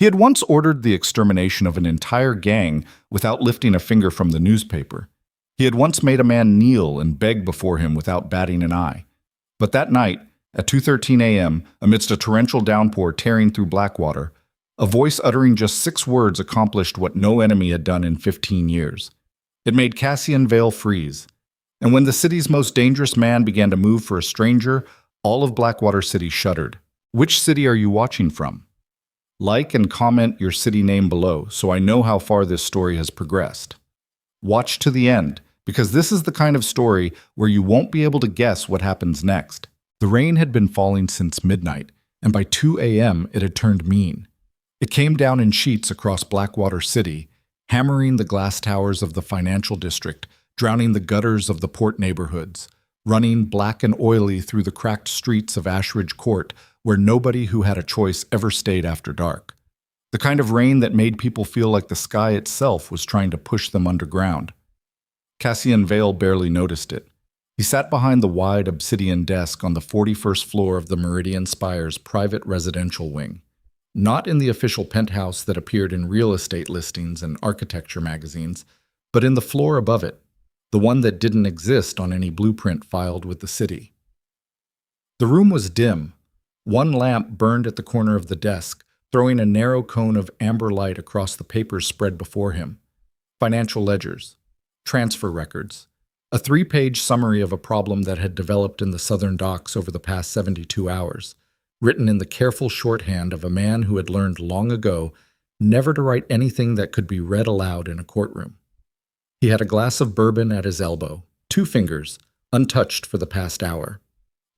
He had once ordered the extermination of an entire gang without lifting a finger from the newspaper. He had once made a man kneel and beg before him without batting an eye. But that night, at 2:13 a.m., amidst a torrential downpour tearing through Blackwater, a voice uttering just 6 words accomplished what no enemy had done in 15 years. It made Cassian Vale freeze. And when the city's most dangerous man began to move for a stranger, all of Blackwater City shuddered. Which city are you watching from? Like and comment your city name below so I know how far this story has progressed. Watch to the end, because this is the kind of story where you won't be able to guess what happens next. The rain had been falling since midnight, and by 2 a.m. it had turned mean. It came down in sheets across Blackwater City, hammering the glass towers of the financial district, drowning the gutters of the port neighborhoods, running black and oily through the cracked streets of Ashridge Court, where nobody who had a choice ever stayed after dark. The kind of rain that made people feel like the sky itself was trying to push them underground. Cassian Vale barely noticed it. He sat behind the wide obsidian desk on the 41st floor of the Meridian Spire's private residential wing. Not in the official penthouse that appeared in real estate listings and architecture magazines, but in the floor above it, the one that didn't exist on any blueprint filed with the city. The room was dim. One lamp burned at the corner of the desk, throwing a narrow cone of amber light across the papers spread before him. Financial ledgers, transfer records, a 3-page summary of a problem that had developed in the southern docks over the past 72 hours, written in the careful shorthand of a man who had learned long ago never to write anything that could be read aloud in a courtroom. He had a glass of bourbon at his elbow, 2 fingers, untouched for the past hour.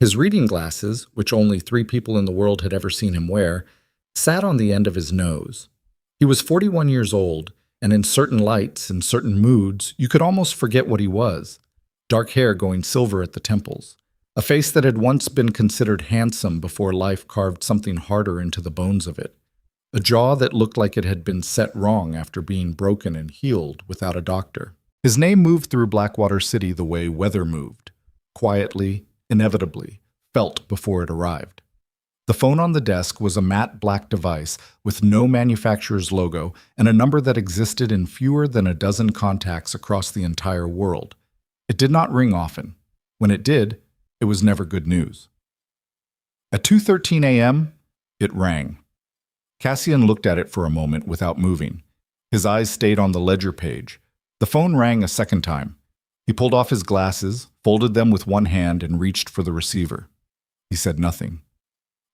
His reading glasses, which only 3 people in the world had ever seen him wear, sat on the end of his nose. He was 41 years old, and in certain lights, in certain moods, you could almost forget what he was. Dark hair going silver at the temples. A face that had once been considered handsome before life carved something harder into the bones of it. A jaw that looked like it had been set wrong after being broken and healed without a doctor. His name moved through Blackwater City the way weather moved. Quietly, inevitably, felt before it arrived. The phone on the desk was a matte black device with no manufacturer's logo and a number that existed in fewer than a dozen contacts across the entire world. It did not ring often. When it did, it was never good news. At 2:13 a.m., it rang. Cassian looked at it for a moment without moving. His eyes stayed on the ledger page. The phone rang a second time. He pulled off his glasses, folded them with one hand, and reached for the receiver. He said nothing.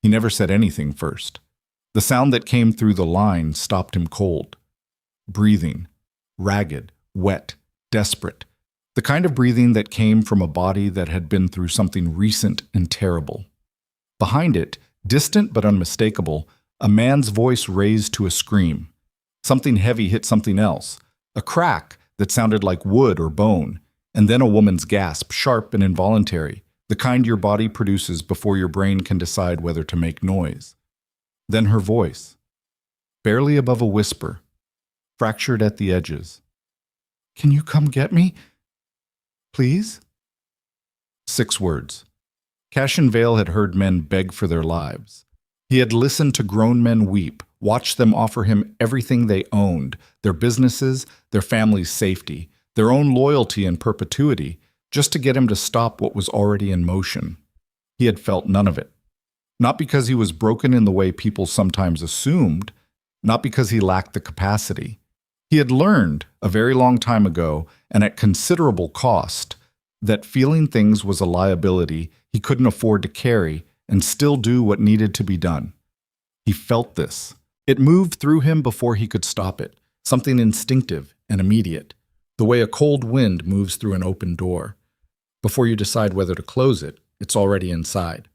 He never said anything first. The sound that came through the line stopped him cold. Breathing. Ragged, wet, desperate. The kind of breathing that came from a body that had been through something recent and terrible. Behind it, distant but unmistakable, a man's voice raised to a scream. Something heavy hit something else. A crack that sounded like wood or bone. And then a woman's gasp, sharp and involuntary, the kind your body produces before your brain can decide whether to make noise. Then her voice, barely above a whisper, fractured at the edges. "Can you come get me? Please?" 6 words. Cassian Vale had heard men beg for their lives. He had listened to grown men weep, watched them offer him everything they owned, their businesses, their family's safety, their own loyalty and perpetuity, just to get him to stop what was already in motion. He had felt none of it. Not because he was broken in the way people sometimes assumed, not because he lacked the capacity. He had learned, a very long time ago, and at considerable cost, that feeling things was a liability he couldn't afford to carry and still do what needed to be done. He felt this. It moved through him before he could stop it, something instinctive and immediate, the way a cold wind moves through an open door. Before you decide whether to close it, it's already inside.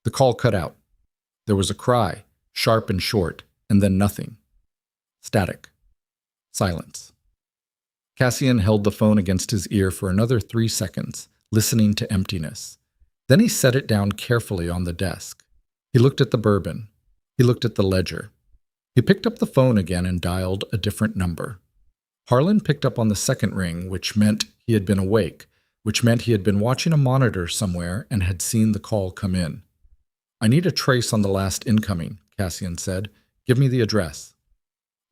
The call cut out. There was a cry, sharp and short, and then nothing. Static. Silence. Cassian held the phone against his ear for another 3 seconds, listening to emptiness. Then he set it down carefully on the desk. He looked at the bourbon. He looked at the ledger. He picked up the phone again and dialed a different number. Harlan picked up on the second ring, which meant he had been awake, which meant he had been watching a monitor somewhere and had seen the call come in. "I need a trace on the last incoming," Cassian said. Give me the address.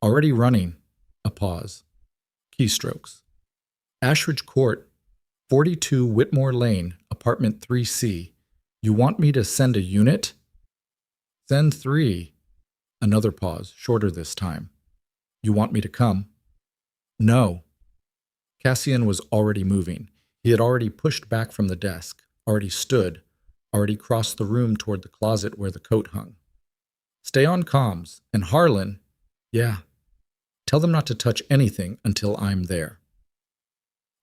Already running. A pause. Keystrokes. Ashridge Court, 42 Whitmore Lane, apartment 3C. You want me to send a unit? Send 3. Another pause, shorter this time. You want me to come? No. Cassian was already moving. He had already pushed back from the desk, already stood, already crossed the room toward the closet where the coat hung. Stay on comms, and Harlan, yeah. Tell them not to touch anything until I'm there.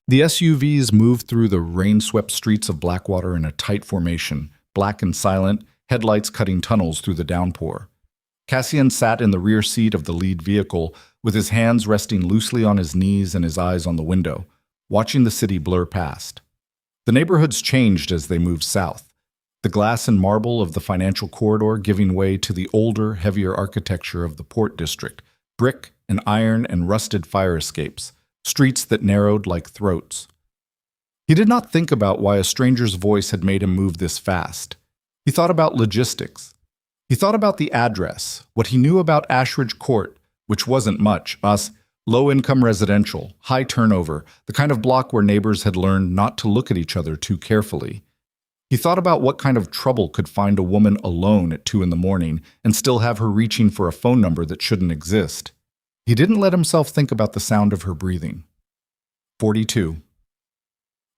The SUVs moved through the rain-swept streets of Blackwater in a tight formation, black and silent, headlights cutting tunnels through the downpour. Cassian sat in the rear seat of the lead vehicle, with his hands resting loosely on his knees and his eyes on the window, watching the city blur past. The neighborhoods changed as they moved south, the glass and marble of the financial corridor giving way to the older, heavier architecture of the port district, brick and iron and rusted fire escapes, streets that narrowed like throats. He did not think about why a stranger's voice had made him move this fast. He thought about logistics. He thought about the address, what he knew about Ashridge Court, which wasn't much, low-income residential, high turnover, the kind of block where neighbors had learned not to look at each other too carefully. He thought about what kind of trouble could find a woman alone at 2 a.m. and still have her reaching for a phone number that shouldn't exist. He didn't let himself think about the sound of her breathing. 42.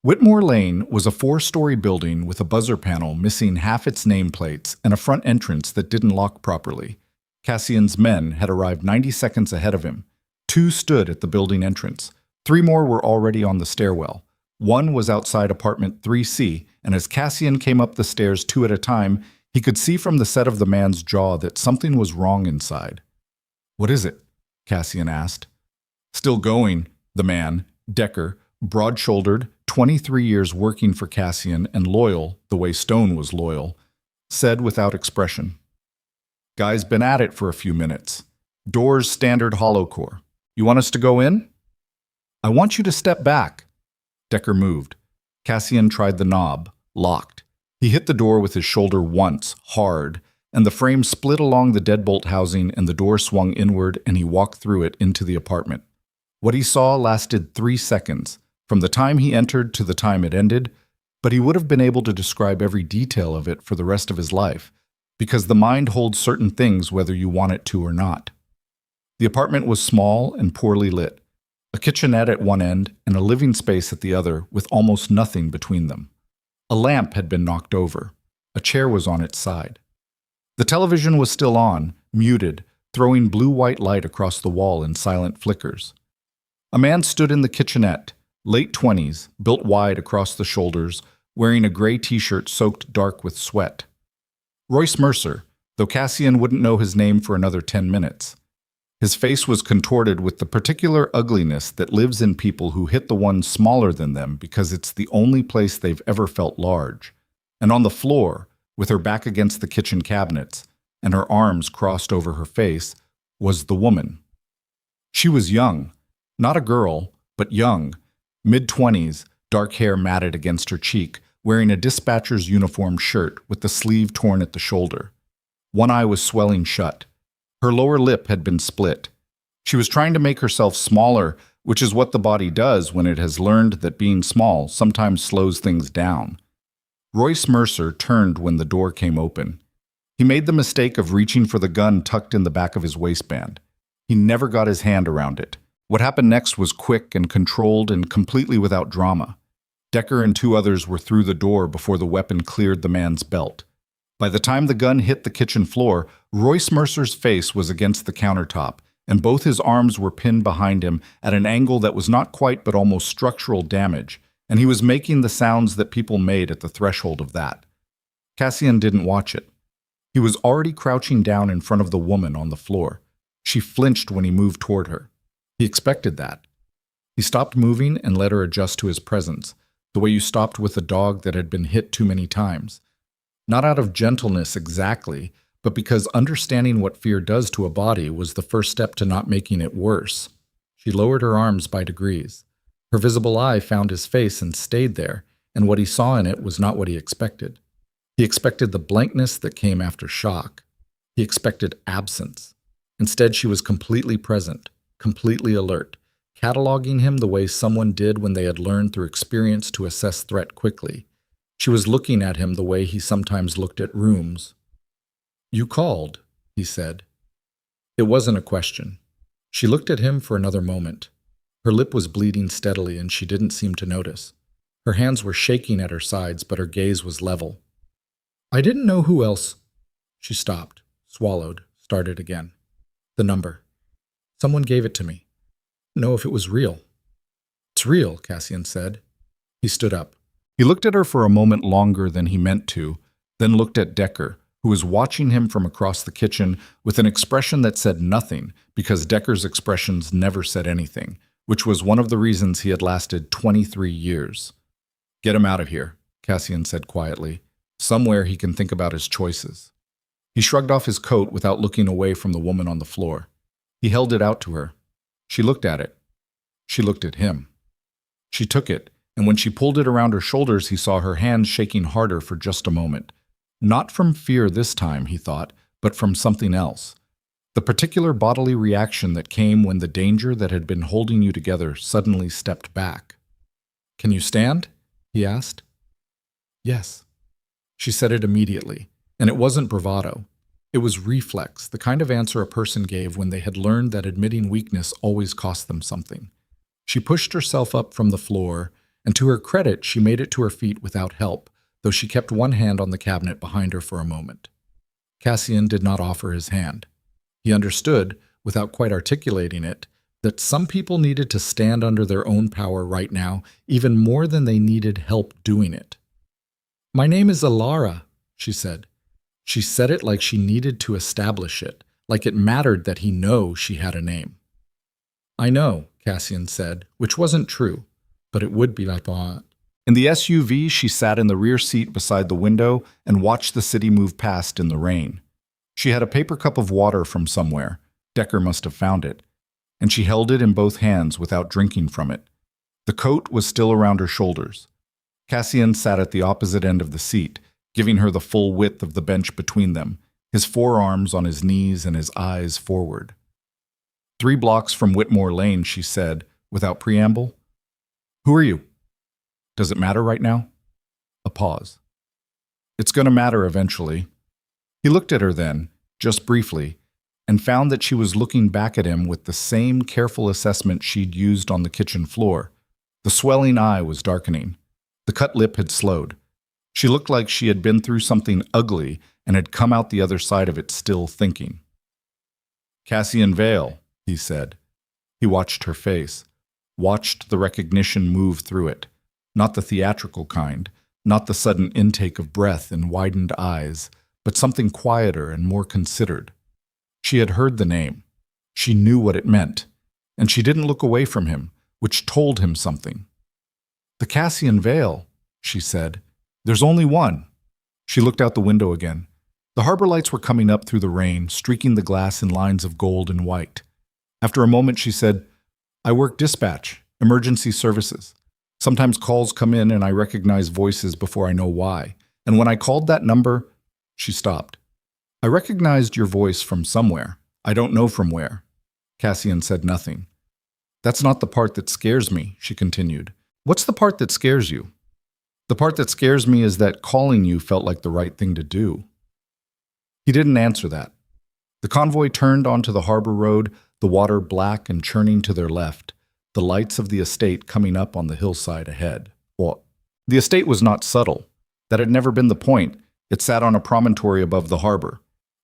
Whitmore Lane was a 4-story building with a buzzer panel missing half its nameplates and a front entrance that didn't lock properly. Cassian's men had arrived 90 seconds ahead of him. 2 stood at the building entrance. 3 more were already on the stairwell. 1 was outside apartment 3C, and as Cassian came up the stairs 2 at a time, he could see from the set of the man's jaw that something was wrong inside. "What is it?" Cassian asked. "Still going," the man, Decker, broad-shouldered, 23 years working for Cassian and loyal, the way Stone was loyal, said without expression. "Guy's been at it for a few minutes. Doors standard hollow core. You want us to go in?" "I want you to step back." Decker moved. Cassian tried the knob, locked. He hit the door with his shoulder once, hard, and the frame split along the deadbolt housing and the door swung inward and he walked through it into the apartment. What he saw lasted 3 seconds, from the time he entered to the time it ended, but he would have been able to describe every detail of it for the rest of his life, because the mind holds certain things whether you want it to or not. The apartment was small and poorly lit, a kitchenette at one end and a living space at the other with almost nothing between them. A lamp had been knocked over. A chair was on its side. The television was still on, muted, throwing blue-white light across the wall in silent flickers. A man stood in the kitchenette, late 20s, built wide across the shoulders, wearing a gray t-shirt soaked dark with sweat. Royce Mercer, though Cassian wouldn't know his name for another 10 minutes. His face was contorted with the particular ugliness that lives in people who hit the one smaller than them because it's the only place they've ever felt large. And on the floor, with her back against the kitchen cabinets, and her arms crossed over her face, was the woman. She was young, not a girl, but young, mid-20s, dark hair matted against her cheek, wearing a dispatcher's uniform shirt with the sleeve torn at the shoulder. One eye was swelling shut. Her lower lip had been split. She was trying to make herself smaller, which is what the body does when it has learned that being small sometimes slows things down. Royce Mercer turned when the door came open. He made the mistake of reaching for the gun tucked in the back of his waistband. He never got his hand around it. What happened next was quick and controlled and completely without drama. Decker and 2 others were through the door before the weapon cleared the man's belt. By the time the gun hit the kitchen floor, Royce Mercer's face was against the countertop, and both his arms were pinned behind him at an angle that was not quite but almost structural damage, and he was making the sounds that people made at the threshold of that. Cassian didn't watch it. He was already crouching down in front of the woman on the floor. She flinched when he moved toward her. He expected that. He stopped moving and let her adjust to his presence, the way you stopped with a dog that had been hit too many times. Not out of gentleness exactly, but because understanding what fear does to a body was the first step to not making it worse. She lowered her arms by degrees. Her visible eye found his face and stayed there, and what he saw in it was not what he expected. He expected the blankness that came after shock. He expected absence. Instead, she was completely present, completely alert, cataloging him the way someone did when they had learned through experience to assess threat quickly. She was looking at him the way he sometimes looked at rooms. "You called," he said. It wasn't a question. She looked at him for another moment. Her lip was bleeding steadily, and she didn't seem to notice. Her hands were shaking at her sides, but her gaze was level. "I didn't know who else." She stopped, swallowed, started again. "The number. Someone gave it to me. Know if it was real." "It's real," Cassian said. He stood up. He looked at her for a moment longer than he meant to, then looked at Decker, who was watching him from across the kitchen with an expression that said nothing, because Decker's expressions never said anything, which was one of the reasons he had lasted 23 years. "Get him out of here," Cassian said quietly. "Somewhere he can think about his choices." He shrugged off his coat without looking away from the woman on the floor. He held it out to her. She looked at it. She looked at him. She took it, and when she pulled it around her shoulders, he saw her hands shaking harder for just a moment. Not from fear this time, he thought, but from something else. The particular bodily reaction that came when the danger that had been holding you together suddenly stepped back. "Can you stand?" he asked. "Yes." She said it immediately, and it wasn't bravado. It was reflex, the kind of answer a person gave when they had learned that admitting weakness always cost them something. She pushed herself up from the floor, and to her credit, she made it to her feet without help, though she kept one hand on the cabinet behind her for a moment. Cassian did not offer his hand. He understood, without quite articulating it, that some people needed to stand under their own power right now, even more than they needed help doing it. "My name is Elara," she said. She said it like she needed to establish it, like it mattered that he know she had a name. "I know," Cassian said, which wasn't true, but it would be like that. In the SUV, she sat in the rear seat beside the window and watched the city move past in the rain. She had a paper cup of water from somewhere. Decker must have found it. And she held it in both hands without drinking from it. The coat was still around her shoulders. Cassian sat at the opposite end of the seat, giving her the full width of the bench between them, his forearms on his knees and his eyes forward. 3 blocks from Whitmore Lane, she said, without preamble. "Who are you? Does it matter right now?" A pause. "It's going to matter eventually." He looked at her then, just briefly, and found that she was looking back at him with the same careful assessment she'd used on the kitchen floor. The swelling eye was darkening. The cut lip had slowed. She looked like she had been through something ugly and had come out the other side of it still thinking. "Cassian Vale," he said. He watched her face, watched the recognition move through it. Not the theatrical kind, not the sudden intake of breath and widened eyes, but something quieter and more considered. She had heard the name. She knew what it meant, and she didn't look away from him, which told him something. "The Cassian Vale," she said. "There's only one." She looked out the window again. The harbor lights were coming up through the rain, streaking the glass in lines of gold and white. After a moment, she said, "I work dispatch, emergency services. Sometimes calls come in and I recognize voices before I know why. And when I called that number," she stopped. "I recognized your voice from somewhere. I don't know from where." Cassian said nothing. "That's not the part that scares me," she continued. "What's the part that scares you?" "The part that scares me is that calling you felt like the right thing to do." He didn't answer that. The convoy turned onto the harbor road, the water black and churning to their left, the lights of the estate coming up on the hillside ahead. Well, the estate was not subtle. That had never been the point. It sat on a promontory above the harbor.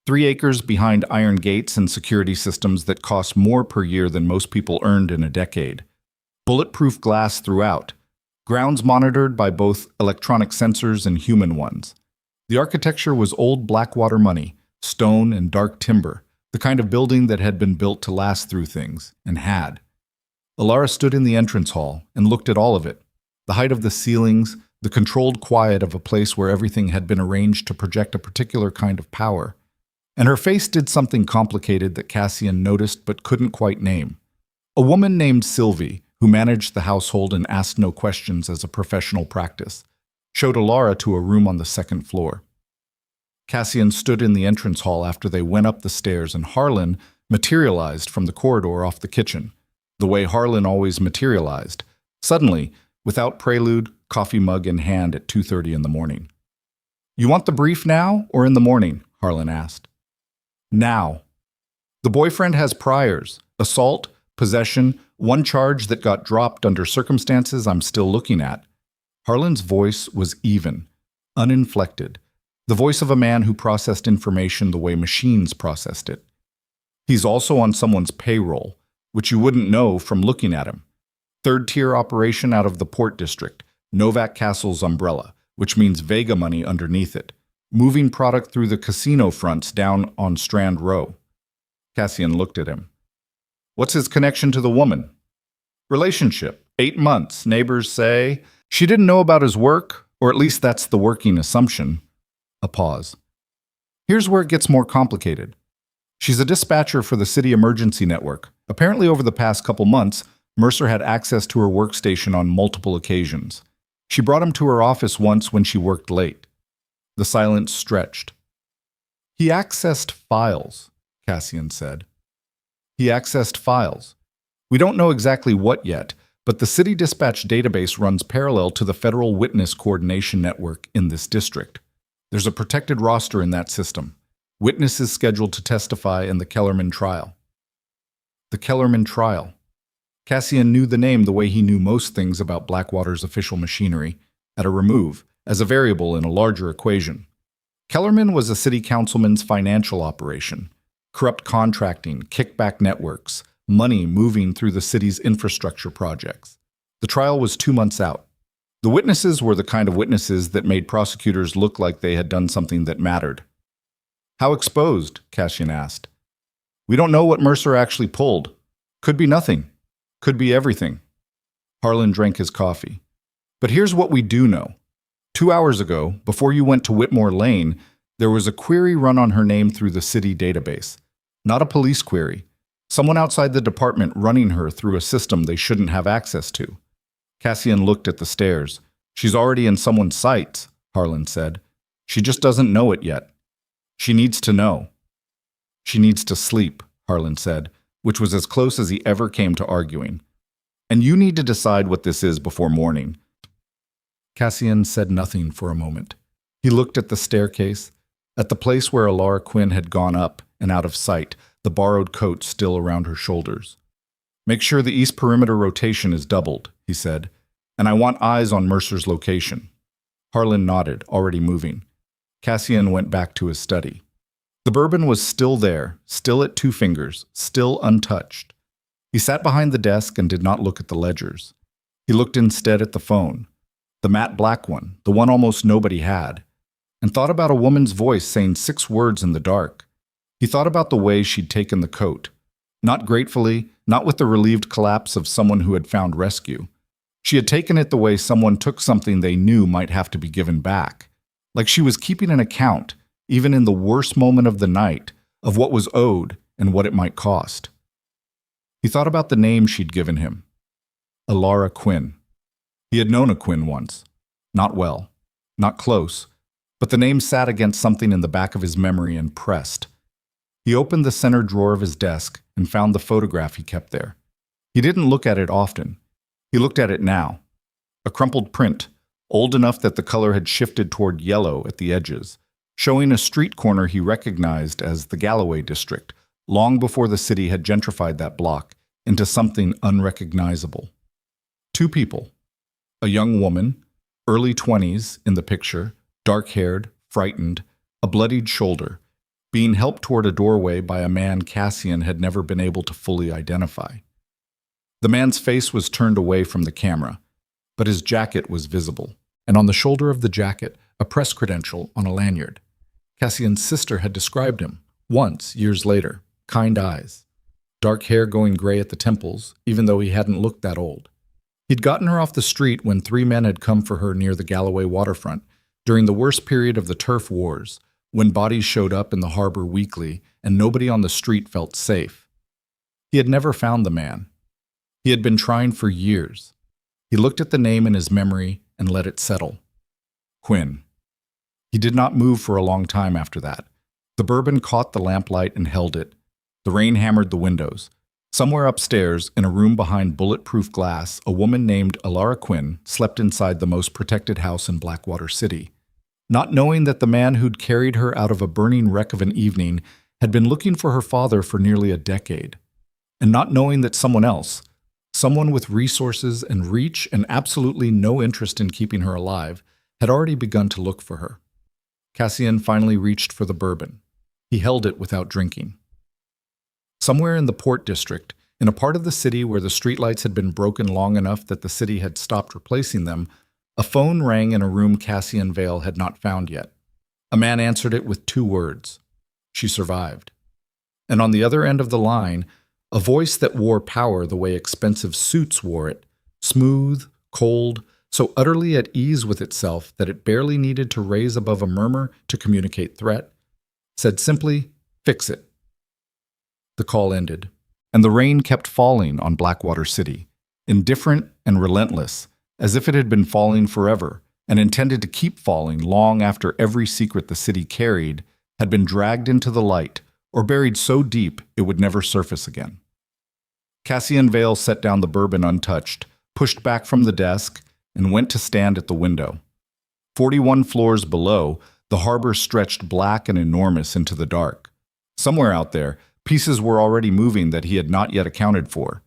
3 acres behind iron gates and security systems that cost more per year than most people earned in a decade. Bulletproof glass throughout. Grounds monitored by both electronic sensors and human ones. The architecture was old Blackwater money, stone and dark timber, the kind of building that had been built to last through things, and had. Elara stood in the entrance hall and looked at all of it. The height of the ceilings, the controlled quiet of a place where everything had been arranged to project a particular kind of power. And her face did something complicated that Cassian noticed but couldn't quite name. A woman named Sylvie, who managed the household and asked no questions as a professional practice, showed Elara to a room on the 2nd floor. Cassian stood in the entrance hall after they went up the stairs, and Harlan, materialized from the corridor off the kitchen, the way Harlan always materialized, suddenly, without prelude, coffee mug in hand at 2:30 in the morning. "You want the brief now or in the morning?" Harlan asked. "Now. The boyfriend has priors, assault, possession, one charge that got dropped under circumstances I'm still looking at." Harlan's voice was even, uninflected, the voice of a man who processed information the way machines processed it. "He's also on someone's payroll, which you wouldn't know from looking at him. Third-tier operation out of the Port District, Novak Castle's umbrella, which means Vega money underneath it, moving product through the casino fronts down on Strand Row." Cassian looked at him. "What's his connection to the woman?" "Relationship. 8 months, neighbors say. She didn't know about his work, or at least that's the working assumption." A pause. "Here's where it gets more complicated. She's a dispatcher for the city emergency network. Apparently over the past couple months, Mercer had access to her workstation on multiple occasions. She brought him to her office once when she worked late." The silence stretched. "He accessed files," Cassian said. "He accessed files. We don't know exactly what yet, but the city dispatch database runs parallel to the federal witness coordination network in this district. There's a protected roster in that system. Witnesses scheduled to testify in the Kellerman trial." The Kellerman trial. Cassian knew the name the way he knew most things about Blackwater's official machinery, at a remove, as a variable in a larger equation. Kellerman was a city councilman's financial operation. Corrupt contracting, kickback networks, money moving through the city's infrastructure projects. The trial was 2 months out. The witnesses were the kind of witnesses that made prosecutors look like they had done something that mattered. "How exposed?" Cassian asked. "We don't know what Mercer actually pulled. Could be nothing. Could be everything." Harlan drank his coffee. "But here's what we do know. 2 hours ago, before you went to Whitmore Lane, there was a query run on her name through the city database. Not a police query. Someone outside the department running her through a system they shouldn't have access to." Cassian looked at the stairs. "She's already in someone's sights," Harlan said. "She just doesn't know it yet. She needs to know." "She needs to sleep," Harlan said, which was as close as he ever came to arguing. "And you need to decide what this is before morning." Cassian said nothing for a moment. He looked at the staircase, at the place where Elara Quinn had gone up and out of sight, the borrowed coat still around her shoulders. "Make sure the east perimeter rotation is doubled," he said, "and I want eyes on Mercer's location." Harlan nodded, already moving. Cassian went back to his study. The bourbon was still there, still at 2 fingers, still untouched. He sat behind the desk and did not look at the ledgers. He looked instead at the phone, the matte black one, the one almost nobody had, and thought about a woman's voice saying 6 words in the dark. He thought about the way she'd taken the coat. Not gratefully, not with the relieved collapse of someone who had found rescue. She had taken it the way someone took something they knew might have to be given back. Like she was keeping an account, even in the worst moment of the night, of what was owed and what it might cost. He thought about the name she'd given him. Elara Quinn. He had known a Quinn once. Not well. Not close. But the name sat against something in the back of his memory and pressed. He opened the center drawer of his desk and found the photograph he kept there. He didn't look at it often. He looked at it now. A crumpled print, old enough that the color had shifted toward yellow at the edges, showing a street corner he recognized as the Galloway district, long before the city had gentrified that block into something unrecognizable. 2 people. A young woman, early 20s in the picture, dark-haired, frightened, a bloodied shoulder, being helped toward a doorway by a man Cassian had never been able to fully identify. The man's face was turned away from the camera, but his jacket was visible, and on the shoulder of the jacket, a press credential on a lanyard. Cassian's sister had described him, once, years later, kind eyes. Dark hair going gray at the temples, even though he hadn't looked that old. He'd gotten her off the street when 3 men had come for her near the Galloway waterfront, during the worst period of the turf wars, when bodies showed up in the harbor weekly and nobody on the street felt safe. He had never found the man. He had been trying for years. He looked at the name in his memory and let it settle. Quinn. He did not move for a long time after that. The bourbon caught the lamplight and held it, The rain hammered the windows. Somewhere upstairs, in a room behind bulletproof glass, a woman named Elara Quinn slept inside the most protected house in Blackwater City. Not knowing that the man who'd carried her out of a burning wreck of an evening had been looking for her father for nearly a decade. And not knowing that someone else, someone with resources and reach and absolutely no interest in keeping her alive, had already begun to look for her. Cassian finally reached for the bourbon. He held it without drinking. Somewhere in the Port District, in a part of the city where the streetlights had been broken long enough that the city had stopped replacing them, a phone rang in a room Cassian Vale had not found yet. A man answered it with 2 words. She survived. And on the other end of the line, a voice that wore power the way expensive suits wore it, smooth, cold, so utterly at ease with itself that it barely needed to raise above a murmur to communicate threat, said simply, "Fix it." The call ended, and the rain kept falling on Blackwater City, indifferent and relentless, as if it had been falling forever and intended to keep falling long after every secret the city carried had been dragged into the light or buried so deep it would never surface again. Cassian Vale set down the bourbon untouched, pushed back from the desk, and went to stand at the window. 41 floors below, the harbor stretched black and enormous into the dark. Somewhere out there, pieces were already moving that he had not yet accounted for.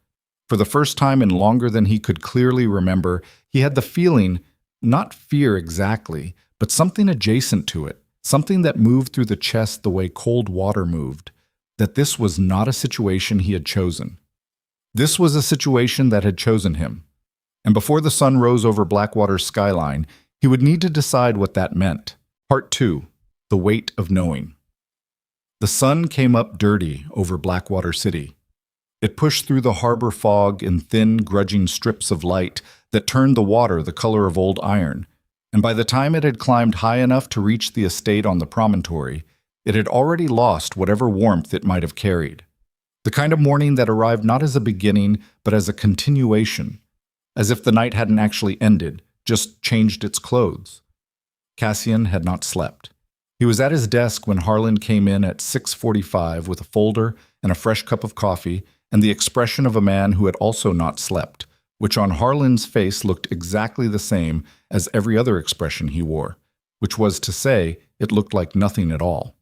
For the first time in longer than he could clearly remember, he had the feeling, not fear exactly, but something adjacent to it, something that moved through the chest the way cold water moved, that this was not a situation he had chosen. This was a situation that had chosen him. And before the sun rose over Blackwater's skyline, he would need to decide what that meant. Part 2, the weight of knowing. The sun came up dirty over Blackwater City. It pushed through the harbor fog in thin, grudging strips of light that turned the water the color of old iron, and by the time it had climbed high enough to reach the estate on the promontory, it had already lost whatever warmth it might have carried. The kind of morning that arrived not as a beginning, but as a continuation, as if the night hadn't actually ended, just changed its clothes. Cassian had not slept. He was at his desk when Harlan came in at 6:45 with a folder and a fresh cup of coffee and the expression of a man who had also not slept, which on Harlan's face looked exactly the same as every other expression he wore, which was to say, it looked like nothing at all.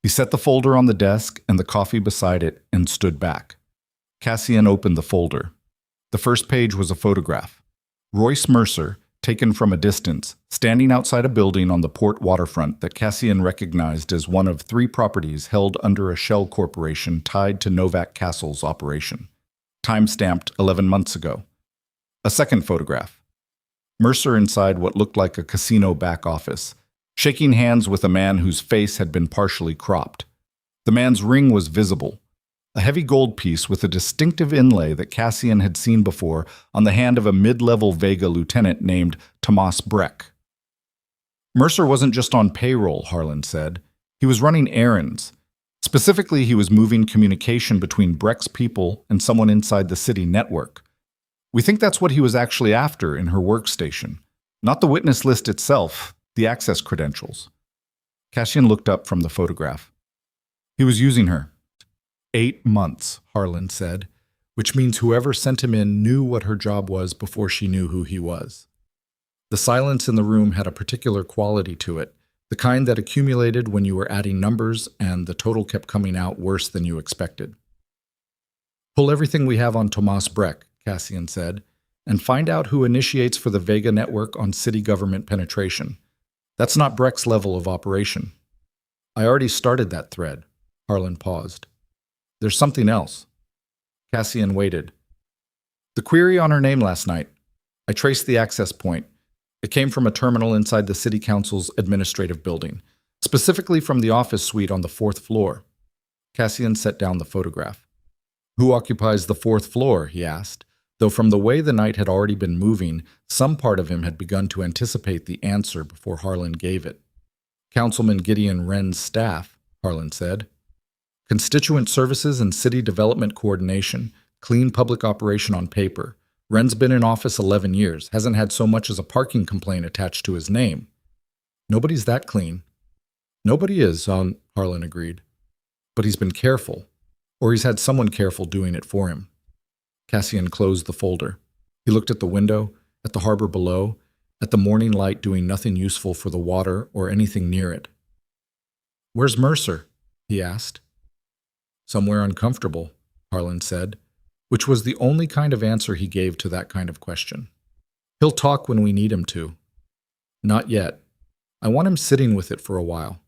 He set the folder on the desk and the coffee beside it and stood back. Cassian opened the folder. The first page was a photograph. Royce Mercer, taken from a distance, standing outside a building on the port waterfront that Cassian recognized as one of 3 properties held under a shell corporation tied to Novak Castle's operation. Time-stamped 11 months ago. A second photograph. Mercer inside what looked like a casino back office, shaking hands with a man whose face had been partially cropped. The man's ring was visible, a heavy gold piece with a distinctive inlay that Cassian had seen before on the hand of a mid-level Vega lieutenant named Tomas Breck. Mercer wasn't just on payroll, Harlan said. He was running errands. Specifically, he was moving communication between Breck's people and someone inside the city network. We think that's what he was actually after in her workstation. Not the witness list itself, the access credentials. Cassian looked up from the photograph. He was using her. 8 months, Harlan said, which means whoever sent him in knew what her job was before she knew who he was. The silence in the room had a particular quality to it, the kind that accumulated when you were adding numbers and the total kept coming out worse than you expected. Pull everything we have on Tomas Breck, Cassian said, and find out who initiates for the Vega network on city government penetration. That's not Breck's level of operation. I already started that thread. Harlan paused. There's something else. Cassian waited. The query on her name last night. I traced the access point. It came from a terminal inside the city council's administrative building, specifically from the office suite on the 4th floor. Cassian set down the photograph. Who occupies the 4th floor? He asked, though from the way the night had already been moving, some part of him had begun to anticipate the answer before Harlan gave it. Councilman Gideon Wren's staff, Harlan said. Constituent Services and City Development Coordination, clean public operation on paper. Wren's been in office 11 years, hasn't had so much as a parking complaint attached to his name. Nobody's that clean. Nobody is, Harlan agreed. But he's been careful. Or he's had someone careful doing it for him. Cassian closed the folder. He looked at the window, at the harbor below, at the morning light doing nothing useful for the water or anything near it. "Where's Mercer?" he asked. "Somewhere uncomfortable," Harlan said, which was the only kind of answer he gave to that kind of question. "He'll talk when we need him to." "Not yet. I want him sitting with it for a while."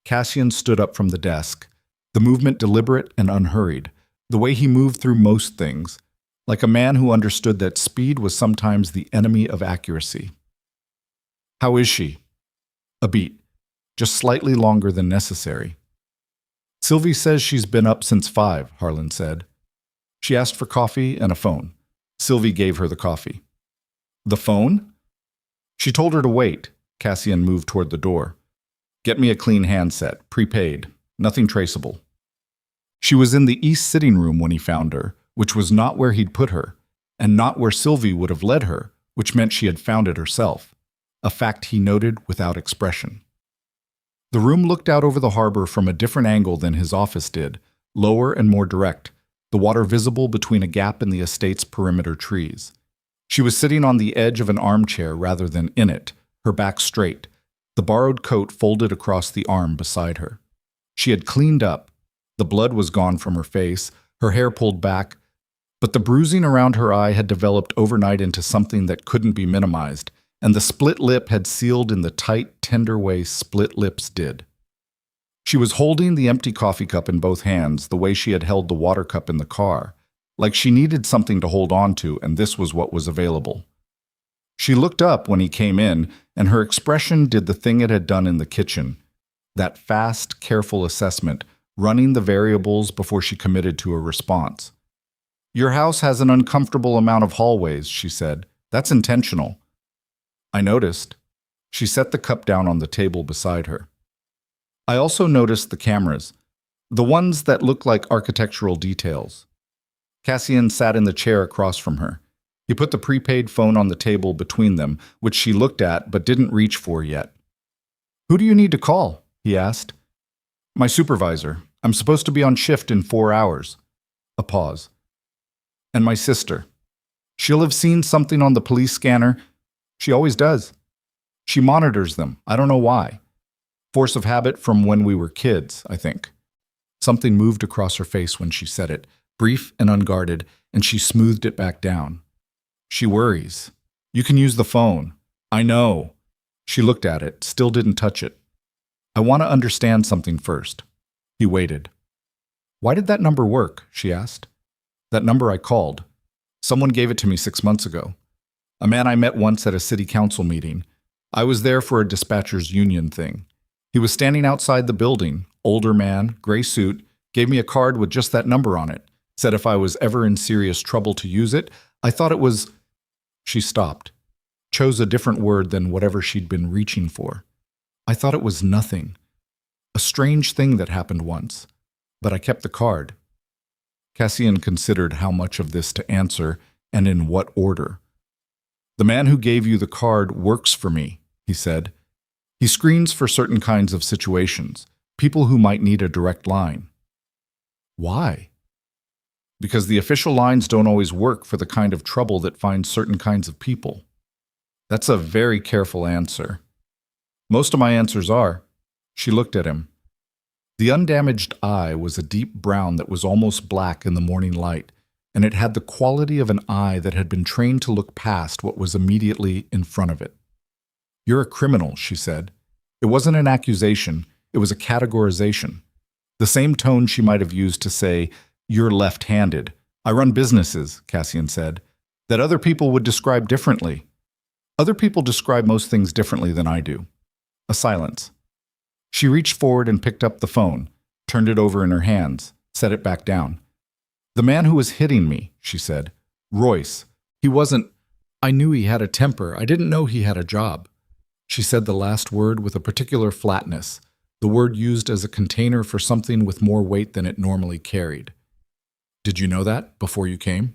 Cassian stood up from the desk, the movement deliberate and unhurried, the way he moved through most things, like a man who understood that speed was sometimes the enemy of accuracy. "How is she?" "A beat. Just slightly longer than necessary." "Sylvie says she's been up since 5, Harlan said. She asked for coffee and a phone. Sylvie gave her the coffee." "The phone?" "She told her to wait." Cassian moved toward the door. "Get me a clean handset, prepaid, nothing traceable." She was in the east sitting room when he found her, which was not where he'd put her, and not where Sylvie would have led her, which meant she had found it herself, a fact he noted without expression. The room looked out over the harbor from a different angle than his office did, lower and more direct, the water visible between a gap in the estate's perimeter trees. She was sitting on the edge of an armchair rather than in it, her back straight, the borrowed coat folded across the arm beside her. She had cleaned up. The blood was gone from her face, her hair pulled back, but the bruising around her eye had developed overnight into something that couldn't be minimized, and the split lip had sealed in the tight, tender way split lips did. She was holding the empty coffee cup in both hands, the way she had held the water cup in the car, like she needed something to hold on to, and this was what was available. She looked up when he came in, and her expression did the thing it had done in the kitchen, that fast, careful assessment, running the variables before she committed to a response. "Your house has an uncomfortable amount of hallways," she said. "That's intentional." "I noticed." She set the cup down on the table beside her. "I also noticed the cameras, the ones that look like architectural details." Cassian sat in the chair across from her. He put the prepaid phone on the table between them, which she looked at but didn't reach for yet. "Who do you need to call?" he asked. "My supervisor. I'm supposed to be on shift in 4 hours." A pause. "And my sister. She'll have seen something on the police scanner. She always does. She monitors them. I don't know why. Force of habit from when we were kids, I think." Something moved across her face when she said it, brief and unguarded, and she smoothed it back down. "She worries. You can use the phone." "I know." She looked at it, still didn't touch it. "I want to understand something first." He waited. "Why did that number work?" she asked. "That number I called. Someone gave it to me 6 months ago. A man I met once at a city council meeting. I was there for a dispatchers union thing. He was standing outside the building, older man, gray suit, gave me a card with just that number on it, said if I was ever in serious trouble to use it. I thought it was—" She stopped, chose a different word than whatever she'd been reaching for. "I thought it was nothing. A strange thing that happened once. But I kept the card." Cassian considered how much of this to answer and in what order. "The man who gave you the card works for me," he said. "He screens for certain kinds of situations, people who might need a direct line." "Why?" "Because the official lines don't always work for the kind of trouble that finds certain kinds of people." "That's a very careful answer." "Most of my answers are." She looked at him. The undamaged eye was a deep brown that was almost black in the morning light, and it had the quality of an eye that had been trained to look past what was immediately in front of it. "You're a criminal," she said. It wasn't an accusation, it was a categorization. The same tone she might have used to say, "You're left-handed. I run businesses," Cassian said, "that other people would describe differently. Other people describe most things differently than I do." A silence. She reached forward and picked up the phone, turned it over in her hands, set it back down. "The man who was hitting me," she said. "Royce. He wasn't— I knew he had a temper. I didn't know he had a job." She said the last word with a particular flatness, the word used as a container for something with more weight than it normally carried. "Did you know that before you came?"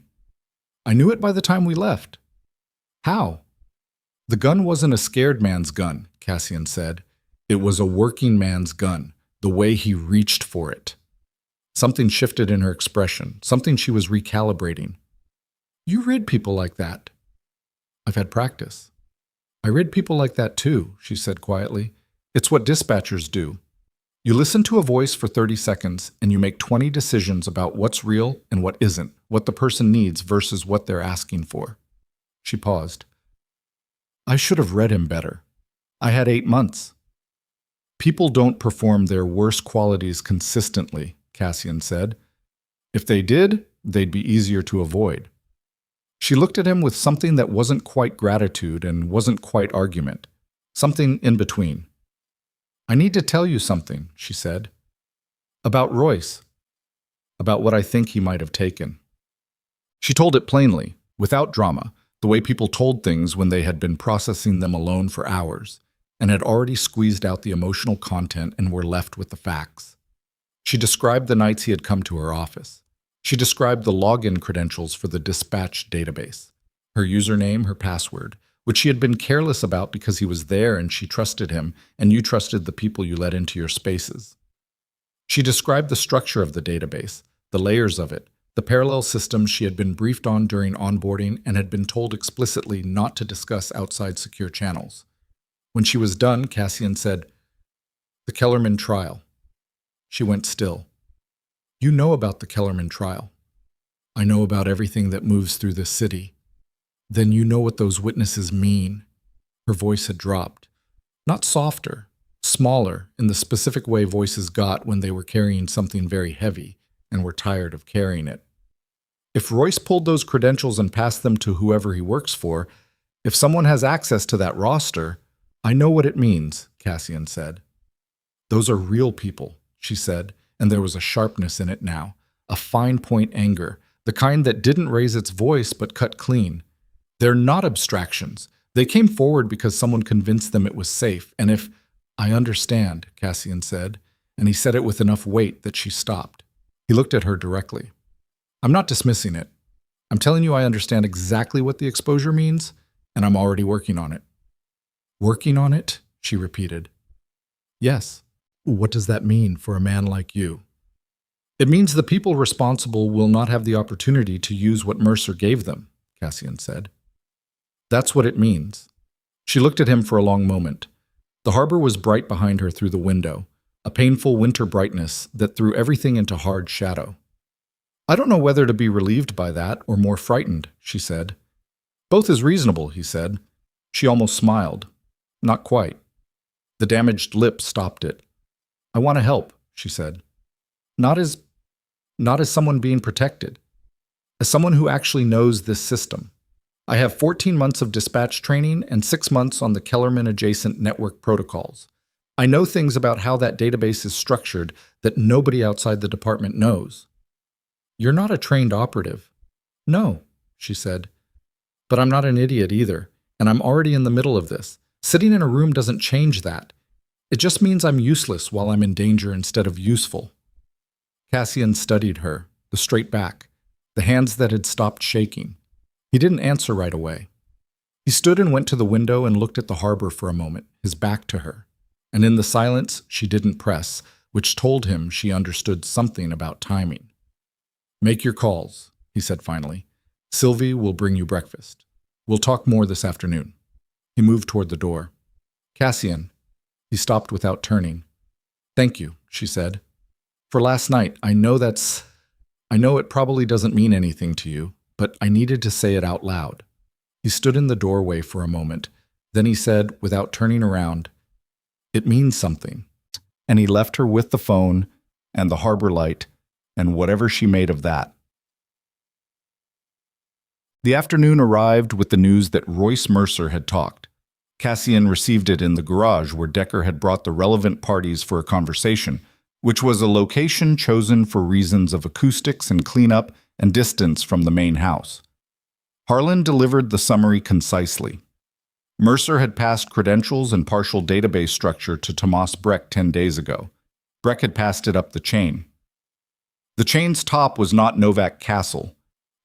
"I knew it by the time we left." "How?" "The gun wasn't a scared man's gun," Cassian said. "It was a working man's gun, the way he reached for it." Something shifted in her expression, something she was recalibrating. You rid people like that. I've had practice. I rid people like that too, she said quietly. It's what dispatchers do. You listen to a voice for 30 seconds and you make 20 decisions about what's real and what isn't, what the person needs versus what they're asking for. She paused. I should have read him better. I had 8 months. People don't perform their worst qualities consistently, Cassian said. If they did, they'd be easier to avoid. She looked at him with something that wasn't quite gratitude and wasn't quite argument, something in between. I need to tell you something, she said. About Royce. About what I think he might have taken. She told it plainly, without drama, the way people told things when they had been processing them alone for hours, and had already squeezed out the emotional content and were left with the facts. She described the nights he had come to her office. She described the login credentials for the dispatch database, her username, her password, which she had been careless about because he was there and she trusted him, and you trusted the people you let into your spaces. She described the structure of the database, the layers of it, the parallel systems she had been briefed on during onboarding and had been told explicitly not to discuss outside secure channels. When she was done, Cassian said, "The Kellerman trial." She went still. You know about the Kellerman trial. I know about everything that moves through this city. Then you know what those witnesses mean. Her voice had dropped. Not softer, smaller, in the specific way voices got when they were carrying something very heavy and were tired of carrying it. If Royce pulled those credentials and passed them to whoever he works for, if someone has access to that roster, I know what it means, Cassian said. Those are real people, she said, and there was a sharpness in it now, a fine-point anger, the kind that didn't raise its voice but cut clean. They're not abstractions. They came forward because someone convinced them it was safe, and if, I understand, Cassian said, and he said it with enough weight that she stopped. He looked at her directly. I'm not dismissing it. I'm telling you I understand exactly what the exposure means, and I'm already working on it. Working on it? She repeated. Yes. What does that mean for a man like you? It means the people responsible will not have the opportunity to use what Mercer gave them, Cassian said. That's what it means. She looked at him for a long moment. The harbor was bright behind her through the window, a painful winter brightness that threw everything into hard shadow. I don't know whether to be relieved by that or more frightened, she said. Both is reasonable, he said. She almost smiled. Not quite. The damaged lip stopped it. I want to help, she said. Not as someone being protected. As someone who actually knows this system. I have 14 months of dispatch training and 6 months on the Kellerman-adjacent network protocols. I know things about how that database is structured that nobody outside the department knows. You're not a trained operative. No, she said. But I'm not an idiot either, and I'm already in the middle of this. Sitting in a room doesn't change that. It just means I'm useless while I'm in danger instead of useful. Cassian studied her, the straight back, the hands that had stopped shaking. He didn't answer right away. He stood and went to the window and looked at the harbor for a moment, his back to her. And in the silence, she didn't press, which told him she understood something about timing. Make your calls, he said finally. Sylvie will bring you breakfast. We'll talk more this afternoon. He moved toward the door. Cassian. He stopped without turning. Thank you, she said. For last night, I know it probably doesn't mean anything to you, but I needed to say it out loud. He stood in the doorway for a moment. Then he said, without turning around, It means something. And he left her with the phone and the harbor light and whatever she made of that. The afternoon arrived with the news that Royce Mercer had talked. Cassian received it in the garage where Decker had brought the relevant parties for a conversation, which was a location chosen for reasons of acoustics and cleanup and distance from the main house. Harlan delivered the summary concisely. Mercer had passed credentials and partial database structure to Tomas Breck 10 days ago. Breck had passed it up the chain. The chain's top was not Novak Castle.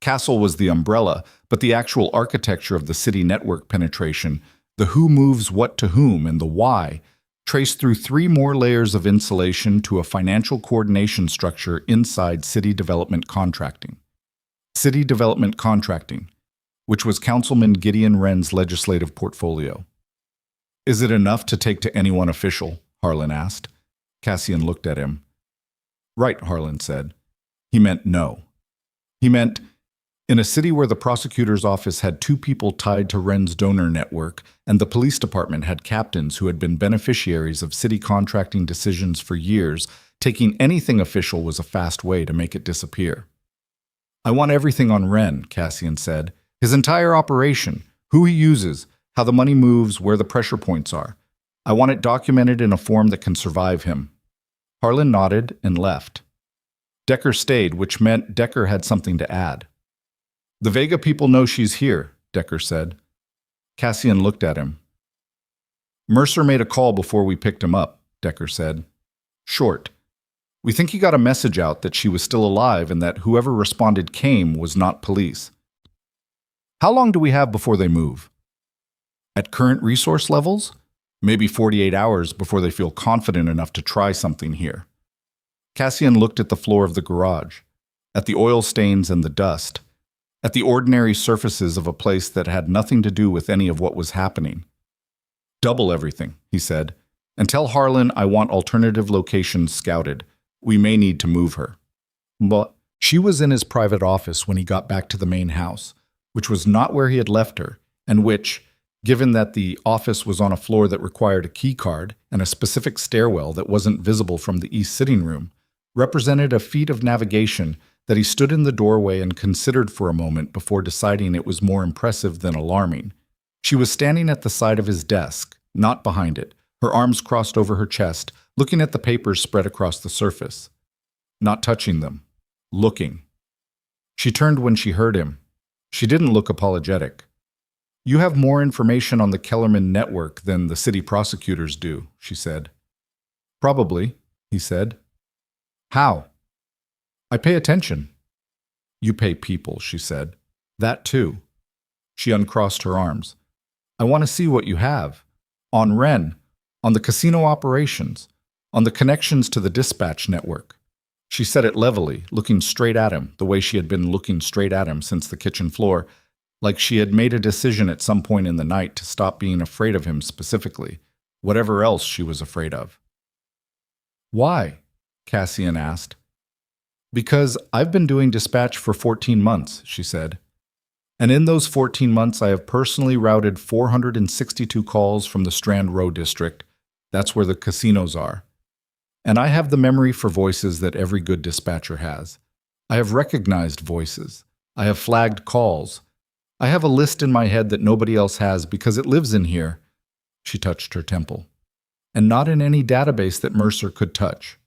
Castle was the umbrella, but the actual architecture of the city network penetration, the who moves what to whom and the why, traced through 3 more layers of insulation to a financial coordination structure inside City Development Contracting. City Development Contracting, which was Councilman Gideon Wren's legislative portfolio. "Is it enough to take to anyone official?" Harlan asked. Cassian looked at him. "Right," Harlan said. He meant no. He meant, in a city where the prosecutor's office had 2 people tied to Wren's donor network, and the police department had captains who had been beneficiaries of city contracting decisions for years, taking anything official was a fast way to make it disappear. "I want everything on Wren," Cassian said. "His entire operation, who he uses, how the money moves, where the pressure points are. I want it documented in a form that can survive him." Harlan nodded and left. Decker stayed, which meant Decker had something to add. "The Vega people know she's here," Decker said. Cassian looked at him. "Mercer made a call before we picked him up," Decker said. "Short. We think he got a message out that she was still alive and that whoever responded came was not police." "How long do we have before they move?" "At current resource levels? Maybe 48 hours before they feel confident enough to try something here." Cassian looked at the floor of the garage, at the oil stains and the dust, at the ordinary surfaces of a place that had nothing to do with any of what was happening. "Double everything," he said, "and tell Harlan I want alternative locations scouted. We may need to move her." But she was in his private office when he got back to the main house, which was not where he had left her, and which, given that the office was on a floor that required a key card and a specific stairwell that wasn't visible from the east sitting room, represented a feat of navigation that he stood in the doorway and considered for a moment before deciding it was more impressive than alarming. She was standing at the side of his desk, not behind it, her arms crossed over her chest, looking at the papers spread across the surface. Not touching them. Looking. She turned when she heard him. She didn't look apologetic. "You have more information on the Kellerman network than the city prosecutors do," she said. "Probably," he said. "How?" "I pay attention." "You pay people," she said. "That too." She uncrossed her arms. "I want to see what you have. On Wren, on the casino operations, on the connections to the dispatch network." She said it levelly, looking straight at him, the way she had been looking straight at him since the kitchen floor, like she had made a decision at some point in the night to stop being afraid of him specifically, whatever else she was afraid of. "Why?" Cassian asked. "Because I've been doing dispatch for 14 months, she said. "And in those 14 months I have personally routed 462 calls from the Strand Row district. That's where the casinos are. And I have the memory for voices that every good dispatcher has. I have recognized voices. I have flagged calls. I have a list in my head that nobody else has because it lives in here." She touched her temple. "And not in any database that Mercer could touch."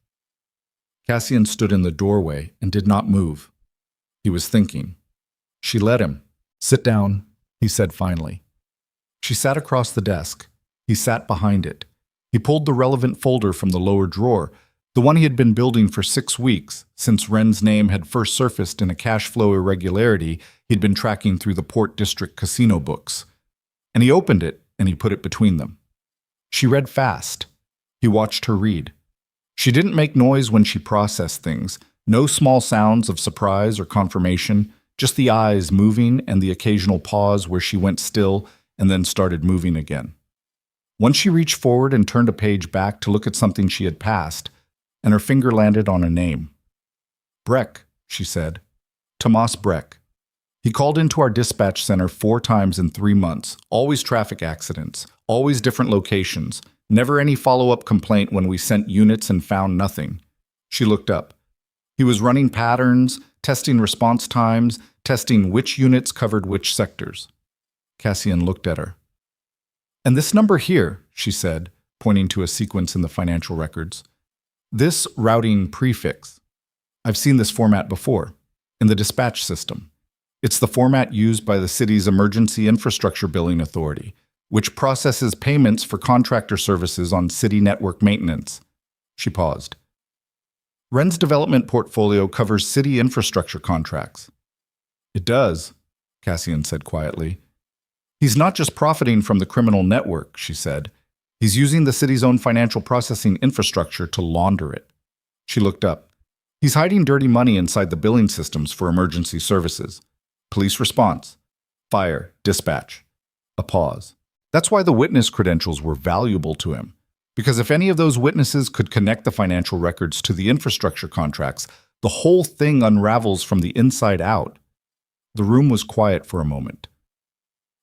Cassian stood in the doorway and did not move. He was thinking. She let him. "Sit down," he said finally. She sat across the desk. He sat behind it. He pulled the relevant folder from the lower drawer, the one he had been building for 6 weeks, since Wren's name had first surfaced in a cash flow irregularity he'd been tracking through the Port District casino books. And he opened it, and he put it between them. She read fast. He watched her read. She didn't make noise when she processed things, no small sounds of surprise or confirmation, just the eyes moving and the occasional pause where she went still and then started moving again. Once she reached forward and turned a page back to look at something she had passed, and her finger landed on a name. "Breck," she said. "Tomas Breck. He called into our dispatch center 4 times in 3 months, always traffic accidents, always different locations, never any follow-up complaint when we sent units and found nothing." She looked up. He was running patterns, testing response times, testing which units covered which sectors. Cassian looked at her. "And this number here," she said, pointing to a sequence in the financial records. "This routing prefix. I've seen this format before, in the dispatch system. It's the format used by the city's Emergency Infrastructure Billing Authority, which processes payments for contractor services on city network maintenance." She paused. "Wren's development portfolio covers city infrastructure contracts." "It does," Cassian said quietly. "He's not just profiting from the criminal network," she said. He's using the city's own financial processing infrastructure to launder it. She looked up. He's hiding dirty money inside the billing systems for emergency services. Police response. Fire. Dispatch. A pause. That's why the witness credentials were valuable to him. Because if any of those witnesses could connect the financial records to the infrastructure contracts, the whole thing unravels from the inside out. The room was quiet for a moment.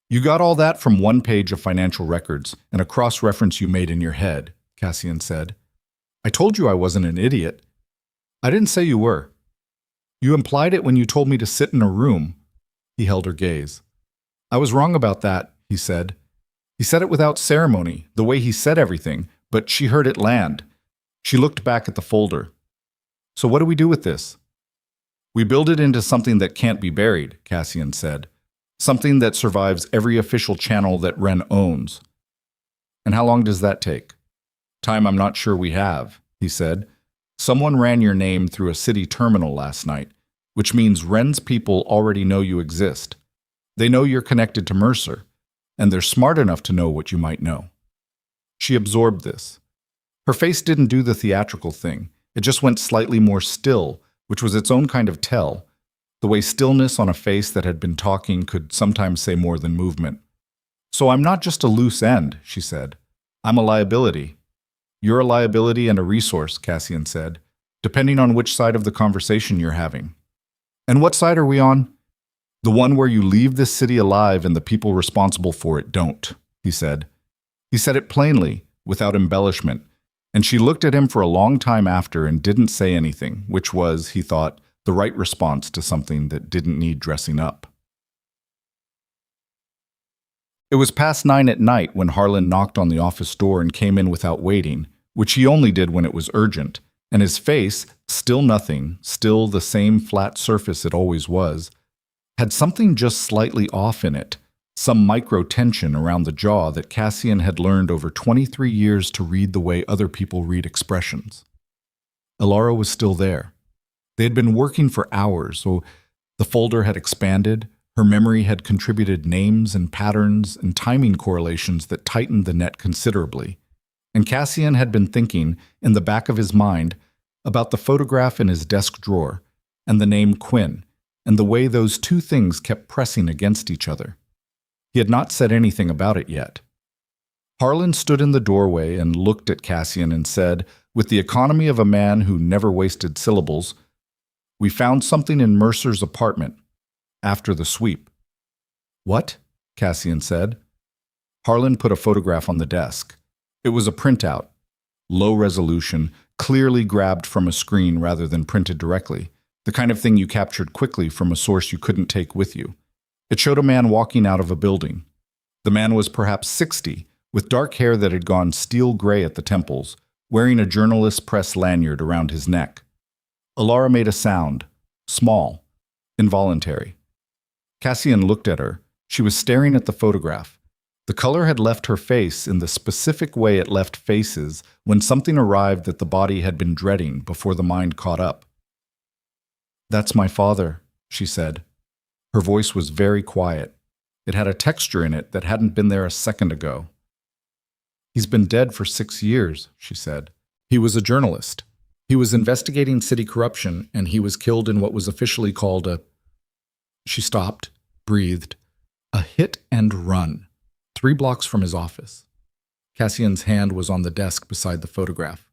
You got all that from one page of financial records and a cross-reference you made in your head, Cassian said. I told you I wasn't an idiot. I didn't say you were. You implied it when you told me to sit in a room. He held her gaze. I was wrong about that, he said. He said it without ceremony, the way he said everything, but she heard it land. She looked back at the folder. So what do we do with this? We build it into something that can't be buried, Cassian said. Something that survives every official channel that Ren owns. And how long does that take? Time I'm not sure we have, he said. Someone ran your name through a city terminal last night, which means Ren's people already know you exist. They know you're connected to Mercer, and they're smart enough to know what you might know. She absorbed this. Her face didn't do the theatrical thing. It just went slightly more still, which was its own kind of tell, the way stillness on a face that had been talking could sometimes say more than movement. So I'm not just a loose end, she said. I'm a liability. You're a liability and a resource, Cassian said, depending on which side of the conversation you're having. And what side are we on? The one where you leave this city alive and the people responsible for it don't, he said. He said it plainly, without embellishment, and she looked at him for a long time after and didn't say anything, which was, he thought, the right response to something that didn't need dressing up. It was past 9 at night when Harlan knocked on the office door and came in without waiting, which he only did when it was urgent, and his face, still nothing, still the same flat surface it always was, had something just slightly off in it, some micro-tension around the jaw that Cassian had learned over 23 years to read the way other people read expressions. Elara was still there. They had been working for hours, so the folder had expanded, her memory had contributed names and patterns and timing correlations that tightened the net considerably. And Cassian had been thinking, in the back of his mind, about the photograph in his desk drawer and the name Quinn, and the way those two things kept pressing against each other. He had not said anything about it yet. Harlan stood in the doorway and looked at Cassian and said, with the economy of a man who never wasted syllables, "We found something in Mercer's apartment, after the sweep." "What?" Cassian said. Harlan put a photograph on the desk. It was a printout, low resolution, clearly grabbed from a screen rather than printed directly, the kind of thing you captured quickly from a source you couldn't take with you. It showed a man walking out of a building. The man was perhaps 60, with dark hair that had gone steel gray at the temples, wearing a journalist's press lanyard around his neck. Elara made a sound, small, involuntary. Cassian looked at her. She was staring at the photograph. The color had left her face in the specific way it left faces when something arrived that the body had been dreading before the mind caught up. "That's my father," she said. Her voice was very quiet. It had a texture in it that hadn't been there a second ago. "He's been dead for 6 years," she said. "He was a journalist. He was investigating city corruption, and he was killed in what was officially called a..." She stopped, breathed. "A hit and run, 3 blocks from his office." Cassian's hand was on the desk beside the photograph,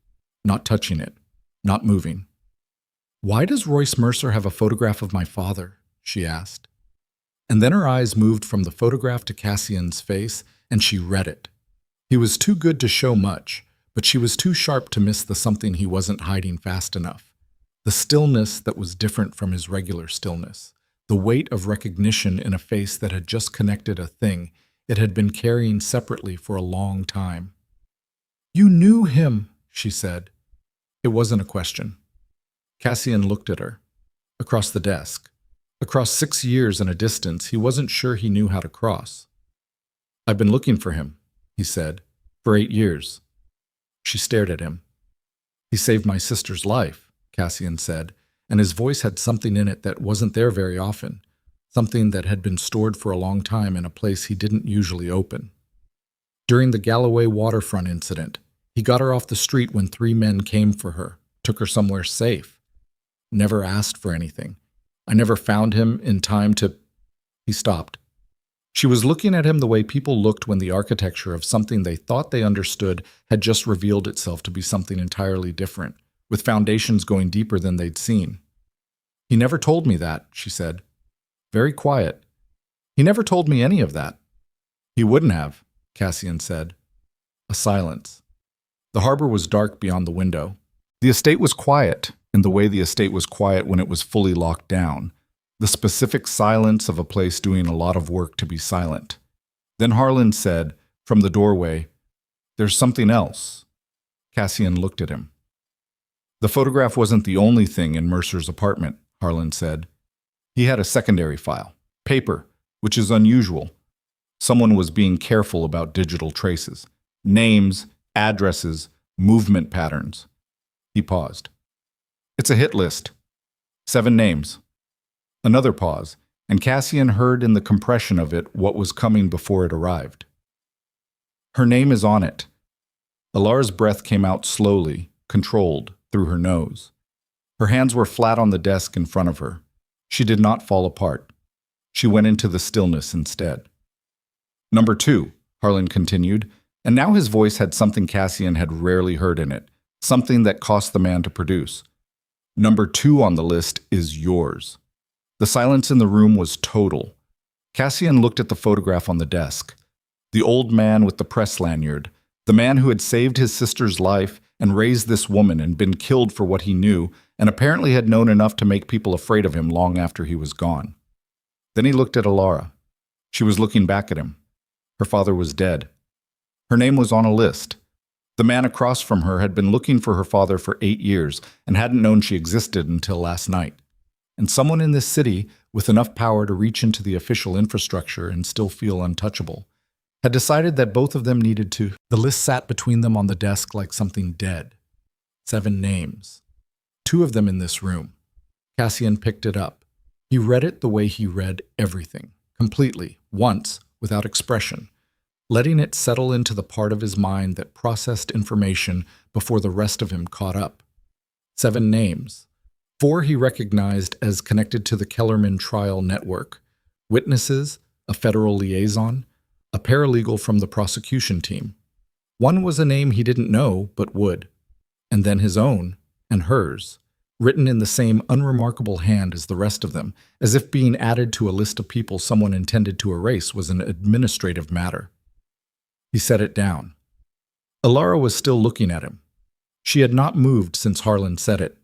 not touching it, not moving. "Why does Royce Mercer have a photograph of my father?" she asked. And then her eyes moved from the photograph to Cassian's face, and she read it. He was too good to show much, but she was too sharp to miss the something he wasn't hiding fast enough. The stillness that was different from his regular stillness. The weight of recognition in a face that had just connected a thing it had been carrying separately for a long time. "You knew him," she said. It wasn't a question. Cassian looked at her. Across the desk. Across 6 years and a distance he wasn't sure he knew how to cross. "I've been looking for him," he said, "for 8 years. She stared at him. "He saved my sister's life," Cassian said, and his voice had something in it that wasn't there very often, something that had been stored for a long time in a place he didn't usually open. During the Galloway waterfront incident, he got her off the street when 3 men came for her, took her somewhere safe. Never asked for anything. I never found him in time to... He stopped. She was looking at him the way people looked when the architecture of something they thought they understood had just revealed itself to be something entirely different, with foundations going deeper than they'd seen. He never told me that, she said. Very quiet. He never told me any of that. He wouldn't have, Cassian said. A silence. The harbor was dark beyond the window. The estate was quiet, in the way the estate was quiet when it was fully locked down. The specific silence of a place doing a lot of work to be silent. Then Harlan said, from the doorway, "There's something else." Cassian looked at him. The photograph wasn't the only thing in Mercer's apartment, Harlan said. He had a secondary file, paper, which is unusual. Someone was being careful about digital traces. Names, addresses, movement patterns. He paused. It's a hit list. 7 names. Another pause, and Cassian heard in the compression of it what was coming before it arrived. Her name is on it. Elara's breath came out slowly, controlled, through her nose. Her hands were flat on the desk in front of her. She did not fall apart. She went into the stillness instead. Number 2, Harlan continued, and now his voice had something Cassian had rarely heard in it, something that cost the man to produce. Number 2 on the list is yours. The silence in the room was total. Cassian looked at the photograph on the desk. The old man with the press lanyard, the man who had saved his sister's life and raised this woman and been killed for what he knew, and apparently had known enough to make people afraid of him long after he was gone. Then he looked at Elara. She was looking back at him. Her father was dead. Her name was on a list. The man across from her had been looking for her father for 8 years and hadn't known she existed until last night. And someone in this city, with enough power to reach into the official infrastructure and still feel untouchable, had decided that both of them needed to. The list sat between them on the desk like something dead. 7 names. 2 of them in this room. Cassian picked it up. He read it the way he read everything, completely, once, without expression, letting it settle into the part of his mind that processed information before the rest of him caught up. 7 names. 4 he recognized as connected to the Kellerman trial network. Witnesses, a federal liaison, a paralegal from the prosecution team. 1 was a name he didn't know but would. And then his own, and hers, written in the same unremarkable hand as the rest of them, as if being added to a list of people someone intended to erase was an administrative matter. He set it down. Elara was still looking at him. She had not moved since Harlan said it.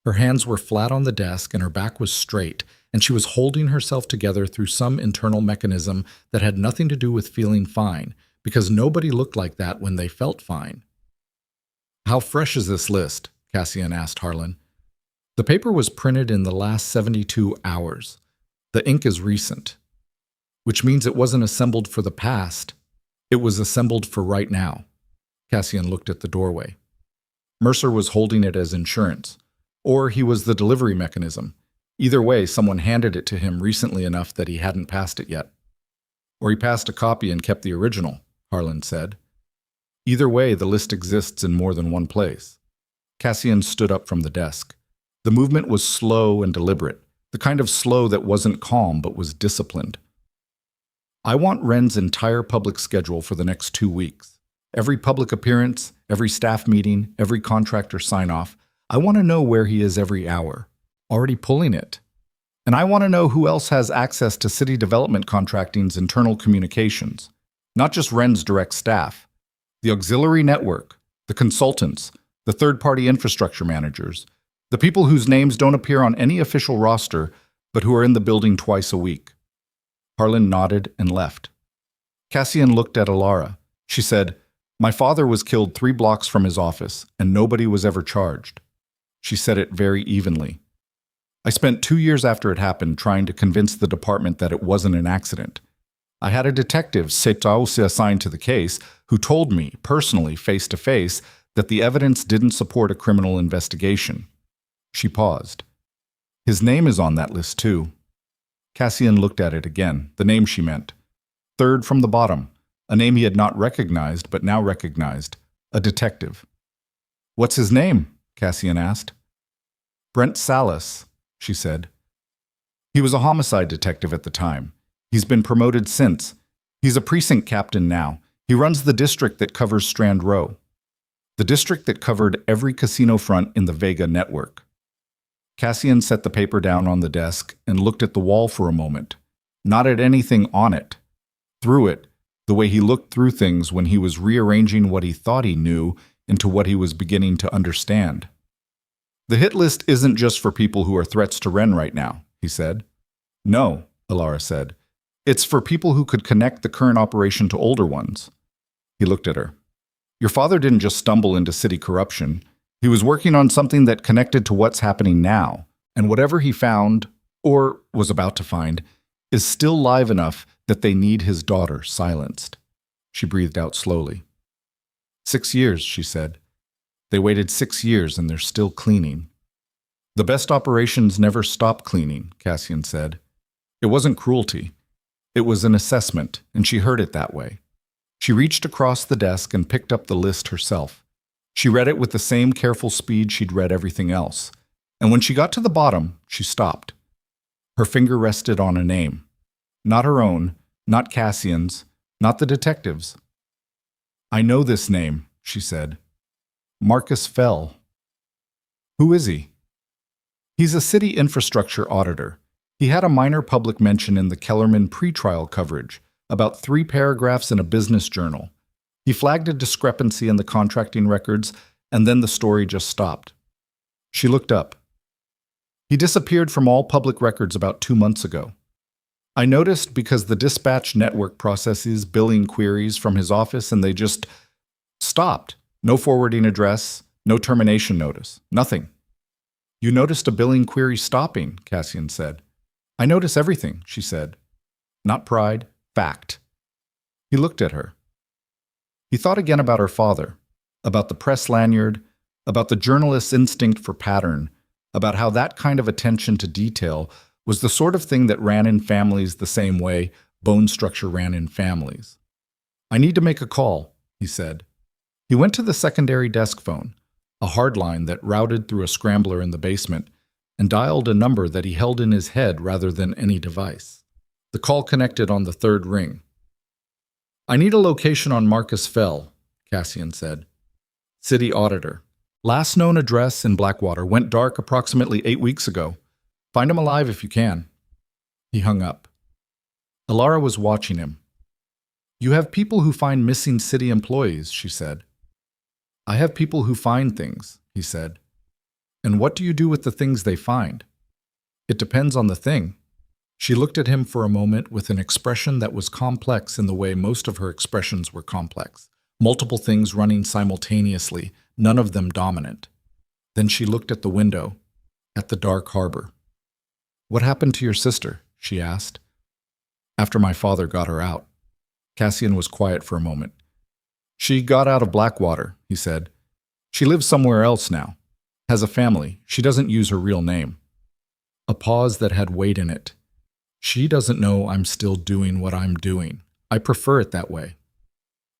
Her hands were flat on the desk and her back was straight, and she was holding herself together through some internal mechanism that had nothing to do with feeling fine, because nobody looked like that when they felt fine. "How fresh is this list?" Cassian asked Harlan. The paper was printed in the last 72 hours. The ink is recent, which means it wasn't assembled for the past. It was assembled for right now. Cassian looked at the doorway. Mercer was holding it as insurance. Or he was the delivery mechanism. Either way, someone handed it to him recently enough that he hadn't passed it yet. Or he passed a copy and kept the original, Harlan said. Either way, the list exists in more than one place. Cassian stood up from the desk. The movement was slow and deliberate, the kind of slow that wasn't calm but was disciplined. I want Wren's entire public schedule for the next 2 weeks. Every public appearance, every staff meeting, every contractor sign-off. I want to know where he is every hour, already pulling it. And I want to know who else has access to city development contracting's internal communications, not just Wren's direct staff, the auxiliary network, the consultants, the third-party infrastructure managers, the people whose names don't appear on any official roster, but who are in the building twice a week. Harlan nodded and left. Cassian looked at Elara. She said, "My father was killed 3 blocks from his office, and nobody was ever charged." She said it very evenly. "I spent 2 years after it happened trying to convince the department that it wasn't an accident. I had a detective, Setause, assigned to the case, who told me, personally, face-to-face, that the evidence didn't support a criminal investigation." She paused. "His name is on that list, too." Cassian looked at it again, the name she meant. 3rd from the bottom, a name he had not recognized but now recognized, a detective. "What's his name?" Cassian asked. "Brent Salas," she said. "He was a homicide detective at the time. He's been promoted since. He's a precinct captain now. He runs the district that covers Strand Row, the district that covered every casino front in the Vega network." Cassian set the paper down on the desk and looked at the wall for a moment, not at anything on it. Through it, the way he looked through things when he was rearranging what he thought he knew into what he was beginning to understand. "The hit list isn't just for people who are threats to Ren right now," he said. "No," Elara said. "It's for people who could connect the current operation to older ones." He looked at her. "Your father didn't just stumble into city corruption. He was working on something that connected to what's happening now, and whatever he found, or was about to find, is still live enough that they need his daughter silenced." She breathed out slowly. 6 years, she said. "They waited 6 years and they're still cleaning." "The best operations never stop cleaning," Cassian said. "It wasn't cruelty. It was an assessment, and she heard it that way." She reached across the desk and picked up the list herself. She read it with the same careful speed she'd read everything else, and when she got to the bottom, she stopped. Her finger rested on a name. Not her own, not Cassian's, not the detective's. "I know this name," she said. "Marcus Fell." "Who is he?" "He's a city infrastructure auditor. He had a minor public mention in the Kellerman pretrial coverage, about 3 paragraphs in a business journal. He flagged a discrepancy in the contracting records, and then the story just stopped." She looked up. "He disappeared from all public records about 2 months ago. I noticed because the dispatch network processes billing queries from his office and they just stopped. No forwarding address, no termination notice, nothing." "You noticed a billing query stopping," Cassian said. "I notice everything," she said. Not pride, fact. He looked at her. He thought again about her father, about the press lanyard, about the journalist's instinct for pattern, about how that kind of attention to detail was the sort of thing that ran in families the same way bone structure ran in families. "I need to make a call," he said. He went to the secondary desk phone, a hard line that routed through a scrambler in the basement, and dialed a number that he held in his head rather than any device. The call connected on the 3rd ring. "I need a location on Marcus Fell," Cassian said. "City auditor. Last known address in Blackwater went dark approximately 8 weeks ago. Find him alive if you can." He hung up. Elara was watching him. "You have people who find missing city employees," she said. "I have people who find things," he said. "And what do you do with the things they find?" "It depends on the thing." She looked at him for a moment with an expression that was complex in the way most of her expressions were complex. Multiple things running simultaneously, none of them dominant. Then she looked at the window, at the dark harbor. "What happened to your sister?" she asked. "After my father got her out." Cassian was quiet for a moment. "She got out of Blackwater," he said. "She lives somewhere else now. Has a family. She doesn't use her real name." A pause that had weight in it. "She doesn't know I'm still doing what I'm doing. I prefer it that way."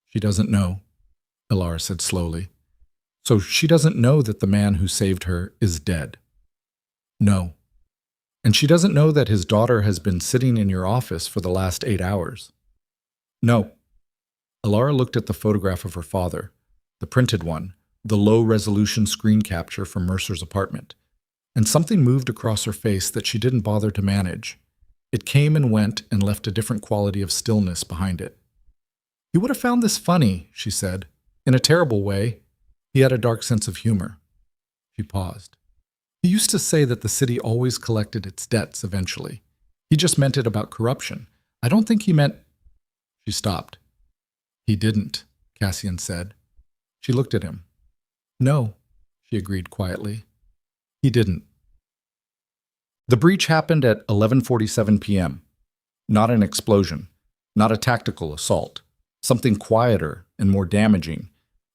"She doesn't know," Elara said slowly. "So she doesn't know that the man who saved her is dead?" "No. And she doesn't know that his daughter has been sitting in your office for the last 8 hours?" "No." Elara looked at the photograph of her father, the printed one, the low-resolution screen capture from Mercer's apartment, and something moved across her face that she didn't bother to manage. It came and went and left a different quality of stillness behind it. "He would have found this funny," she said. "In a terrible way. He had a dark sense of humor." She paused. "He used to say that the city always collected its debts eventually. He just meant it about corruption. I don't think he meant—" She stopped. "He didn't," Cassian said. She looked at him. "No," she agreed quietly. "He didn't." The breach happened at 11:47 p.m. Not an explosion, not a tactical assault, something quieter and more damaging,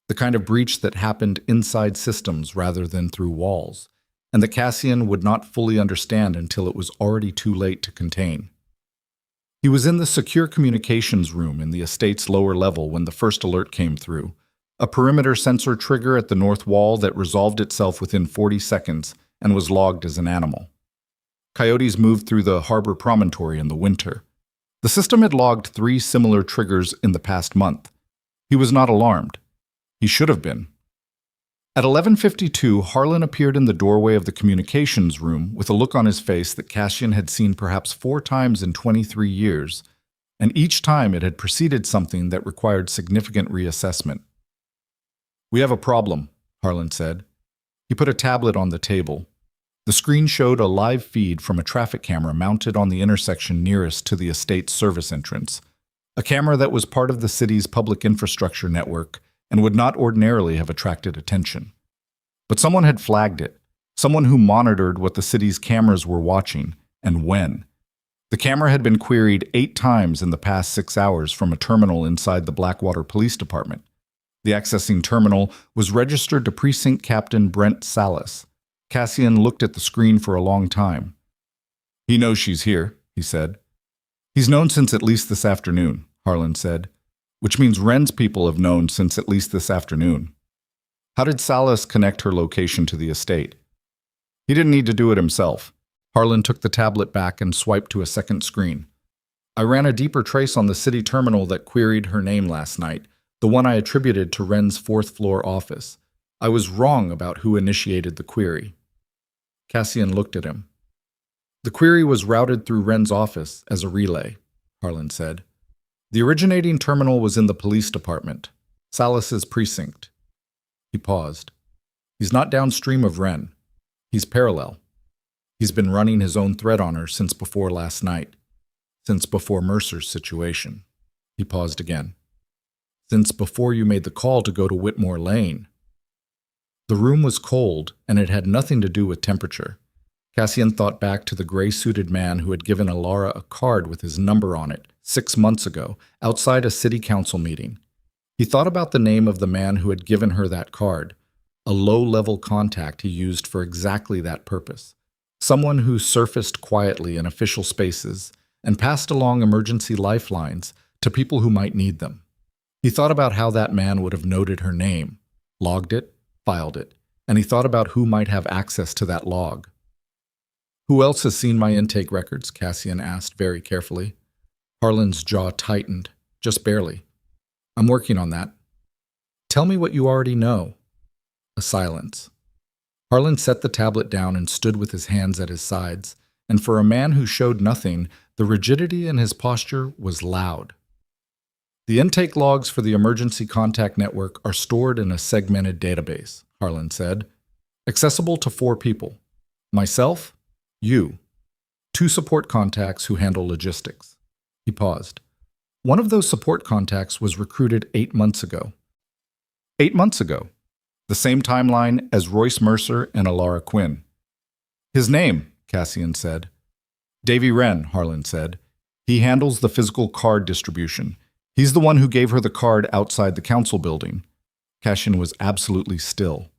the kind of breach that happened inside systems rather than through walls, and that Cassian would not fully understand until it was already too late to contain. He was in the secure communications room in the estate's lower level when the first alert came through. A perimeter sensor trigger at the north wall that resolved itself within 40 seconds and was logged as an animal. Coyotes moved through the harbor promontory in the winter. The system had logged 3 similar triggers in the past month. He was not alarmed. He should have been. At 11:52, Harlan appeared in the doorway of the communications room with a look on his face that Cassian had seen perhaps 4 times in 23 years, and each time it had preceded something that required significant reassessment. "We have a problem," Harlan said. He put a tablet on the table. The screen showed a live feed from a traffic camera mounted on the intersection nearest to the estate's service entrance, a camera that was part of the city's public infrastructure network and would not ordinarily have attracted attention. But someone had flagged it, someone who monitored what the city's cameras were watching, and when. The camera had been queried 8 times in the past 6 hours from a terminal inside the Blackwater Police Department. The accessing terminal was registered to Precinct Captain Brent Salas. Cassian looked at the screen for a long time. "He knows she's here," he said. "He's known since at least this afternoon," Harlan said, "which means Wren's people have known since at least this afternoon." "How did Salas connect her location to the estate?" "He didn't need to do it himself." Harlan took the tablet back and swiped to a second screen. "I ran a deeper trace on the city terminal that queried her name last night, the one I attributed to Wren's 4th-floor office. I was wrong about who initiated the query." Cassian looked at him. "The query was routed through Wren's office as a relay," Harlan said. "The originating terminal was in the police department, Salas's precinct." He paused. "He's not downstream of Wren. He's parallel. He's been running his own thread on her since before last night, since before Mercer's situation." He paused again. "Since before you made the call to go to Whitmore Lane." The room was cold, and it had nothing to do with temperature. Cassian thought back to the gray-suited man who had given Elara a card with his number on it 6 months ago, outside a city council meeting. He thought about the name of the man who had given her that card, a low-level contact he used for exactly that purpose, someone who surfaced quietly in official spaces and passed along emergency lifelines to people who might need them. He thought about how that man would have noted her name, logged it, filed it, and he thought about who might have access to that log. "Who else has seen my intake records?" Cassian asked very carefully. Harlan's jaw tightened, just barely. "I'm working on that." "Tell me what you already know." A silence. Harlan set the tablet down and stood with his hands at his sides, and for a man who showed nothing, the rigidity in his posture was loud. "The intake logs for the emergency contact network are stored in a segmented database," Harlan said, "accessible to 4 people. Myself, you, 2 support contacts who handle logistics." He paused. "One of those support contacts was recruited 8 months ago." 8 months ago. The same timeline as Royce Mercer and Elara Quinn. "His name," Cassian said. "Davy Wren," Harlan said. "He handles the physical card distribution. He's the one who gave her the card outside the council building." Cassian was absolutely still.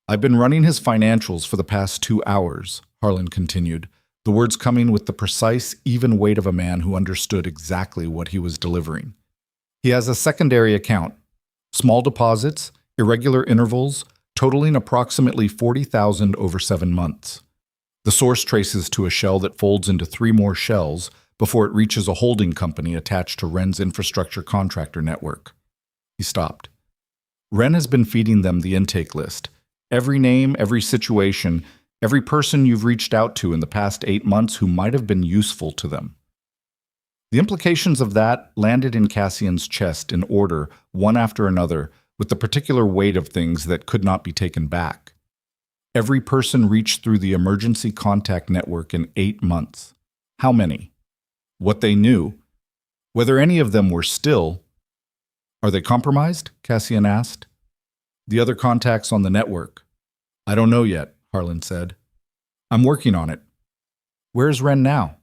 "I've been running his financials for the past 2 hours," Harlan continued, the words coming with the precise, even weight of a man who understood exactly what he was delivering. "He has a secondary account. Small deposits, irregular intervals, totaling approximately 40,000 over 7 months. The source traces to a shell that folds into 3 more shells before it reaches a holding company attached to Wren's infrastructure contractor network." He stopped. "Wren has been feeding them the intake list. Every name, every situation, every person you've reached out to in the past 8 months who might have been useful to them." The implications of that landed in Cassian's chest in order, one after another, with the particular weight of things that could not be taken back. Every person reached through the emergency contact network in 8 months. How many? What they knew. Whether any of them were still. "Are they compromised?" Cassian asked. "The other contacts on the network." "I don't know yet," Harlan said. "I'm working on it." "Where's Wren now?"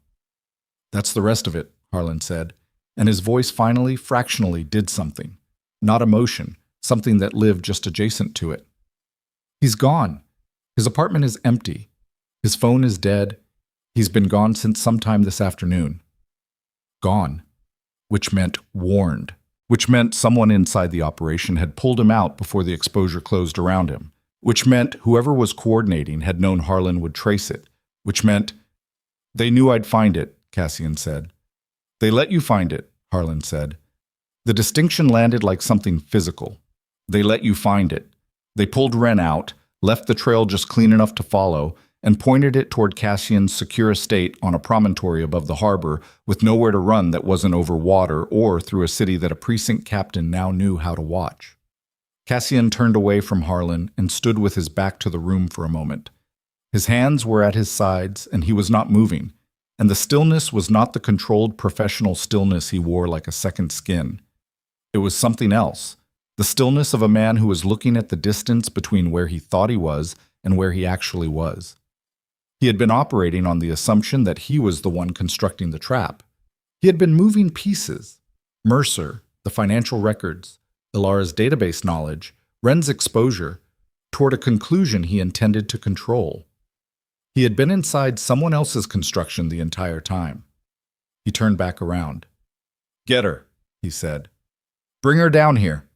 "That's the rest of it," Harlan said, and his voice finally, fractionally did something. Not emotion, something that lived just adjacent to it. "He's gone. His apartment is empty. His phone is dead. He's been gone since sometime this afternoon." Gone. Which meant warned. Which meant someone inside the operation had pulled him out before the exposure closed around him. Which meant whoever was coordinating had known Harlan would trace it. Which meant, "They knew I'd find it," Cassian said. "They let you find it," Harlan said. The distinction landed like something physical. They let you find it. They pulled Ren out, left the trail just clean enough to follow, and pointed it toward Cassian's secure estate on a promontory above the harbor with nowhere to run that wasn't over water or through a city that a precinct captain now knew how to watch. Cassian turned away from Harlan and stood with his back to the room for a moment. His hands were at his sides and he was not moving, and the stillness was not the controlled professional stillness he wore like a second skin. It was something else, the stillness of a man who was looking at the distance between where he thought he was and where he actually was. He had been operating on the assumption that he was the one constructing the trap. He had been moving pieces. Mercer, the financial records, Elara's database knowledge, Ren's exposure, toward a conclusion he intended to control. He had been inside someone else's construction the entire time. He turned back around. "Get her," he said. "Bring her down here."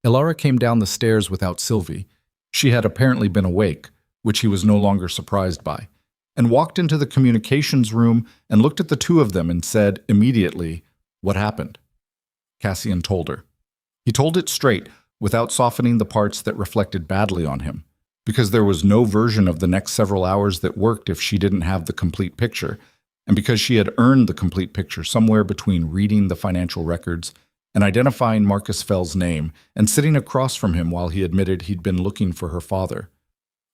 Elara came down the stairs without Sylvie. She had apparently been awake, which he was no longer surprised by, and walked into the communications room and looked at the two of them and said immediately, "What happened?" Cassian told her. He told it straight, without softening the parts that reflected badly on him, because there was no version of the next several hours that worked if she didn't have the complete picture, and because she had earned the complete picture somewhere between reading the financial records and identifying Marcus Fell's name and sitting across from him while he admitted he'd been looking for her father.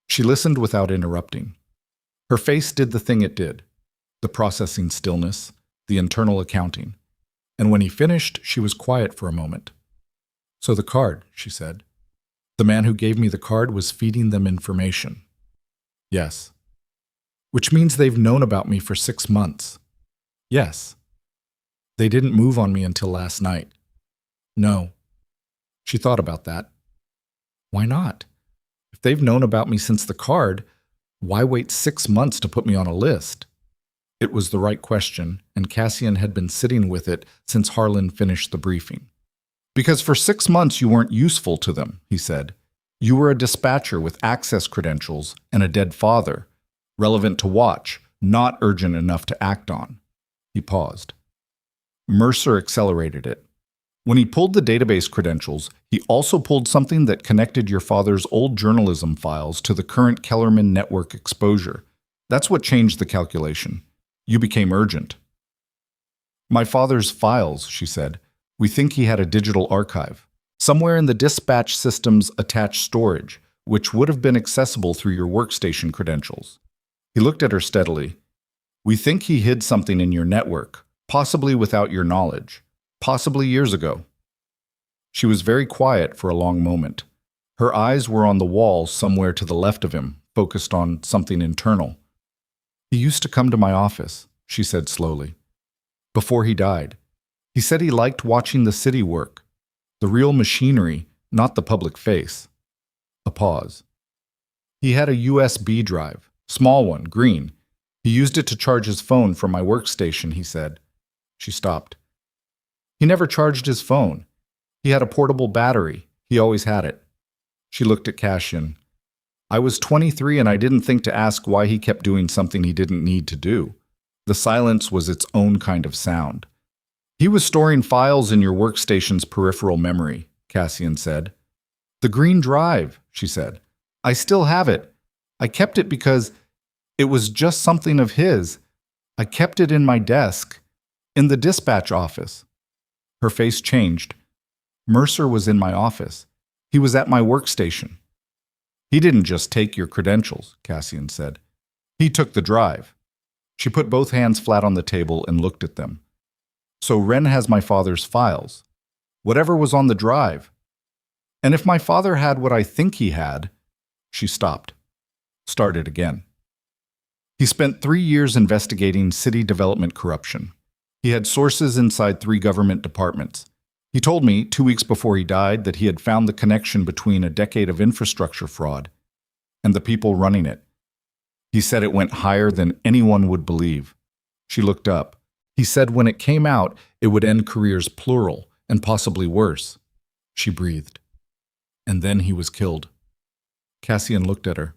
She listened without interrupting. Her face did the thing it did, the processing stillness, the internal accounting. And when he finished, she was quiet for a moment. "So the card," she said. "The man who gave me the card was feeding them information." "Yes." "Which means they've known about me for 6 months." "Yes." "They didn't move on me until last night." "No." She thought about that. "Why not? If they've known about me since the card, why wait 6 months to put me on a list?" It was the right question, and Cassian had been sitting with it since Harlan finished the briefing. "Because for 6 months you weren't useful to them," he said. "You were a dispatcher with access credentials and a dead father, relevant to watch, not urgent enough to act on." He paused. Mercer accelerated it. "When he pulled the database credentials, he also pulled something that connected your father's old journalism files to the current Kellerman network exposure. That's what changed the calculation. You became urgent." "My father's files," she said. "We think he had a digital archive. Somewhere in the dispatch system's attached storage, which would have been accessible through your workstation credentials." He looked at her steadily. "We think he hid something in your network, possibly without your knowledge. Possibly years ago." She was very quiet for a long moment. Her eyes were on the wall somewhere to the left of him, focused on something internal. "He used to come to my office," she said slowly. "Before he died. He said he liked watching the city work. The real machinery, not the public face." A pause. "He had a USB drive, small one, green. He used it to charge his phone from my workstation," he said. She stopped. "He never charged his phone. He had a portable battery. He always had it." She looked at Cassian. "I was 23 and I didn't think to ask why he kept doing something he didn't need to do. The silence was its own kind of sound." "He was storing files in your workstation's peripheral memory," Cassian said. "The green drive," she said. "I still have it. I kept it because it was just something of his. I kept it in my desk, in the dispatch office." Her face changed. "Mercer was in my office. He was at my workstation." "He didn't just take your credentials," Cassian said. "He took the drive." She put both hands flat on the table and looked at them. "So Ren has my father's files. Whatever was on the drive. And if my father had what I think he had..." She stopped. Started again. "He spent 3 years investigating city development corruption. He had sources inside 3 government departments. He told me 2 weeks before he died that he had found the connection between a decade of infrastructure fraud and the people running it. He said it went higher than anyone would believe." She looked up. He said when it came out, it would end careers plural, and possibly worse. She breathed. And then he was killed. Cassian looked at her.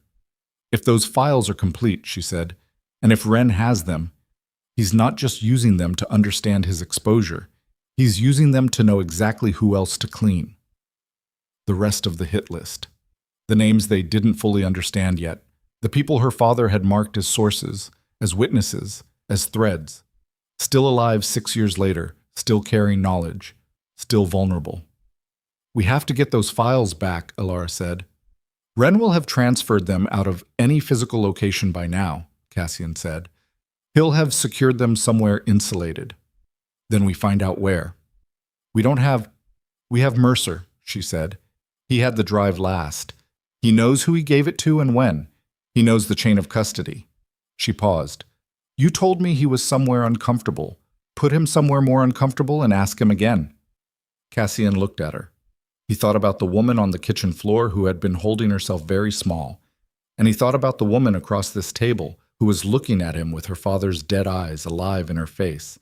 If those files are complete, she said, and if Wren has them, he's not just using them to understand his exposure. He's using them to know exactly who else to clean. The rest of the hit list. The names they didn't fully understand yet. The people her father had marked as sources, as witnesses, as threads. Still alive 6 years later, still carrying knowledge, still vulnerable. We have to get those files back, Elara said. Wren will have transferred them out of any physical location by now, Cassian said. He'll have secured them somewhere insulated. Then we find out where. We have Mercer, she said. He had the drive last. He knows who he gave it to and when. He knows the chain of custody. She paused. You told me he was somewhere uncomfortable. Put him somewhere more uncomfortable and ask him again. Cassian looked at her. He thought about the woman on the kitchen floor who had been holding herself very small. And he thought about the woman across this table who was looking at him with her father's dead eyes alive in her face.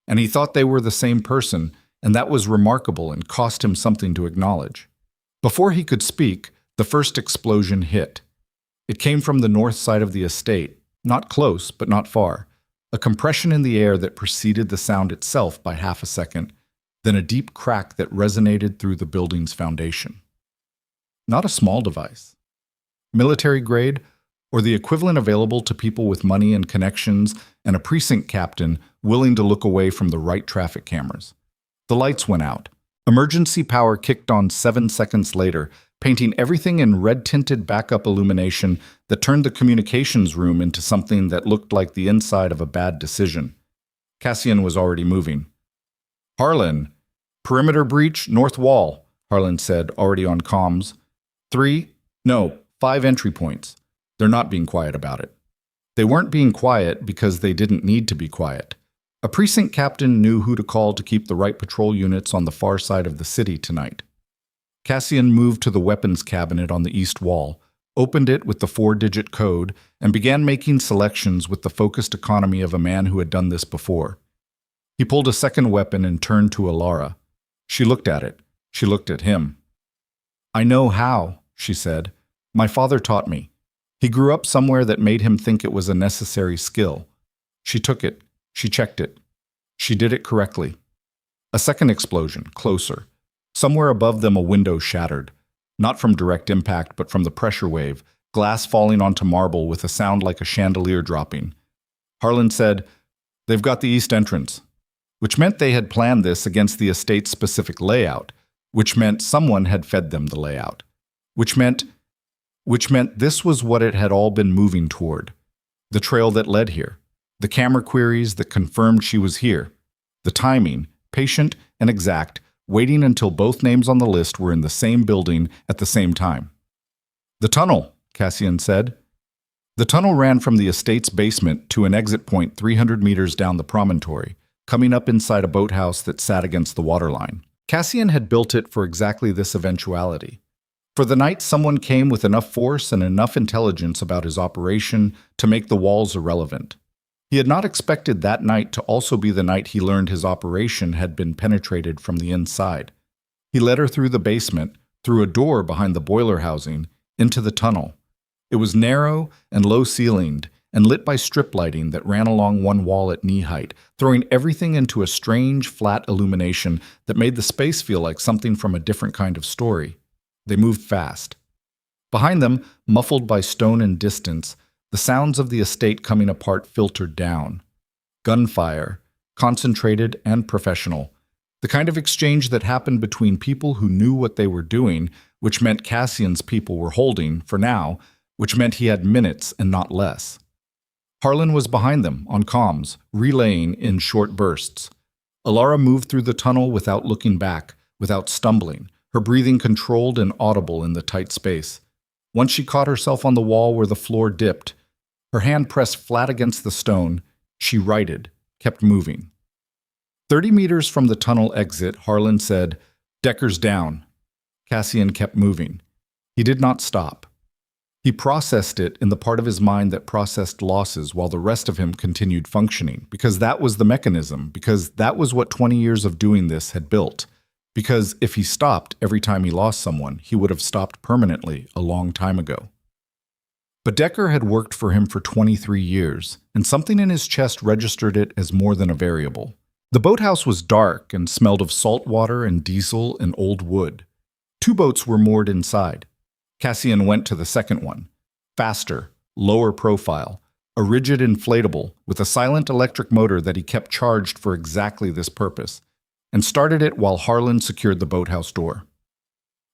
And he thought they were the same person, and that was remarkable and cost him something to acknowledge. Before he could speak, the first explosion hit. It came from the north side of the estate, not close, but not far. A compression in the air that preceded the sound itself by half a second, then a deep crack that resonated through the building's foundation. Not a small device. Military grade, or the equivalent available to people with money and connections and a precinct captain willing to look away from the right traffic cameras. The lights went out. Emergency power kicked on 7 seconds later, painting everything in red-tinted backup illumination that turned the communications room into something that looked like the inside of a bad decision. Cassian was already moving. Harlan, perimeter breach, north wall, Harlan said, already on comms. 5 entry points. They're not being quiet about it. They weren't being quiet because they didn't need to be quiet. A precinct captain knew who to call to keep the right patrol units on the far side of the city tonight. Cassian moved to the weapons cabinet on the east wall, opened it with the 4-digit code, and began making selections with the focused economy of a man who had done this before. He pulled a second weapon and turned to Elara. She looked at it. She looked at him. I know how, she said. My father taught me. He grew up somewhere that made him think it was a necessary skill. She took it. She checked it. She did it correctly. A second explosion, closer. Somewhere above them a window shattered. Not from direct impact, but from the pressure wave, glass falling onto marble with a sound like a chandelier dropping. Harlan said, They've got the east entrance. Which meant they had planned this against the estate's specific layout, which meant someone had fed them the layout, which meant this was what it had all been moving toward, the trail that led here, the camera queries that confirmed she was here, the timing, patient and exact, waiting until both names on the list were in the same building at the same time. The tunnel, Cassian said. The tunnel ran from the estate's basement to an exit point 300 meters down the promontory, coming up inside a boathouse that sat against the waterline. Cassian had built it for exactly this eventuality. For the night someone came with enough force and enough intelligence about his operation to make the walls irrelevant. He had not expected that night to also be the night he learned his operation had been penetrated from the inside. He led her through the basement, through a door behind the boiler housing, into the tunnel. It was narrow and low-ceilinged, and lit by strip lighting that ran along one wall at knee height, throwing everything into a strange, flat illumination that made the space feel like something from a different kind of story. They moved fast. Behind them, muffled by stone and distance, the sounds of the estate coming apart filtered down. Gunfire, concentrated and professional. The kind of exchange that happened between people who knew what they were doing, which meant Cassian's people were holding, for now, which meant he had minutes and not less. Harlan was behind them, on comms, relaying in short bursts. Elara moved through the tunnel without looking back, without stumbling, her breathing controlled and audible in the tight space. Once she caught herself on the wall where the floor dipped, her hand pressed flat against the stone, she righted, kept moving. 30 meters from the tunnel exit, Harlan said, "Decker's down." Cassian kept moving. He did not stop. He processed it in the part of his mind that processed losses while the rest of him continued functioning, because that was the mechanism, because that was what 20 years of doing this had built. Because if he stopped every time he lost someone, he would have stopped permanently a long time ago. But Decker had worked for him for 23 years, and something in his chest registered it as more than a variable. The boathouse was dark and smelled of salt water and diesel and old wood. 2 boats were moored inside. Cassian went to the second one. Faster, lower profile, a rigid inflatable with a silent electric motor that he kept charged for exactly this purpose, and started it while Harlan secured the boathouse door.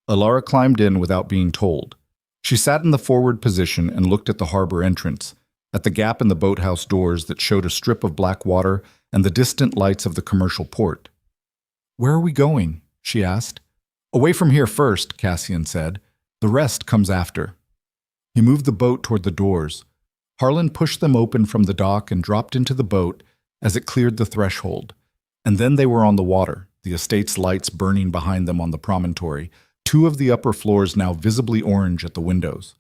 Elara climbed in without being told. She sat in the forward position and looked at the harbor entrance, at the gap in the boathouse doors that showed a strip of black water and the distant lights of the commercial port. "Where are we going?" she asked. "Away from here first," Cassian said. "The rest comes after." He moved the boat toward the doors. Harlan pushed them open from the dock and dropped into the boat as it cleared the threshold. And then they were on the water, the estate's lights burning behind them on the promontory, 2 of the upper floors now visibly orange at the windows.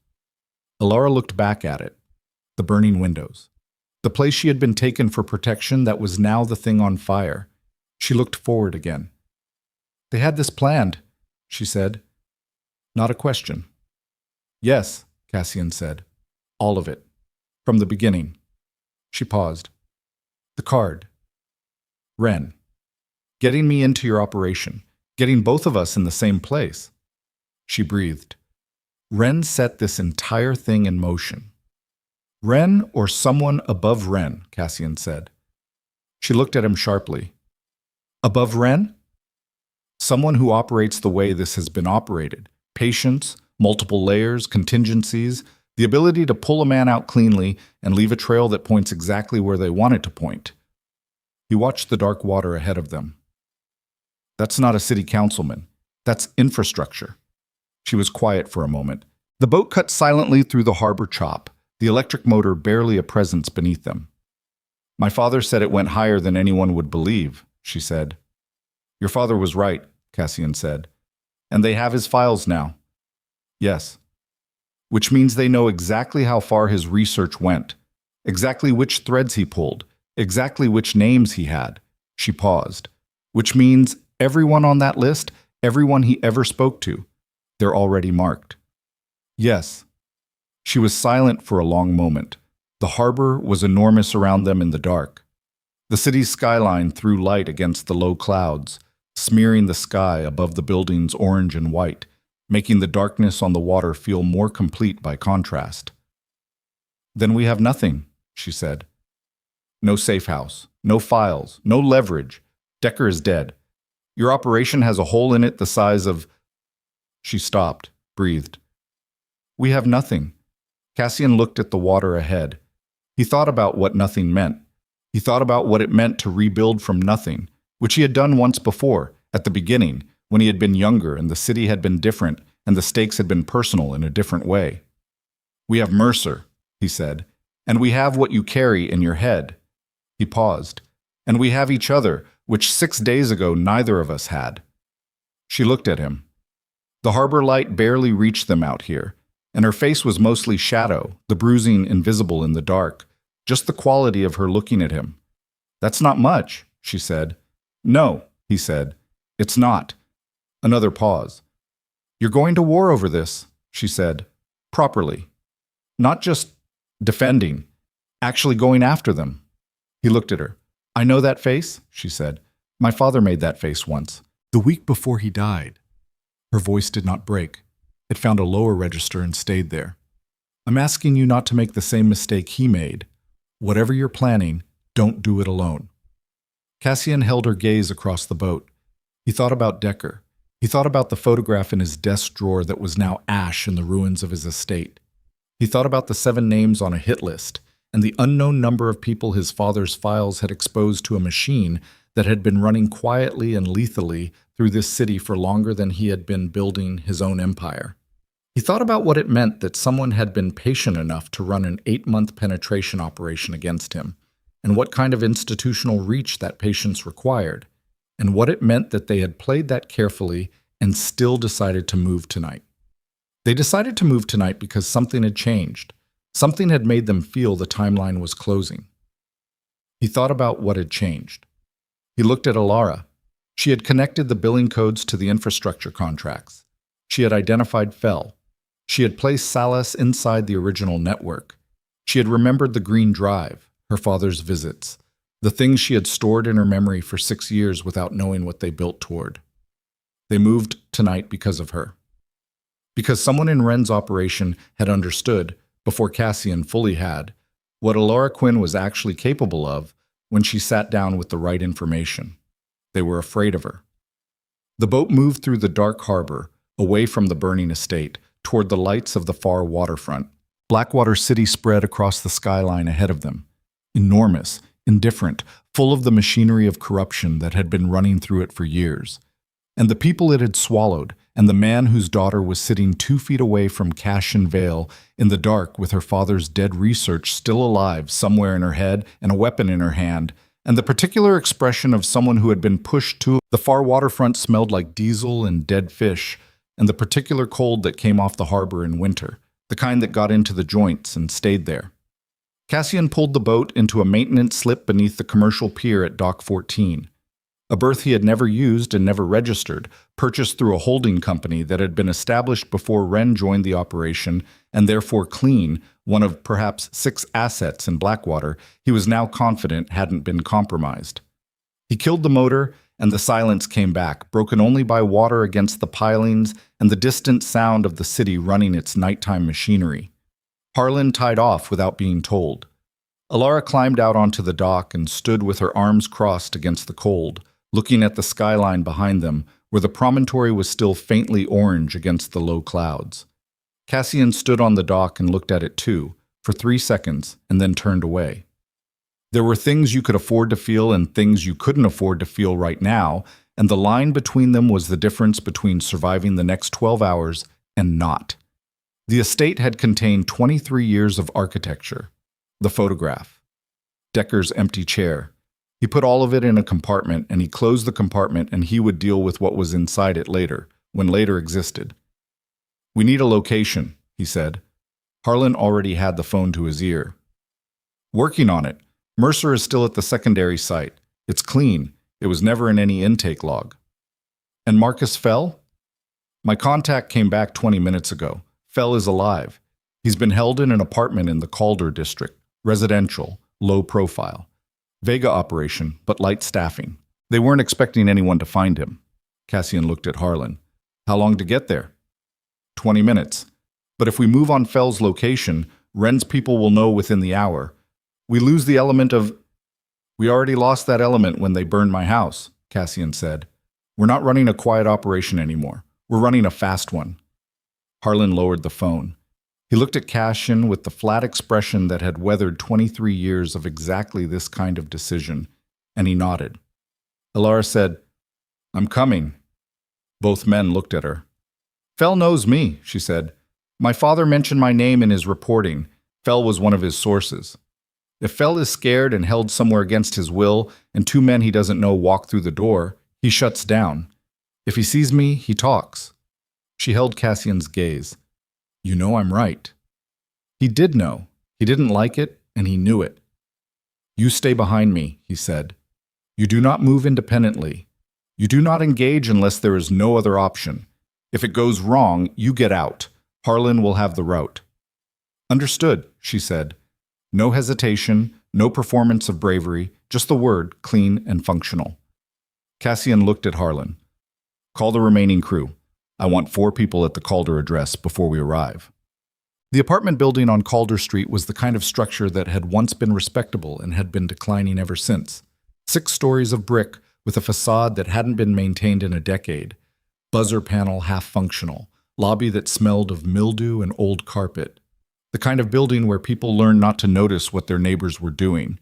Elara looked back at it, the burning windows. The place she had been taken for protection that was now the thing on fire. She looked forward again. "They had this planned," she said. Not a question. "Yes," Cassian said. "All of it. From the beginning." She paused. "The card. Ren. Getting me into your operation. Getting both of us in the same place." She breathed. "Ren set this entire thing in motion." "Ren or someone above Ren," Cassian said. She looked at him sharply. "Above Ren?" "Someone who operates the way this has been operated. Patience, multiple layers, contingencies, the ability to pull a man out cleanly and leave a trail that points exactly where they want it to point." He watched the dark water ahead of them. "That's not a city councilman. That's infrastructure." She was quiet for a moment. The boat cut silently through the harbor chop, the electric motor barely a presence beneath them. "My father said it went higher than anyone would believe," she said. "Your father was right," Cassian said. "And they have his files now." "Yes." "Which means they know exactly how far his research went, exactly which threads he pulled, exactly which names he had." She paused. "Which means everyone on that list, everyone he ever spoke to, they're already marked." "Yes." She was silent for a long moment. The harbor was enormous around them in the dark. The city's skyline threw light against the low clouds, smearing the sky above the buildings orange and white, making the darkness on the water feel more complete by contrast. "Then we have nothing," she said. "No safe house, no files, no leverage. Decker is dead. Your operation has a hole in it the size of—" She stopped, breathed. "We have nothing." Cassian looked at the water ahead. He thought about what nothing meant. He thought about what it meant to rebuild from nothing, which he had done once before, at the beginning, when he had been younger and the city had been different and the stakes had been personal in a different way. "We have Mercer," he said, "and we have what you carry in your head." He paused. "And we have each other, which 6 days ago neither of us had." She looked at him. The harbor light barely reached them out here, and her face was mostly shadow, the bruising invisible in the dark, just the quality of her looking at him. "That's not much," she said. "No," he said. "It's not." Another pause. "You're going to war over this," she said. "Properly. Not just defending, actually going after them." He looked at her. "I know that face," she said. "My father made that face once, the week before he died." Her voice did not break. It found a lower register and stayed there. "I'm asking you not to make the same mistake he made. Whatever you're planning, don't do it alone." Cassian held her gaze across the boat. He thought about Decker. He thought about the photograph in his desk drawer that was now ash in the ruins of his estate. He thought about the 7 names on a hit list and the unknown number of people his father's files had exposed to a machine that had been running quietly and lethally through this city for longer than he had been building his own empire. He thought about what it meant that someone had been patient enough to run an 8-month penetration operation against him, and what kind of institutional reach that patience required, and what it meant that they had played that carefully and still decided to move tonight. They decided to move tonight because something had changed. Something had made them feel the timeline was closing. He thought about what had changed. He looked at Elara. She had connected the billing codes to the infrastructure contracts. She had identified Fel. She had placed Salas inside the original network. She had remembered the green drive, her father's visits, the things she had stored in her memory for 6 years without knowing what they built toward. They moved tonight because of her. Because someone in Ren's operation had understood, before Cassian fully had, what Elara Quinn was actually capable of when she sat down with the right information. They were afraid of her. The boat moved through the dark harbor, away from the burning estate, toward the lights of the far waterfront. Blackwater City spread across the skyline ahead of them. Enormous, indifferent, full of the machinery of corruption that had been running through it for years. And the people it had swallowed, and the man whose daughter was sitting 2 feet away from Cassian Vale in the dark with her father's dead research still alive somewhere in her head and a weapon in her hand, and the particular expression of someone who had been pushed to the far waterfront smelled like diesel and dead fish, and the particular cold that came off the harbor in winter, the kind that got into the joints and stayed there. Cassian pulled the boat into a maintenance slip beneath the commercial pier at Dock 14. A berth he had never used and never registered, purchased through a holding company that had been established before Ren joined the operation, and therefore clean, one of perhaps 6 assets in Blackwater he was now confident hadn't been compromised. He killed the motor, and the silence came back, broken only by water against the pilings and the distant sound of the city running its nighttime machinery. Harlan tied off without being told. Elara climbed out onto the dock and stood with her arms crossed against the cold, looking at the skyline behind them, where the promontory was still faintly orange against the low clouds. Cassian stood on the dock and looked at it too, for 3 seconds, and then turned away. There were things you could afford to feel and things you couldn't afford to feel right now, and the line between them was the difference between surviving the next 12 hours and not. The estate had contained 23 years of architecture. The photograph. Decker's empty chair. He put all of it in a compartment, and he closed the compartment, and he would deal with what was inside it later, when later existed. "We need a location," he said. Harlan already had the phone to his ear. "Working on it. Mercer is still at the secondary site. It's clean. It was never in any intake log." "And Marcus Fel?" "My contact came back 20 minutes ago. Fel is alive. He's been held in an apartment in the Calder district, residential, low profile. Vega operation, but light staffing. They weren't expecting anyone to find him." Cassian looked at Harlan. "How long to get there?" 20 minutes. But if we move on Fel's location, Ren's people will know within the hour. We lose the element of... "We already lost that element when they burned my house," Cassian said. "We're not running a quiet operation anymore. We're running a fast one." Harlan lowered the phone. He looked at Cassian with the flat expression that had weathered 23 years of exactly this kind of decision, and he nodded. Elara said, "I'm coming." Both men looked at her. "Fel knows me," she said. "My father mentioned my name in his reporting. Fel was one of his sources. If Fel is scared and held somewhere against his will, and 2 men he doesn't know walk through the door, he shuts down. If he sees me, he talks." She held Cassian's gaze. "You know I'm right." He did know. He didn't like it, and he knew it. "You stay behind me," he said. "You do not move independently. You do not engage unless there is no other option. If it goes wrong, you get out. Harlan will have the route." "Understood," she said. No hesitation, no performance of bravery, just the word, clean and functional. Cassian looked at Harlan. "Call the remaining crew. I want 4 people at the Calder address before we arrive." The apartment building on Calder Street was the kind of structure that had once been respectable and had been declining ever since. 6 stories of brick with a facade that hadn't been maintained in a decade. Buzzer panel half functional. Lobby that smelled of mildew and old carpet. The kind of building where people learn not to notice what their neighbors were doing.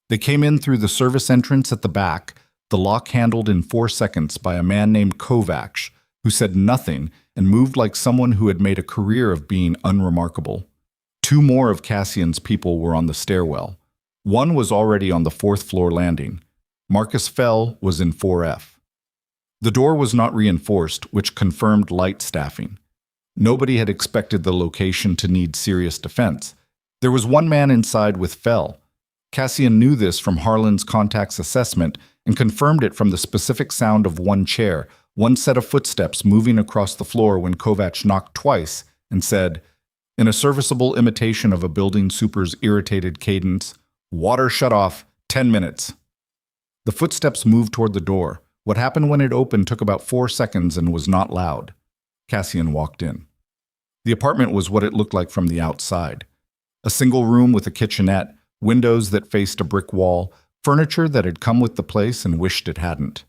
They came in through the service entrance at the back, the lock handled in 4 seconds by a man named Kovacs, who said nothing and moved like someone who had made a career of being unremarkable. 2 more of Cassian's people were on the stairwell. One was already on the 4th floor landing. Marcus Fel was in 4F. The door was not reinforced, which confirmed light staffing. Nobody had expected the location to need serious defense. There was one man inside with Fell. Cassian knew this from Harlan's contact's assessment and confirmed it from the specific sound of one chair, one set of footsteps moving across the floor when Kovac knocked twice and said, in a serviceable imitation of a building super's irritated cadence, "Water shut off, 10 minutes." The footsteps moved toward the door. What happened when it opened took about 4 seconds and was not loud. Cassian walked in. The apartment was what it looked like from the outside. A single room with a kitchenette, windows that faced a brick wall, furniture that had come with the place and wished it hadn't.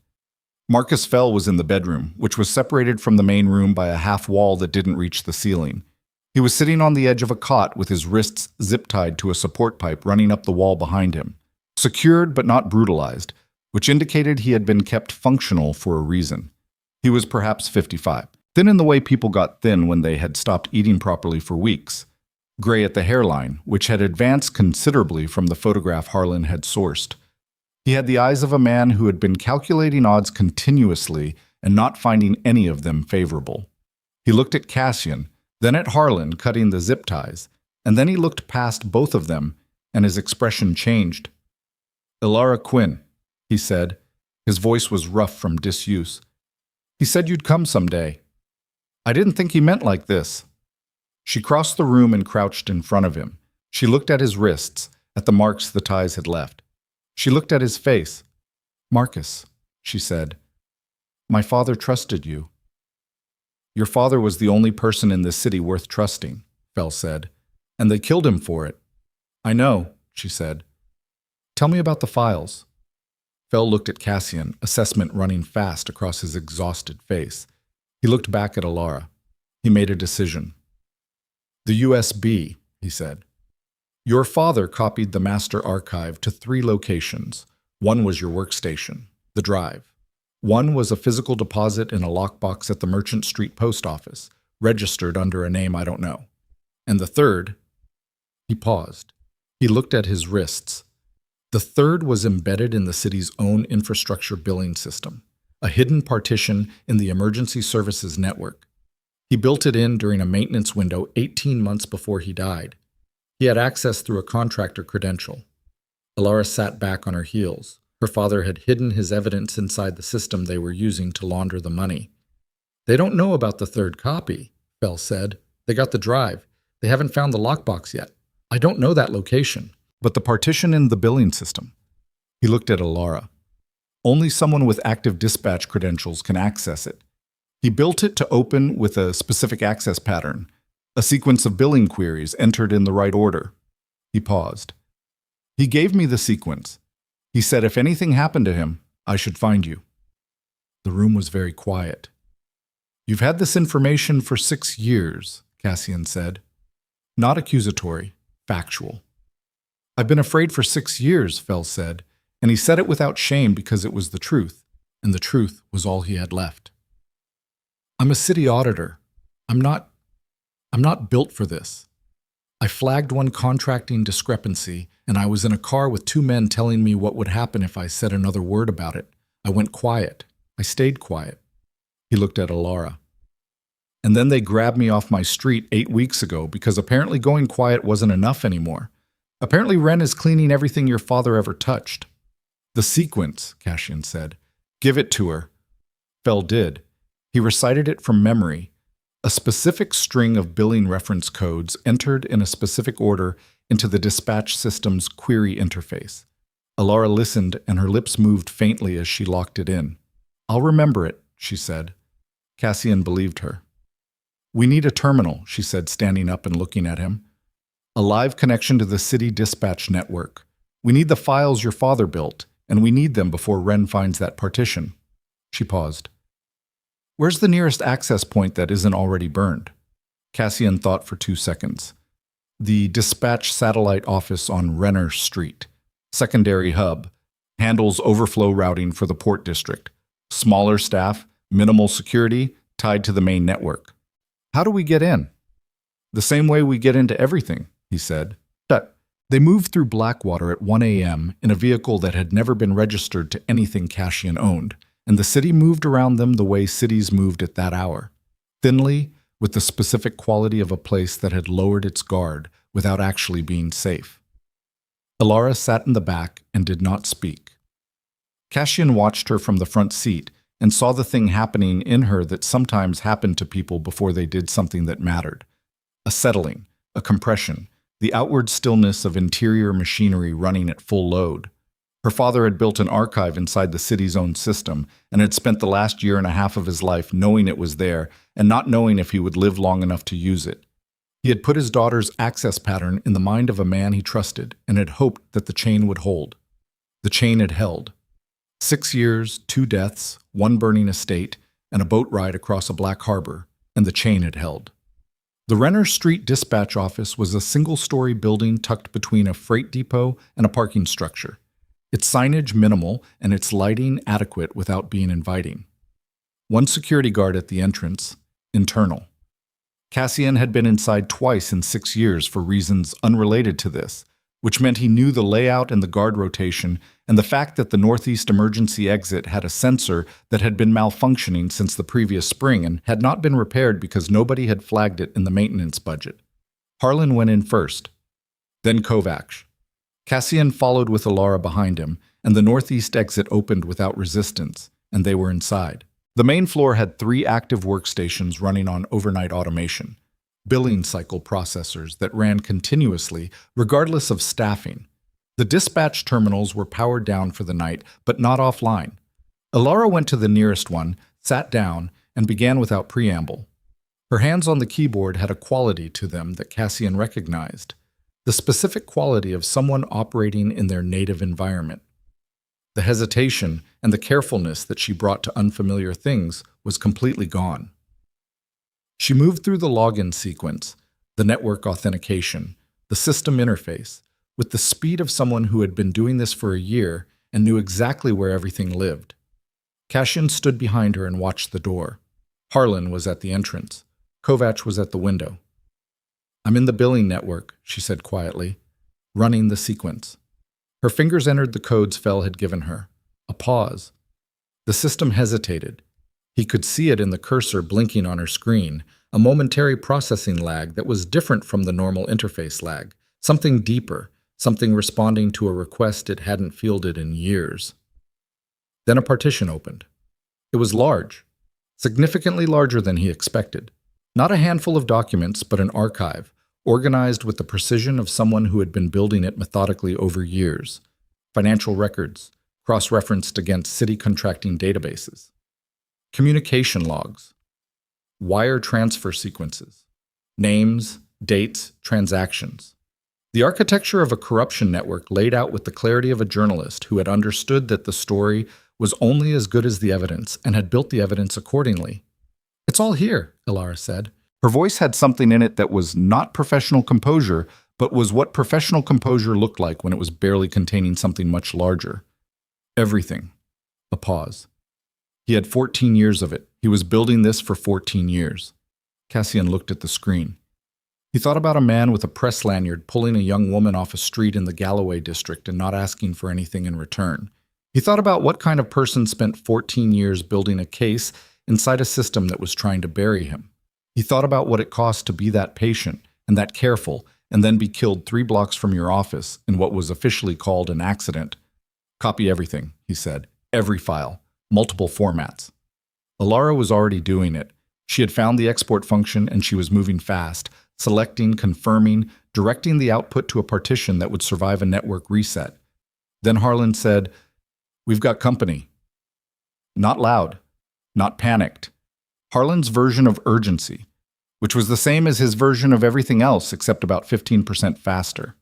Marcus Fell was in the bedroom, which was separated from the main room by a half wall that didn't reach the ceiling. He was sitting on the edge of a cot with his wrists zip-tied to a support pipe running up the wall behind him. Secured but not brutalized, which indicated he had been kept functional for a reason. He was perhaps 55, thin in the way people got thin when they had stopped eating properly for weeks. Gray at the hairline, which had advanced considerably from the photograph Harlan had sourced. He had the eyes of a man who had been calculating odds continuously and not finding any of them favorable. He looked at Cassian, then at Harlan cutting the zip ties, and then he looked past both of them, and his expression changed. "Elara Quinn," he said. His voice was rough from disuse. "He said you'd come someday. I didn't think he meant like this." She crossed the room and crouched in front of him. She looked at his wrists, at the marks the ties had left. She looked at his face. "Marcus," she said, "my father trusted you." "Your father was the only person in this city worth trusting," Fell said, "and they killed him for it." "I know," she said. "Tell me about the files." Fell looked at Cassian, assessment running fast across his exhausted face. He looked back at Elara. He made a decision. "The USB," he said. "Your father copied the master archive to 3 locations. One was your workstation, the drive. One was a physical deposit in a lockbox at the Merchant Street post office, registered under a name I don't know. And the third—" He paused. He looked at his wrists. The third was embedded in the city's own infrastructure billing system, a hidden partition in the emergency services network. He built it in during a maintenance window 18 months before he died. He had access through a contractor credential. Elara sat back on her heels. Her father had hidden his evidence inside the system they were using to launder the money. "They don't know about the third copy," Fell said. "They got the drive. They haven't found the lockbox yet. I don't know that location." "But the partition in the billing system." He looked at Elara. "Only someone with active dispatch credentials can access it. He built it to open with a specific access pattern, a sequence of billing queries entered in the right order." He paused. "He gave me the sequence. He said if anything happened to him, I should find you." The room was very quiet. "You've had this information for 6 years, Cassian said. Not accusatory, factual. "I've been afraid for 6 years, Fell said, and he said it without shame because it was the truth, and the truth was all he had left. "I'm a city auditor. I'm not built for this. I flagged one contracting discrepancy, and I was in a car with 2 men telling me what would happen if I said another word about it. I went quiet. I stayed quiet." He looked at Elara. "And then they grabbed me off my street 8 weeks ago because apparently going quiet wasn't enough anymore. Apparently Ren is cleaning everything your father ever touched." "The sequence," Cassian said. "Give it to her." Fell did. He recited it from memory. A specific string of billing reference codes entered in a specific order into the dispatch system's query interface. Elara listened, and her lips moved faintly as she locked it in. "I'll remember it," she said. Cassian believed her. "We need a terminal," she said, standing up and looking at him. "A live connection to the city dispatch network. We need the files your father built, and we need them before Ren finds that partition." She paused. "Where's the nearest access point that isn't already burned?" Cassian thought for 2 seconds. "The dispatch satellite office on Renner Street. Secondary hub. Handles overflow routing for the port district. Smaller staff, minimal security, tied to the main network." "How do we get in?" "The same way we get into everything," he said. They moved through Blackwater at 1 a.m. in a vehicle that had never been registered to anything Cassian owned, and the city moved around them the way cities moved at that hour. Thinly, with the specific quality of a place that had lowered its guard without actually being safe. Elara sat in the back and did not speak. Cassian watched her from the front seat and saw the thing happening in her that sometimes happened to people before they did something that mattered. A settling, a compression, the outward stillness of interior machinery running at full load. Her father had built an archive inside the city's own system and had spent the last year and a half of his life knowing it was there and not knowing if he would live long enough to use it. He had put his daughter's access pattern in the mind of a man he trusted and had hoped that the chain would hold. The chain had held. 6 years, 2 deaths, 1 burning estate, and a boat ride across a black harbor, and the chain had held. The Renner Street dispatch office was a single-story building tucked between a freight depot and a parking structure. Its signage minimal and its lighting adequate without being inviting. 1 security guard at the entrance, internal. Cassian had been inside twice in 6 years for reasons unrelated to this, which meant he knew the layout and the guard rotation and the fact that the northeast emergency exit had a sensor that had been malfunctioning since the previous spring and had not been repaired because nobody had flagged it in the maintenance budget. Harlan went in first, then Kovacs. Cassian followed with Elara behind him, and the northeast exit opened without resistance, and they were inside. The main floor had 3 active workstations running on overnight automation, billing cycle processors that ran continuously, regardless of staffing. The dispatch terminals were powered down for the night, but not offline. Elara went to the nearest one, sat down, and began without preamble. Her hands on the keyboard had a quality to them that Cassian recognized, the specific quality of someone operating in their native environment. The hesitation and the carefulness that she brought to unfamiliar things was completely gone. She moved through the login sequence, the network authentication, the system interface, with the speed of someone who had been doing this for a year and knew exactly where everything lived. Cassian stood behind her and watched the door. Harlan was at the entrance. Kovacs was at the window. "I'm in the billing network," she said quietly, running the sequence. Her fingers entered the codes Fell had given her. A pause. The system hesitated. He could see it in the cursor blinking on her screen, a momentary processing lag that was different from the normal interface lag, something deeper, something responding to a request it hadn't fielded in years. Then a partition opened. It was large, significantly larger than he expected. Not a handful of documents, but an archive, organized with the precision of someone who had been building it methodically over years. Financial records, cross-referenced against city contracting databases. Communication logs. Wire transfer sequences. Names, dates, transactions. The architecture of a corruption network laid out with the clarity of a journalist who had understood that the story was only as good as the evidence and had built the evidence accordingly. "It's all here," Elara said. Her voice had something in it that was not professional composure, but was what professional composure looked like when it was barely containing something much larger. Everything. A pause. He had 14 years of it. He was building this for 14 years. Cassian looked at the screen. He thought about a man with a press lanyard pulling a young woman off a street in the Galloway district and not asking for anything in return. He thought about what kind of person spent 14 years building a case inside a system that was trying to bury him. He thought about what it cost to be that patient and that careful and then be killed 3 blocks from your office in what was officially called an accident. "Copy everything," he said. "Every file. Multiple formats." Elara was already doing it. She had found the export function and she was moving fast, selecting, confirming, directing the output to a partition that would survive a network reset. Then Harlan said, "We've got company." Not loud, not panicked. Harlan's version of urgency, which was the same as his version of everything else except about 15% faster.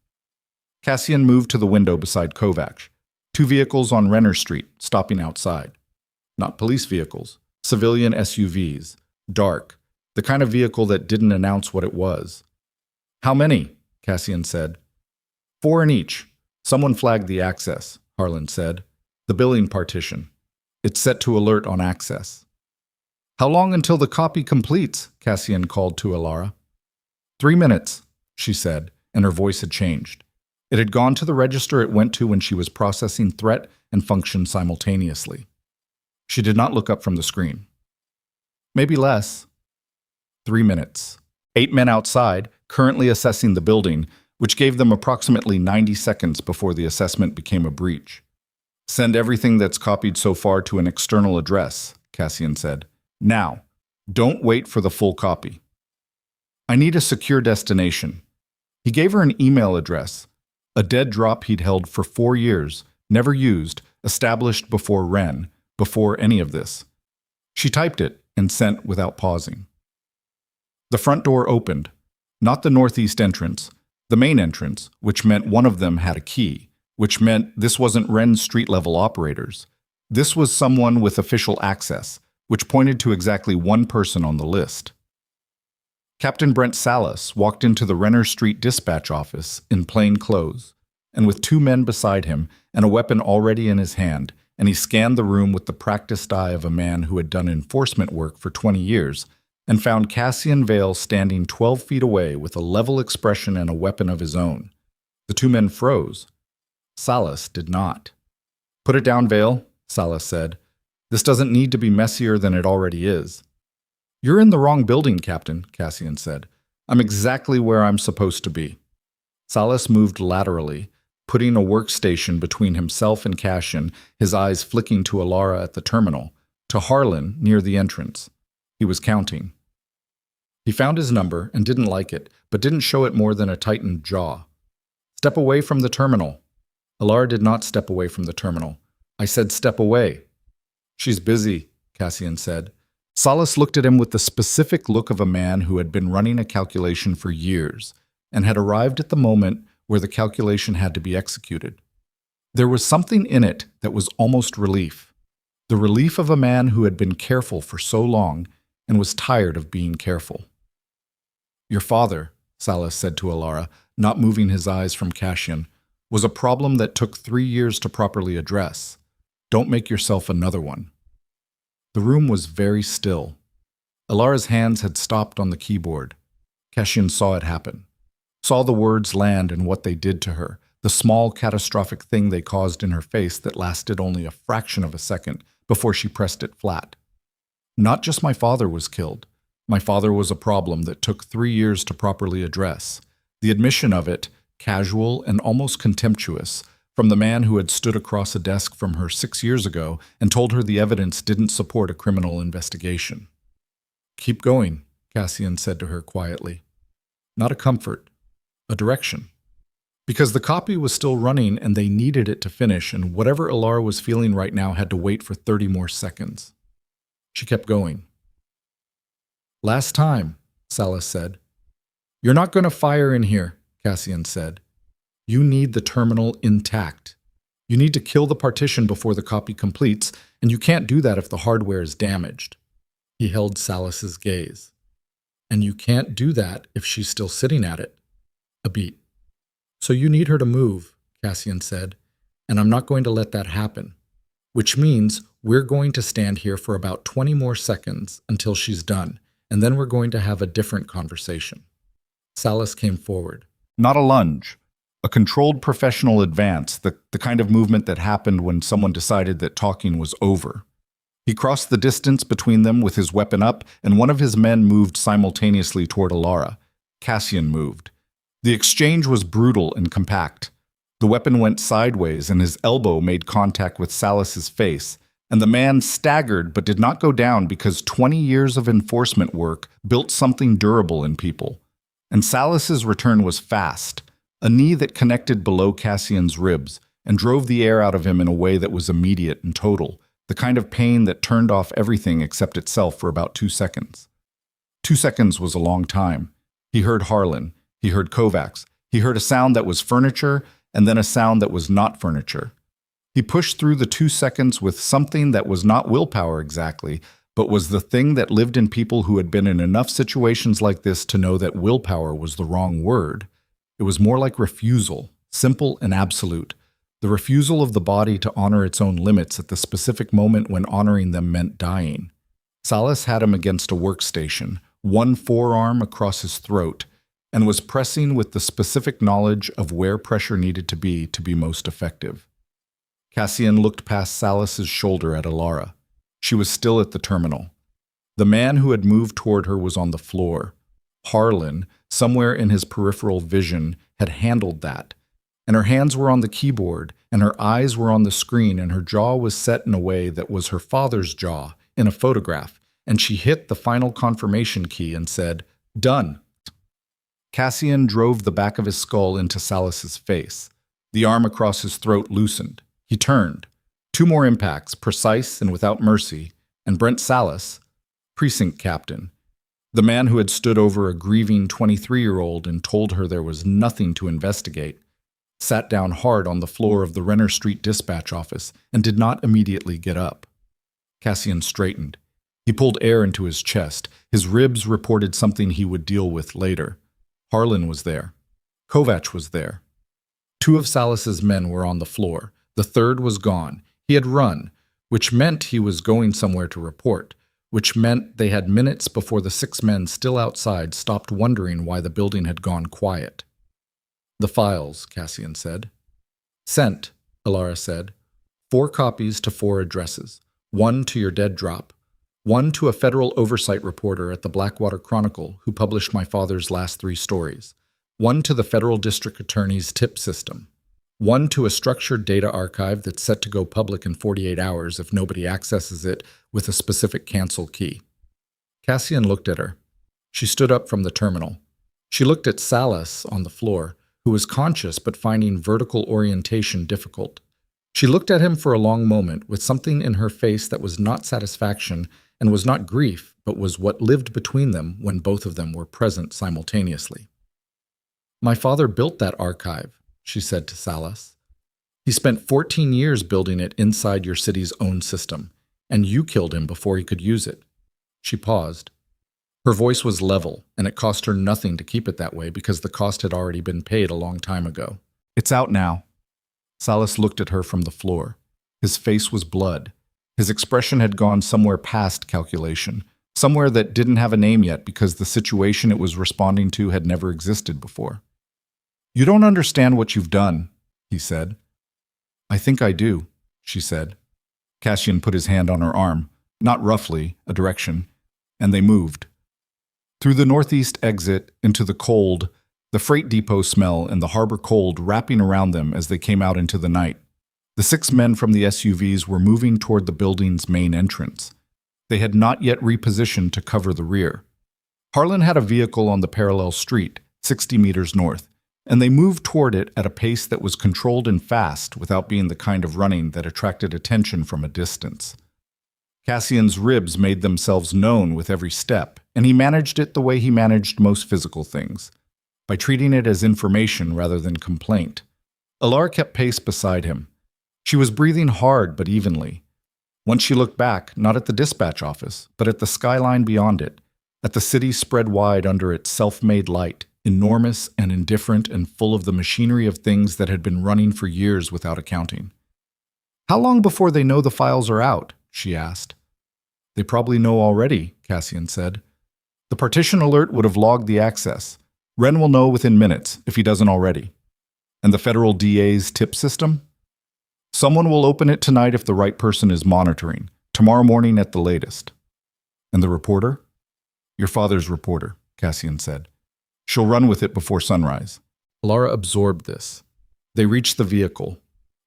Cassian moved to the window beside Kovacs. 2 vehicles on Renner Street, stopping outside. Not police vehicles, civilian SUVs, dark, the kind of vehicle that didn't announce what it was. "How many?" Cassian said. 4 in each. Someone flagged the access, Harlan said. "The billing partition. It's set to alert on access." "How long until the copy completes?" Cassian called to Elara. 3 minutes, she said, and her voice had changed. It had gone to the register it went to when she was processing threat and function simultaneously. She did not look up from the screen. "Maybe less." 3 minutes. 8 men outside, currently assessing the building, which gave them approximately 90 seconds before the assessment became a breach. Send everything that's copied so far to an external address, Cassian said. Now, don't wait for the full copy. I need a secure destination. He gave her an email address, a dead drop he'd held for 4 years, never used, established before Ren, before any of this. She typed it and sent without pausing. The front door opened, not the northeast entrance, the main entrance, which meant one of them had a key, which meant this wasn't Ren's street-level operators. This was someone with official access, which pointed to exactly one person on the list. Captain Brent Salas walked into the Renner Street dispatch office in plain clothes, and with 2 men beside him and a weapon already in his hand, and he scanned the room with the practiced eye of a man who had done enforcement work for 20 years, and found Cassian Vale standing 12 feet away with a level expression and a weapon of his own. The 2 men froze. Salas did not. Put it down, Vale, Salas said. This doesn't need to be messier than it already is. You're in the wrong building, Captain, Cassian said. I'm exactly where I'm supposed to be. Salas moved laterally, putting a workstation between himself and Cassian, his eyes flicking to Elara at the terminal, to Harlan near the entrance. He was counting. He found his number and didn't like it, but didn't show it more than a tightened jaw. Step away from the terminal. Elara did not step away from the terminal. I said step away. She's busy, Cassian said. Salas looked at him with the specific look of a man who had been running a calculation for years and had arrived at the moment where the calculation had to be executed. There was something in it that was almost relief. The relief of a man who had been careful for so long and was tired of being careful. Your father, Salas said to Elara, not moving his eyes from Cassian, was a problem that took 3 years to properly address. Don't make yourself another one. The room was very still. Elara's hands had stopped on the keyboard. Cassian saw it happen. Saw the words land and what they did to her, the small catastrophic thing they caused in her face that lasted only a fraction of a second before she pressed it flat. Not just my father was killed. My father was a problem that took 3 years to properly address. The admission of it, casual and almost contemptuous, from the man who had stood across a desk from her 6 years ago and told her the evidence didn't support a criminal investigation. Keep going, Cassian said to her quietly. Not a comfort, a direction. Because the copy was still running and they needed it to finish, and whatever Elara was feeling right now had to wait for 30 more seconds. She kept going. Last time, Salas said. You're not going to fire in here, Cassian said. You need the terminal intact. You need to kill the partition before the copy completes, and you can't do that if the hardware is damaged. He held Salas's gaze. And you can't do that if she's still sitting at it. A beat. So you need her to move, Cassian said, and I'm not going to let that happen. Which means we're going to stand here for about 20 more seconds until she's done, and then we're going to have a different conversation. Salas came forward. Not a lunge. A controlled professional advance, the kind of movement that happened when someone decided that talking was over. He crossed the distance between them with his weapon up, and one of his men moved simultaneously toward Elara. Cassian moved. The exchange was brutal and compact. The weapon went sideways, and his elbow made contact with Salas's face, and the man staggered but did not go down because 20 years of enforcement work built something durable in people. And Salas's return was fast. A knee that connected below Cassian's ribs and drove the air out of him in a way that was immediate and total, the kind of pain that turned off everything except itself for about 2 seconds. 2 seconds was a long time. He heard Harlan. He heard Kovacs. He heard a sound that was furniture and then a sound that was not furniture. He pushed through the 2 seconds with something that was not willpower exactly, but was the thing that lived in people who had been in enough situations like this to know that willpower was the wrong word. It was more like refusal, simple and absolute. The refusal of the body to honor its own limits at the specific moment when honoring them meant dying. Salas had him against a workstation, one forearm across his throat, and was pressing with the specific knowledge of where pressure needed to be most effective. Cassian looked past Salas's shoulder at Elara. She was still at the terminal. The man who had moved toward her was on the floor. Harlan, somewhere in his peripheral vision, had handled that. And her hands were on the keyboard, and her eyes were on the screen, and her jaw was set in a way that was her father's jaw in a photograph, and she hit the final confirmation key and said, "Done." Cassian drove the back of his skull into Salas's face. The arm across his throat loosened. He turned. 2 more impacts, precise and without mercy, and Brent Salas, precinct captain, the man who had stood over a grieving 23-year-old and told her there was nothing to investigate, sat down hard on the floor of the Renner Street dispatch office and did not immediately get up. Cassian straightened. He pulled air into his chest. His ribs reported something he would deal with later. Harlan was there. Kovac was there. 2 of Salas's men were on the floor. The 3rd was gone. He had run, which meant he was going somewhere to report, which meant they had minutes before the 6 men still outside stopped wondering why the building had gone quiet. "The files," Cassian said. "Sent," Elara said. 4 copies to 4 addresses. 1 to your dead drop. 1 to a federal oversight reporter at the Blackwater Chronicle who published my father's last 3 stories. 1 to the federal district attorney's tip system. 1 to a structured data archive that's set to go public in 48 hours if nobody accesses it with a specific cancel key. Cassian looked at her. She stood up from the terminal. She looked at Salas on the floor, who was conscious but finding vertical orientation difficult. She looked at him for a long moment with something in her face that was not satisfaction and was not grief, but was what lived between them when both of them were present simultaneously. "My father built that archive," she said to Salas. "He spent 14 years building it inside your city's own system, and you killed him before he could use it." She paused. Her voice was level, and it cost her nothing to keep it that way because the cost had already been paid a long time ago. "It's out now." Salas looked at her from the floor. His face was blood. His expression had gone somewhere past calculation, somewhere that didn't have a name yet because the situation it was responding to had never existed before. "You don't understand what you've done," he said. "I think I do," she said. Cassian put his hand on her arm, not roughly, a direction, and they moved. Through the northeast exit, into the cold, the freight depot smell and the harbor cold wrapping around them as they came out into the night. The 6 men from the SUVs were moving toward the building's main entrance. They had not yet repositioned to cover the rear. Harlan had a vehicle on the parallel street, 60 meters north, and they moved toward it at a pace that was controlled and fast without being the kind of running that attracted attention from a distance. Cassian's ribs made themselves known with every step, and he managed it the way he managed most physical things, by treating it as information rather than complaint. Elara kept pace beside him. She was breathing hard but evenly. Once she looked back, not at the dispatch office, but at the skyline beyond it, at the city spread wide under its self-made light, enormous and indifferent and full of the machinery of things that had been running for years without accounting. "How long before they know the files are out?" she asked. "They probably know already," Cassian said. "The partition alert would have logged the access. Wren will know within minutes, if he doesn't already. And the federal DA's tip system? Someone will open it tonight if the right person is monitoring, tomorrow morning at the latest." "And the reporter?" "Your father's reporter," Cassian said. "She'll run with it before sunrise." Elara absorbed this. They reached the vehicle.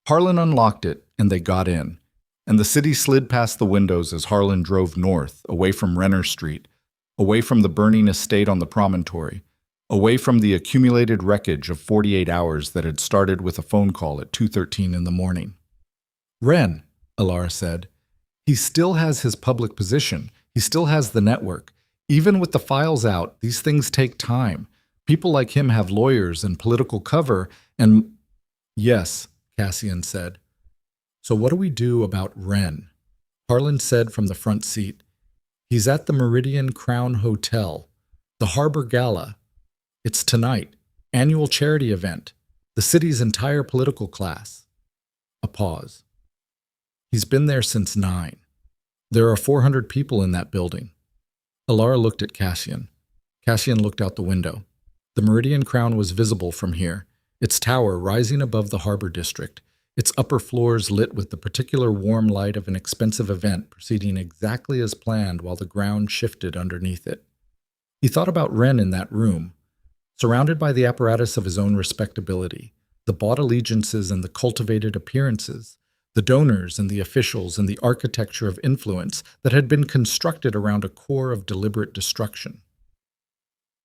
Harlan unlocked it, and they got in. And the city slid past the windows as Harlan drove north, away from Renner Street, away from the burning estate on the promontory, away from the accumulated wreckage of 48 hours that had started with a phone call at 2:13 in the morning. "Wren," Elara said, "he still has his public position. He still has the network. Even with the files out, these things take time. People like him have lawyers and political cover, and—" "Yes," Cassian said. "So what do we do about Wren?" Harlan said from the front seat. "He's at the Meridian Crown Hotel. The Harbor Gala. It's tonight. Annual charity event. The city's entire political class." A pause. "He's been there since 9. There are 400 people in that building." Elara looked at Cassian. Cassian looked out the window. The Meridian Crown was visible from here, its tower rising above the harbor district, its upper floors lit with the particular warm light of an expensive event proceeding exactly as planned while the ground shifted underneath it. He thought about Wren in that room, surrounded by the apparatus of his own respectability, the bought allegiances and the cultivated appearances, the donors and the officials and the architecture of influence that had been constructed around a core of deliberate destruction.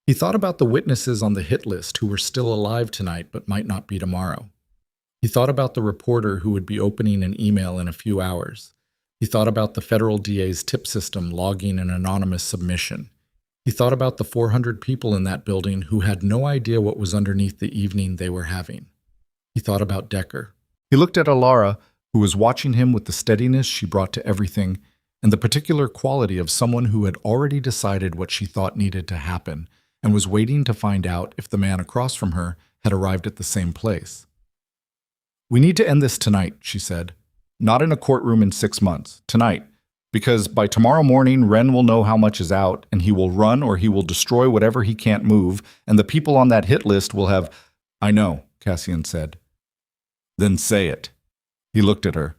He thought about the witnesses on the hit list who were still alive tonight but might not be tomorrow. He thought about the reporter who would be opening an email in a few hours. He thought about the federal DA's tip system logging an anonymous submission. He thought about the 400 people in that building who had no idea what was underneath the evening they were having. He thought about Decker. He looked at Elara, who was watching him with the steadiness she brought to everything, and the particular quality of someone who had already decided what she thought needed to happen, and was waiting to find out if the man across from her had arrived at the same place. "We need to end this tonight," she said. "Not in a courtroom in 6 months. Tonight. Because by tomorrow morning, Wren will know how much is out, and he will run or he will destroy whatever he can't move, and the people on that hit list will have—" "I know," Cassian said. "Then say it." He looked at her.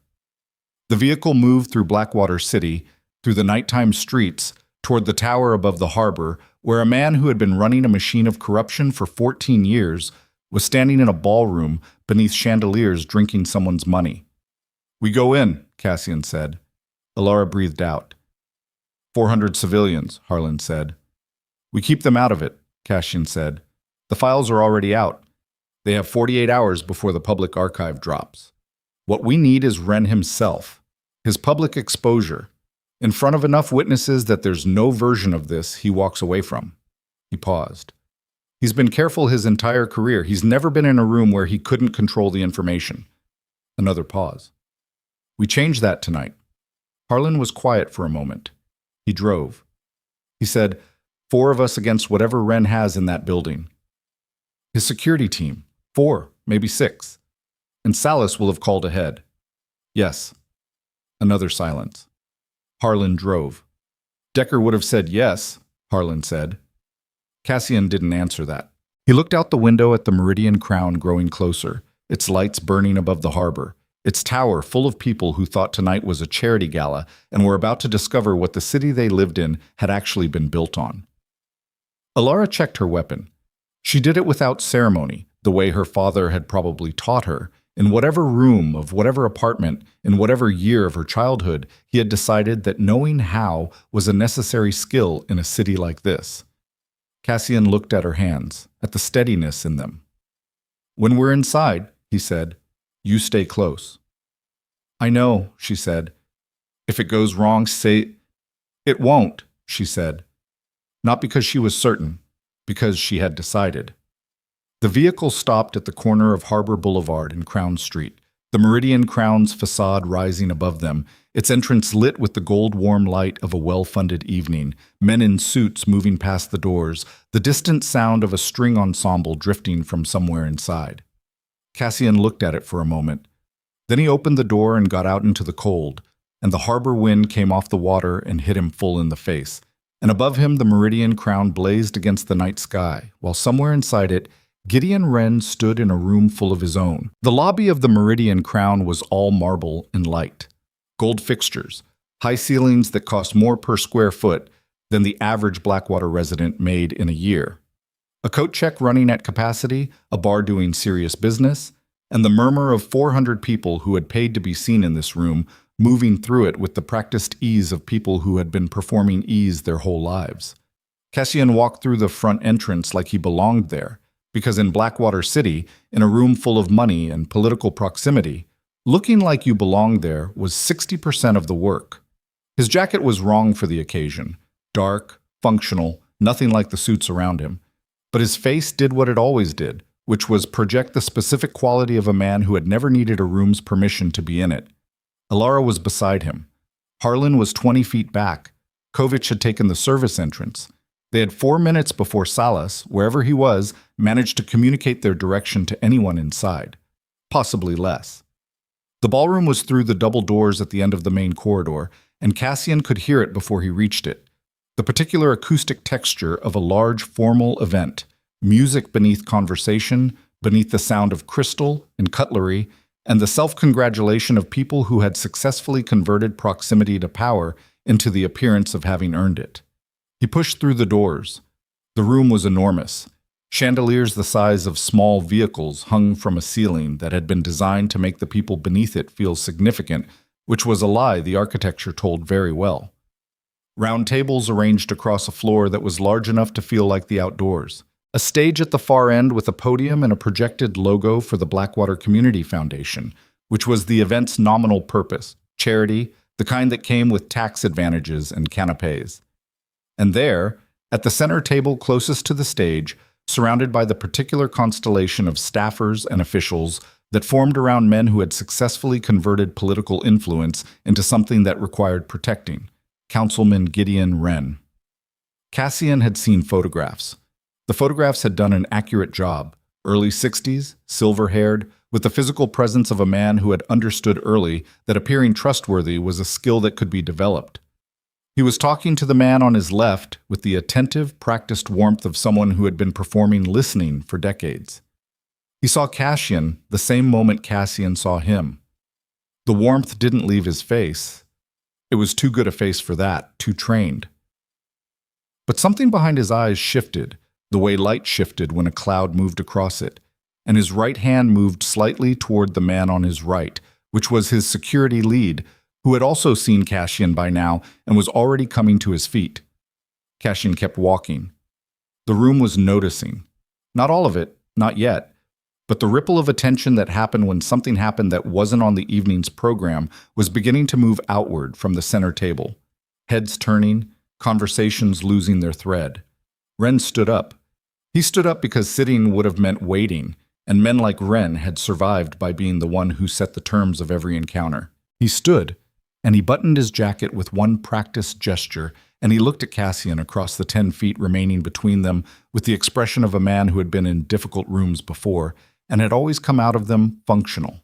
The vehicle moved through Blackwater City, through the nighttime streets, toward the tower above the harbor, where a man who had been running a machine of corruption for 14 years was standing in a ballroom beneath chandeliers drinking someone's money. "We go in," Cassian said. Elara breathed out. 400 civilians, Harlan said. "We keep them out of it," Cassian said. "The files are already out. They have 48 hours before the public archive drops. What we need is Wren himself, his public exposure, in front of enough witnesses that there's no version of this he walks away from." He paused. He's been careful his entire career. He's never been in a room where he couldn't control the information. Another pause. "We change that tonight." Harlan was quiet for a moment. He drove. He said, 4 of us against whatever Wren has in that building. His security team, 4, maybe 6. And Salas will have called ahead. "Yes." Another silence. Harlan drove. "Decker would have said yes," Harlan said. Cassian didn't answer that. He looked out the window at the Meridian Crown growing closer, its lights burning above the harbor, its tower full of people who thought tonight was a charity gala and were about to discover what the city they lived in had actually been built on. Elara checked her weapon. She did it without ceremony, the way her father had probably taught her. In whatever room of whatever apartment, in whatever year of her childhood, he had decided that knowing how was a necessary skill in a city like this. Cassian looked at her hands, at the steadiness in them. "When we're inside," he said, "you stay close." "I know," she said. "If it goes wrong, say—" "It won't," she said. Not because she was certain, because she had decided. The vehicle stopped at the corner of Harbor Boulevard and Crown Street, the Meridian Crown's facade rising above them, its entrance lit with the gold-warm light of a well-funded evening, men in suits moving past the doors, the distant sound of a string ensemble drifting from somewhere inside. Cassian looked at it for a moment. Then he opened the door and got out into the cold, and the harbor wind came off the water and hit him full in the face. And above him the Meridian Crown blazed against the night sky, while somewhere inside it, Gideon Wren stood in a room full of his own. The lobby of the Meridian Crown was all marble and light. Gold fixtures, high ceilings that cost more per square foot than the average Blackwater resident made in a year. A coat check running at capacity, a bar doing serious business, and the murmur of 400 people who had paid to be seen in this room, moving through it with the practiced ease of people who had been performing ease their whole lives. Cassian walked through the front entrance like he belonged there, because in Blackwater City, in a room full of money and political proximity, looking like you belonged there was 60% of the work. His jacket was wrong for the occasion, dark, functional, nothing like the suits around him. But his face did what it always did, which was project the specific quality of a man who had never needed a room's permission to be in it. Elara was beside him. Harlan was 20 feet back. Kovich had taken the service entrance. They had 4 minutes before Salas, wherever he was, managed to communicate their direction to anyone inside. Possibly less. The ballroom was through the double doors at the end of the main corridor, and Cassian could hear it before he reached it. The particular acoustic texture of a large formal event, music beneath conversation, beneath the sound of crystal and cutlery, and the self-congratulation of people who had successfully converted proximity to power into the appearance of having earned it. He pushed through the doors. The room was enormous. Chandeliers the size of small vehicles hung from a ceiling that had been designed to make the people beneath it feel significant, which was a lie the architecture told very well. Round tables arranged across a floor that was large enough to feel like the outdoors. A stage at the far end with a podium and a projected logo for the Blackwater Community Foundation, which was the event's nominal purpose, charity, the kind that came with tax advantages and canapés. And there, at the center table closest to the stage, surrounded by the particular constellation of staffers and officials that formed around men who had successfully converted political influence into something that required protecting, Councilman Gideon Wren. Cassian had seen photographs. The photographs had done an accurate job, early 60s, silver-haired, with the physical presence of a man who had understood early that appearing trustworthy was a skill that could be developed. He was talking to the man on his left with the attentive, practiced warmth of someone who had been performing listening for decades. He saw Cassian the same moment Cassian saw him. The warmth didn't leave his face. It was too good a face for that, too trained. But something behind his eyes shifted, the way light shifted when a cloud moved across it, and his right hand moved slightly toward the man on his right, which was his security lead, who had also seen Cassian by now and was already coming to his feet. Cassian kept walking. The room was noticing. Not all of it, not yet, but the ripple of attention that happened when something happened that wasn't on the evening's program was beginning to move outward from the center table. Heads turning, conversations losing their thread. Wren stood up. He stood up because sitting would have meant waiting, and men like Wren had survived by being the one who set the terms of every encounter. He stood, and he buttoned his jacket with one practiced gesture, and he looked at Cassian across the 10 feet remaining between them with the expression of a man who had been in difficult rooms before and had always come out of them functional.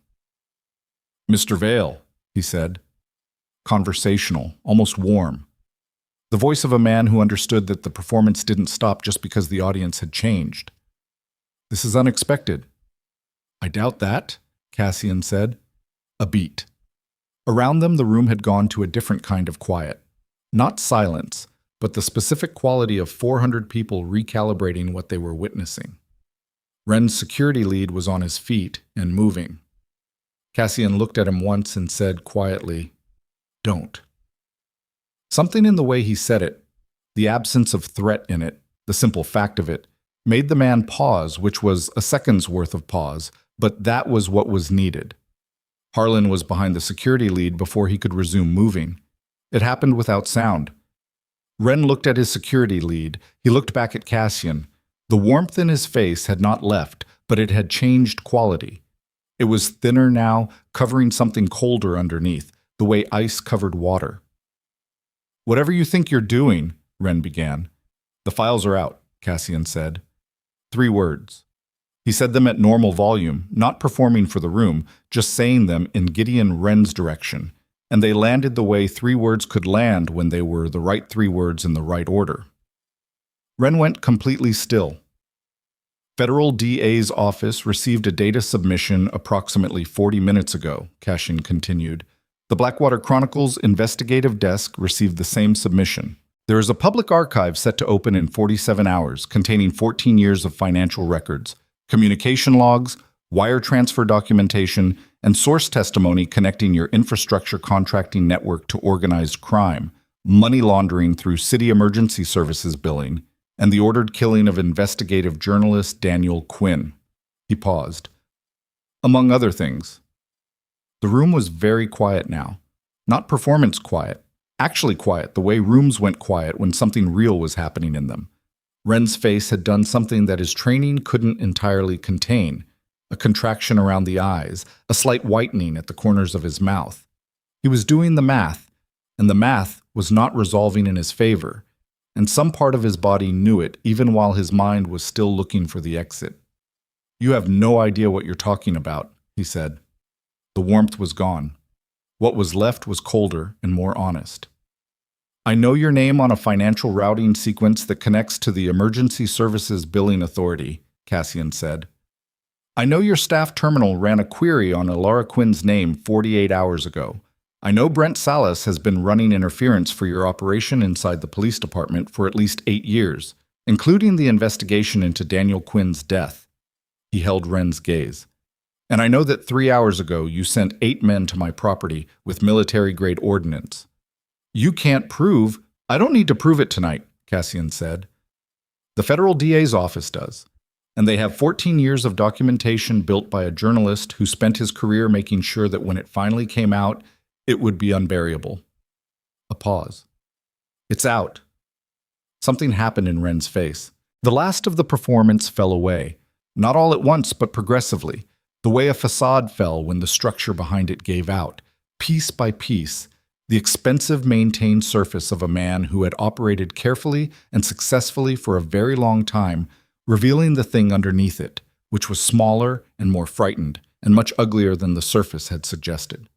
"Mr. Vale," he said. Conversational, almost warm. The voice of a man who understood that the performance didn't stop just because the audience had changed. "This is unexpected." "I doubt that," Cassian said. A beat. Around them, the room had gone to a different kind of quiet. Not silence, but the specific quality of 400 people recalibrating what they were witnessing. Wren's security lead was on his feet and moving. Cassian looked at him once and said quietly, "Don't." Something in the way he said it, the absence of threat in it, the simple fact of it, made the man pause, which was a second's worth of pause, but that was what was needed. Harlan was behind the security lead before he could resume moving. It happened without sound. Wren looked at his security lead. He looked back at Cassian. The warmth in his face had not left, but it had changed quality. It was thinner now, covering something colder underneath, the way ice covered water. "Whatever you think you're doing," Wren began. "The files are out," Cassian said. 3 words. He said them at normal volume, not performing for the room, just saying them in Gideon Wren's direction, and they landed the way 3 words could land when they were the right 3 words in the right order. Wren went completely still. Federal DA's office received a data submission approximately 40 minutes ago, Cassian continued. The Blackwater Chronicle's investigative desk received the same submission. There is a public archive set to open in 47 hours, containing 14 years of financial records, communication logs, wire transfer documentation, and source testimony connecting your infrastructure contracting network to organized crime, money laundering through city emergency services billing, and the ordered killing of investigative journalist Daniel Quinn. He paused. Among other things. The room was very quiet now. Not performance quiet, actually quiet, the way rooms went quiet when something real was happening in them. Wren's face had done something that his training couldn't entirely contain, a contraction around the eyes, a slight whitening at the corners of his mouth. He was doing the math, and the math was not resolving in his favor, and some part of his body knew it even while his mind was still looking for the exit. "You have no idea what you're talking about," he said. The warmth was gone. What was left was colder and more honest. "I know your name on a financial routing sequence that connects to the Emergency Services Billing Authority," Cassian said. I know your staff terminal ran a query on Elara Quinn's name 48 hours ago. I know Brent Salas has been running interference for your operation inside the police department for at least 8 years, including the investigation into Daniel Quinn's death. He held Wren's gaze. And I know that 3 hours ago you sent 8 men to my property with military-grade ordnance. You can't prove— I don't need to prove it tonight, Cassian said. The federal DA's office does. And they have 14 years of documentation built by a journalist who spent his career making sure that when it finally came out, it would be unburyable. A pause. It's out. Something happened in Wren's face. The last of the performance fell away, not all at once but progressively, the way a facade fell when the structure behind it gave out, piece by piece, the expensive maintained surface of a man who had operated carefully and successfully for a very long time, revealing the thing underneath it, which was smaller and more frightened and much uglier than the surface had suggested.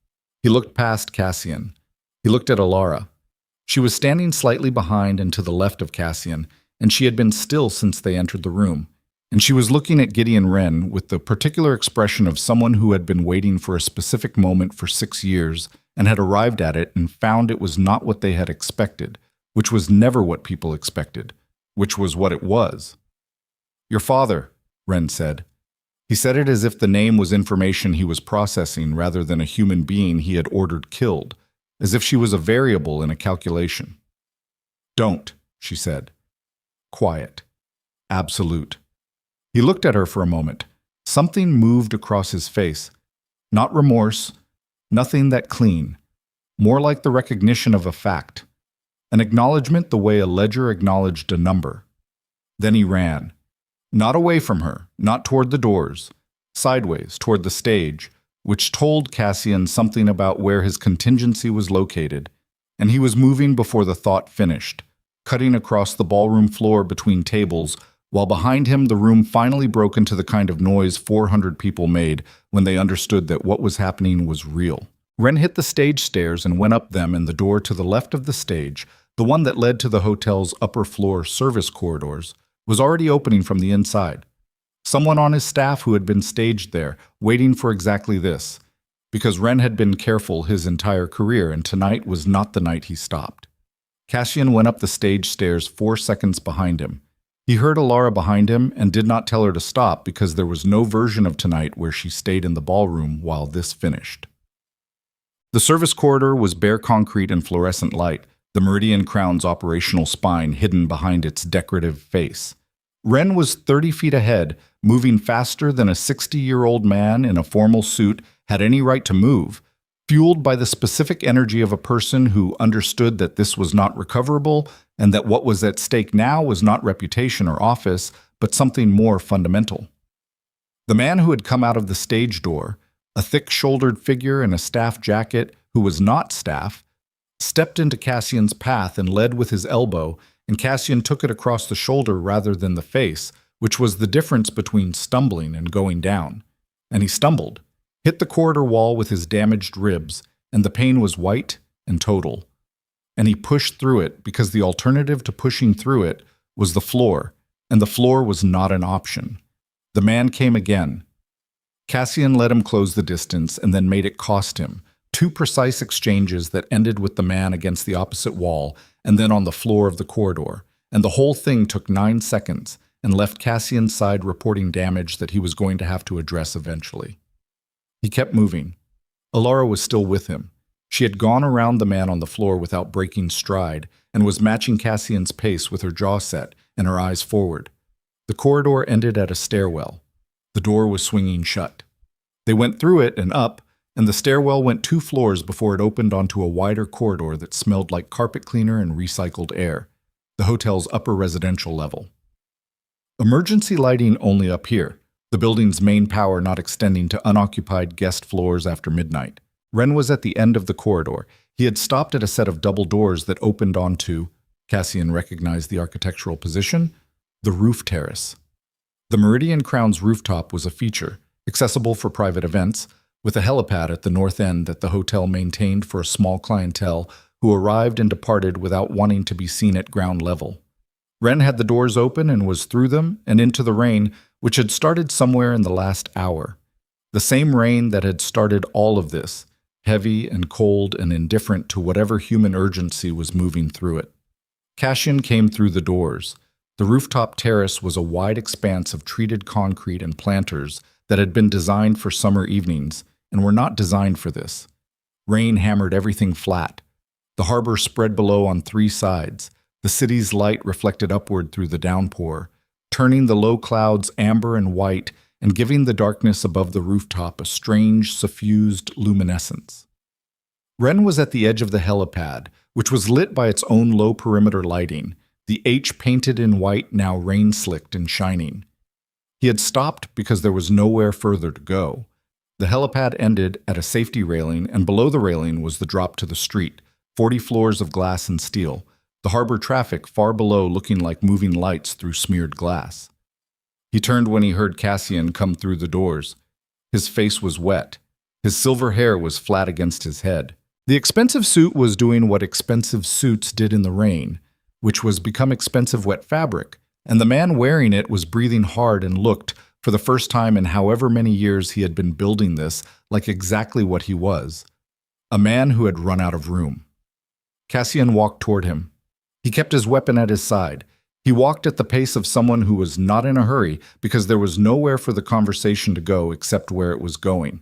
He looked past Cassian. He looked at Elara. She was standing slightly behind and to the left of Cassian, and she had been still since they entered the room. And she was looking at Gideon Wren with the particular expression of someone who had been waiting for a specific moment for 6 years and had arrived at it and found it was not what they had expected, which was never what people expected, which was what it was. Your father, Wren said. He said it as if the name was information he was processing rather than a human being he had ordered killed, as if she was a variable in a calculation. Don't, she said. Quiet. Absolute. He looked at her for a moment. Something moved across his face. Not remorse, nothing that clean. More like the recognition of a fact. An acknowledgement the way a ledger acknowledged a number. Then he ran. Not away from her, not toward the doors. Sideways, toward the stage, which told Cassian something about where his contingency was located, and he was moving before the thought finished, cutting across the ballroom floor between tables, while behind him the room finally broke into the kind of noise 400 people made when they understood that what was happening was real. Wren hit the stage stairs and went up them and the door to the left of the stage, the one that led to the hotel's upper floor service corridors, was already opening from the inside. Someone on his staff who had been staged there, waiting for exactly this, because Wren had been careful his entire career and tonight was not the night he stopped. Cassian went up the stage stairs 4 seconds behind him. He heard Elara behind him and did not tell her to stop because there was no version of tonight where she stayed in the ballroom while this finished. The service corridor was bare concrete and fluorescent light, the Meridian Crown's operational spine hidden behind its decorative face. Wren was 30 feet ahead, moving faster than a 60-year-old man in a formal suit had any right to move, fueled by the specific energy of a person who understood that this was not recoverable and that what was at stake now was not reputation or office, but something more fundamental. The man who had come out of the stage door, a thick-shouldered figure in a staff jacket who was not staff, stepped into Cassian's path and led with his elbow, and Cassian took it across the shoulder rather than the face, which was the difference between stumbling and going down. And he stumbled, hit the corridor wall with his damaged ribs, and the pain was white and total. And he pushed through it because the alternative to pushing through it was the floor, and the floor was not an option. The man came again. Cassian let him close the distance and then made it cost him. 2 precise exchanges that ended with the man against the opposite wall and then on the floor of the corridor, and the whole thing took 9 seconds and left Cassian's side reporting damage that he was going to have to address eventually. He kept moving. Elara was still with him. She had gone around the man on the floor without breaking stride and was matching Cassian's pace with her jaw set and her eyes forward. The corridor ended at a stairwell. The door was swinging shut. They went through it and up, and the stairwell went 2 floors before it opened onto a wider corridor that smelled like carpet cleaner and recycled air, the hotel's upper residential level. Emergency lighting only up here, the building's main power not extending to unoccupied guest floors after midnight. Wren was at the end of the corridor. He had stopped at a set of double doors that opened onto, Cassian recognized the architectural position, the roof terrace. The Meridian Crown's rooftop was a feature, accessible for private events, with a helipad at the north end that the hotel maintained for a small clientele who arrived and departed without wanting to be seen at ground level. Wren had the doors open and was through them and into the rain which had started somewhere in the last hour. The same rain that had started all of this, heavy and cold and indifferent to whatever human urgency was moving through it. Cassian came through the doors. The rooftop terrace was a wide expanse of treated concrete and planters that had been designed for summer evenings and were not designed for this. Rain hammered everything flat. The harbor spread below on three sides. The city's light reflected upward through the downpour, turning the low clouds amber and white and giving the darkness above the rooftop a strange, suffused luminescence. Wren was at the edge of the helipad, which was lit by its own low-perimeter lighting, the H painted in white, now rain-slicked and shining. He had stopped because there was nowhere further to go. The helipad ended at a safety railing, and below the railing was the drop to the street, 40 floors of glass and steel, the harbor traffic far below looking like moving lights through smeared glass. He turned when he heard Cassian come through the doors. His face was wet. His silver hair was flat against his head. The expensive suit was doing what expensive suits did in the rain, which was become expensive wet fabric, and the man wearing it was breathing hard and looked, for the first time in however many years he had been building this, like exactly what he was, a man who had run out of room. Cassian walked toward him. He kept his weapon at his side. He walked at the pace of someone who was not in a hurry because there was nowhere for the conversation to go except where it was going.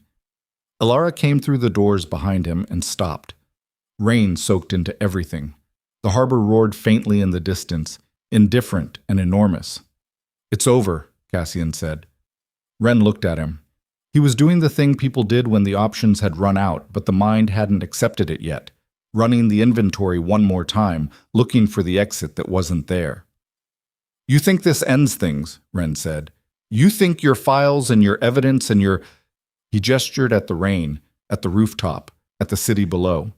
Elara came through the doors behind him and stopped. Rain soaked into everything. The harbor roared faintly in the distance, indifferent and enormous. "It's over," Cassian said. Wren looked at him. He was doing the thing people did when the options had run out, but the mind hadn't accepted it yet, running the inventory one more time, looking for the exit that wasn't there. "You think this ends things," Wren said. "You think your files and your evidence and your—" He gestured at the rain, at the rooftop, at the city below.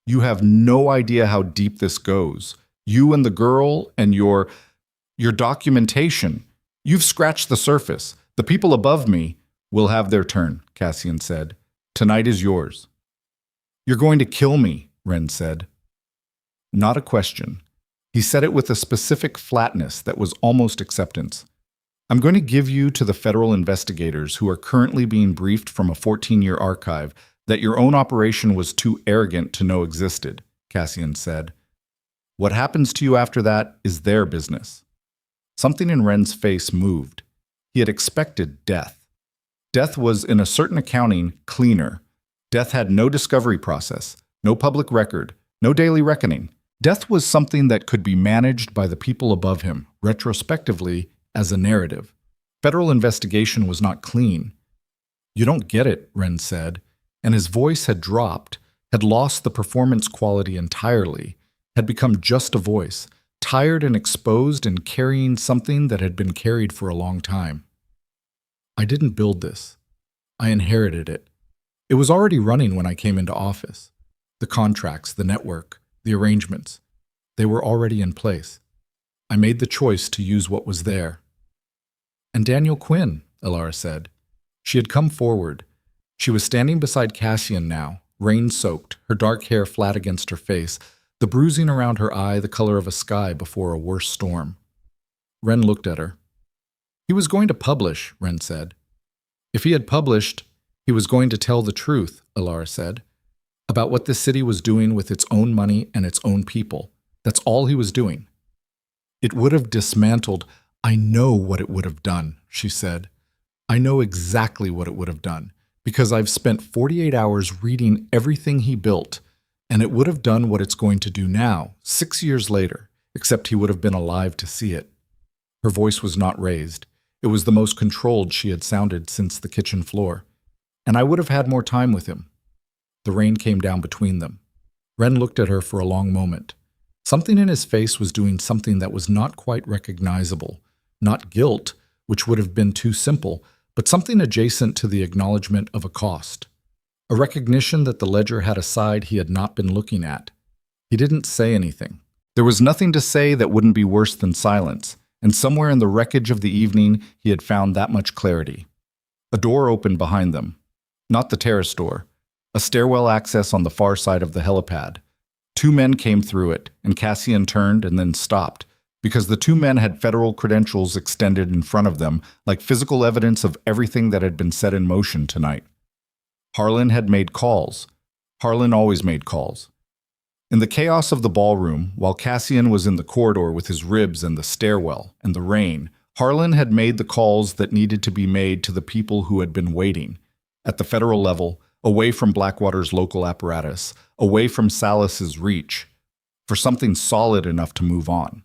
"You have no idea how deep this goes. You and the girl and your documentation. You've scratched the surface. The people above me will have their turn," Cassian said. "Tonight is yours." "You're going to kill me," Wren said. Not a question. He said it with a specific flatness that was almost acceptance. "I'm going to give you to the federal investigators who are currently being briefed from a 14-year archive that your own operation was too arrogant to know existed," Cassian said. "What happens to you after that is their business." Something in Wren's face moved. He had expected death. Death was, in a certain accounting, cleaner. Death had no discovery process, no public record, no daily reckoning. Death was something that could be managed by the people above him, retrospectively, as a narrative. Federal investigation was not clean. "You don't get it," Wren said, and his voice had dropped, had lost the performance quality entirely, had become just a voice, tired and exposed and carrying something that had been carried for a long time. "I didn't build this. I inherited it. It was already running when I came into office. The contracts, the network, the arrangements, they were already in place. I made the choice to use what was there." "And Daniel Quinn," Elara said. She had come forward. She was standing beside Cassian now, rain-soaked, her dark hair flat against her face, the bruising around her eye the color of a sky before a worse storm. Wren looked at her. "He was going to publish," Wren said. "If he had published, he was going to tell the truth," Elara said, "about what this city was doing with its own money and its own people. That's all he was doing." "It would have dismantled—" "I know what it would have done," she said. "I know exactly what it would have done, because I've spent 48 hours reading everything he built, and it would have done what it's going to do now, 6 years later, except he would have been alive to see it." Her voice was not raised. It was the most controlled she had sounded since the kitchen floor. "And I would have had more time with him." The rain came down between them. Wren looked at her for a long moment. Something in his face was doing something that was not quite recognizable. Not guilt, which would have been too simple, but something adjacent to the acknowledgement of a cost. A recognition that the ledger had a side he had not been looking at. He didn't say anything. There was nothing to say that wouldn't be worse than silence, and somewhere in the wreckage of the evening he had found that much clarity. A door opened behind them. Not the terrace door. A stairwell access on the far side of the helipad. 2 men came through it, and Cassian turned and then stopped, because the two men had federal credentials extended in front of them like physical evidence of everything that had been set in motion tonight. Harlan had made calls. Harlan always made calls. In the chaos of the ballroom, while Cassian was in the corridor with his ribs and the stairwell and the rain, Harlan had made the calls that needed to be made to the people who had been waiting, at the federal level, away from Blackwater's local apparatus, away from Salas's reach, for something solid enough to move on.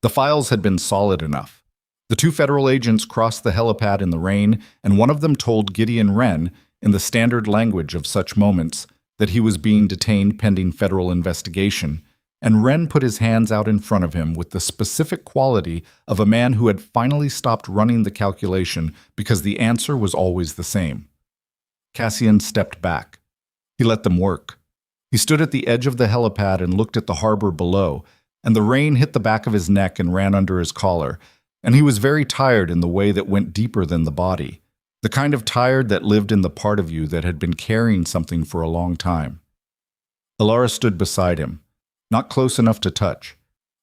The files had been solid enough. The two federal agents crossed the helipad in the rain, and one of them told Gideon Wren, in the standard language of such moments, that he was being detained pending federal investigation, and Wren put his hands out in front of him with the specific quality of a man who had finally stopped running the calculation because the answer was always the same. Cassian stepped back. He let them work. He stood at the edge of the helipad and looked at the harbor below, and the rain hit the back of his neck and ran under his collar, and he was very tired in the way that went deeper than the body, the kind of tired that lived in the part of you that had been carrying something for a long time. Elara stood beside him, not close enough to touch,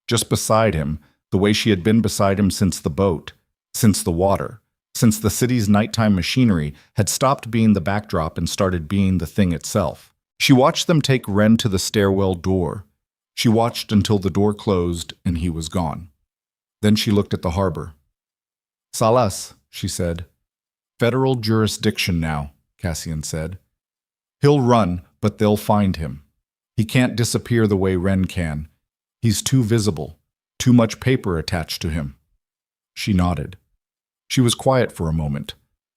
just beside him, the way she had been beside him since the boat, since the water, since the city's nighttime machinery had stopped being the backdrop and started being the thing itself. She watched them take Wren to the stairwell door. She watched until the door closed and he was gone. Then she looked at the harbor. "Salas," she said. "Federal jurisdiction now," Cassian said. "He'll run, but they'll find him. He can't disappear the way Wren can. He's too visible, too much paper attached to him." She nodded. She was quiet for a moment.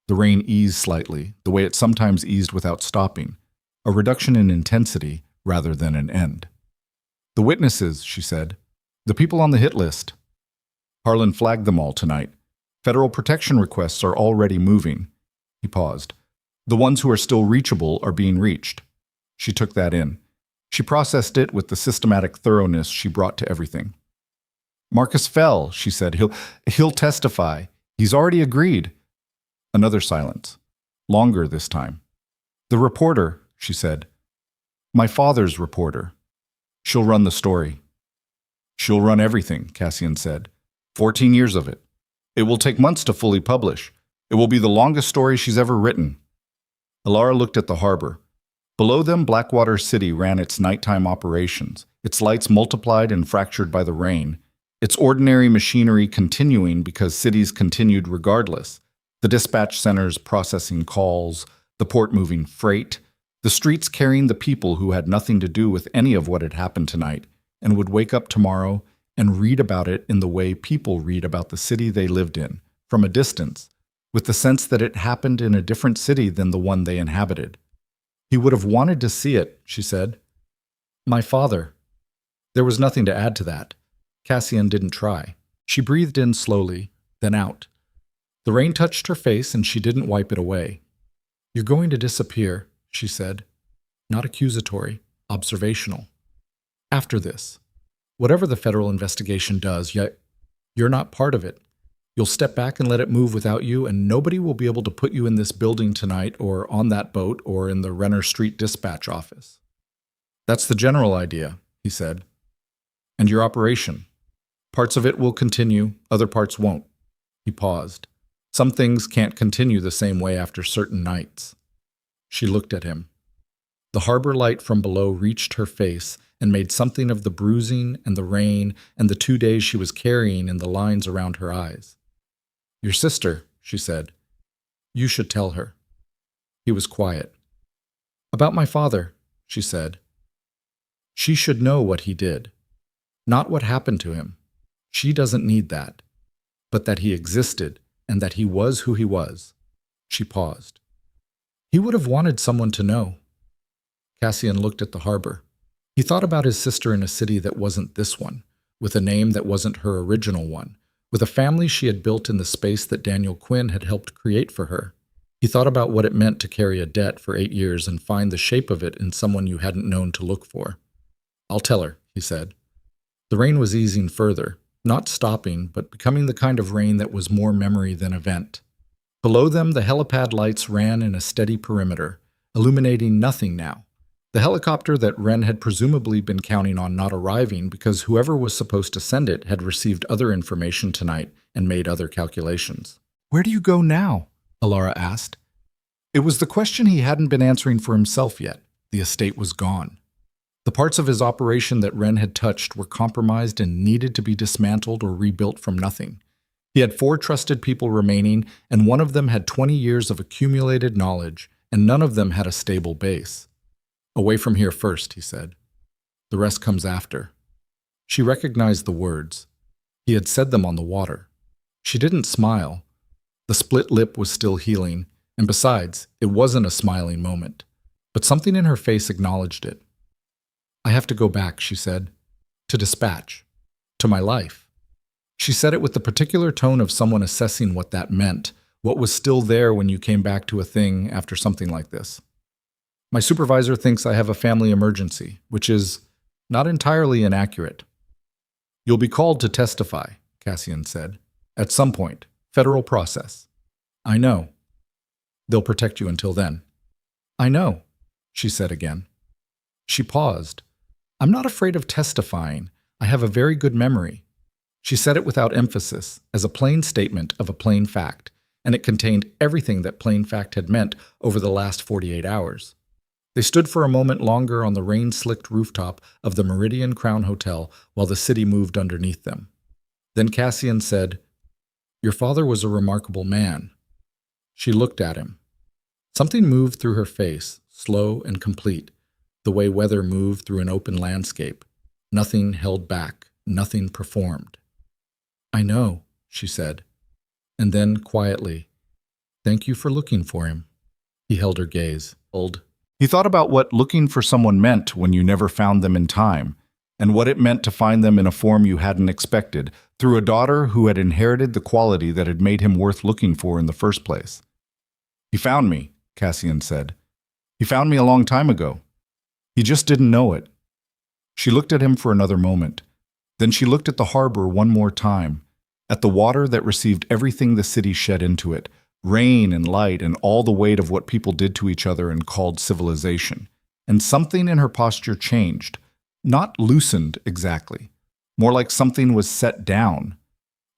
The rain eased slightly, the way it sometimes eased without stopping, a reduction in intensity rather than an end. "The witnesses," she said. "The people on the hit list." Harlan flagged them all tonight. Federal protection requests are already moving. He paused. The ones who are still reachable are being reached. She took that in. She processed it with the systematic thoroughness she brought to everything. "Marcus fell," she said. He'll testify. He's already agreed." Another silence. Longer this time. "The reporter," she said. "My father's reporter. She'll run the story." "She'll run everything," Cassian said. 14 years of it. It will take months to fully publish. It will be the longest story she's ever written." Elara looked at the harbor. Below them, Blackwater City ran its nighttime operations, its lights multiplied and fractured by the rain, its ordinary machinery continuing because cities continued regardless, the dispatch centers processing calls, the port moving freight, the streets carrying the people who had nothing to do with any of what had happened tonight and would wake up tomorrow and read about it in the way people read about the city they lived in, from a distance, with the sense that it happened in a different city than the one they inhabited. "He would have wanted to see it," she said. "My father." There was nothing to add to that. Cassian didn't try. She breathed in slowly, then out. The rain touched her face and she didn't wipe it away. "You're going to disappear," she said. Not accusatory, observational. "After this. Whatever the federal investigation does, yet you're not part of it. You'll step back and let it move without you, and nobody will be able to put you in this building tonight or on that boat or in the Renner Street dispatch office." "That's the general idea," he said. "And your operation. Parts of it will continue, other parts won't." He paused. "Some things can't continue the same way after certain nights." She looked at him. The harbor light from below reached her face and made something of the bruising and the rain and the 2 days she was carrying in the lines around her eyes. "Your sister," she said. "You should tell her." He was quiet. "About my father," she said. "She should know what he did. Not what happened to him. She doesn't need that. But that he existed and that he was who he was." She paused. "He would have wanted someone to know." Cassian looked at the harbor. He thought about his sister in a city that wasn't this one, with a name that wasn't her original one, with a family she had built in the space that Daniel Quinn had helped create for her. He thought about what it meant to carry a debt for 8 years and find the shape of it in someone you hadn't known to look for. "I'll tell her," he said. The rain was easing further, not stopping, but becoming the kind of rain that was more memory than event. Below them, the helipad lights ran in a steady perimeter, illuminating nothing now. The helicopter that Wren had presumably been counting on not arriving because whoever was supposed to send it had received other information tonight and made other calculations. "Where do you go now?" Elara asked. It was the question he hadn't been answering for himself yet. The estate was gone. The parts of his operation that Wren had touched were compromised and needed to be dismantled or rebuilt from nothing. He had 4 trusted people remaining, and one of them had 20 years of accumulated knowledge, and none of them had a stable base. "Away from here first," he said. "The rest comes after." She recognized the words. He had said them on the water. She didn't smile. The split lip was still healing, and besides, it wasn't a smiling moment. But something in her face acknowledged it. "I have to go back," she said. "To dispatch. To my life." She said it with the particular tone of someone assessing what that meant, what was still there when you came back to a thing after something like this. "My supervisor thinks I have a family emergency, which is not entirely inaccurate." "You'll be called to testify," Cassian said. "At some point. Federal process." "I know." "They'll protect you until then." "I know," she said again. She paused. "I'm not afraid of testifying. I have a very good memory." She said it without emphasis, as a plain statement of a plain fact, and it contained everything that plain fact had meant over the last 48 hours. They stood for a moment longer on the rain-slicked rooftop of the Meridian Crown Hotel while the city moved underneath them. Then Cassian said, "Your father was a remarkable man." She looked at him. Something moved through her face, slow and complete, the way weather moved through an open landscape. Nothing held back, nothing performed. "I know," she said. And then, quietly, "Thank you for looking for him." He held her gaze. He thought about what looking for someone meant when you never found them in time, and what it meant to find them in a form you hadn't expected, through a daughter who had inherited the quality that had made him worth looking for in the first place. "He found me," Cassian said. "He found me a long time ago. He just didn't know it." She looked at him for another moment. Then she looked at the harbor one more time, at the water that received everything the city shed into it, rain and light and all the weight of what people did to each other and called civilization. And something in her posture changed, not loosened exactly, more like something was set down.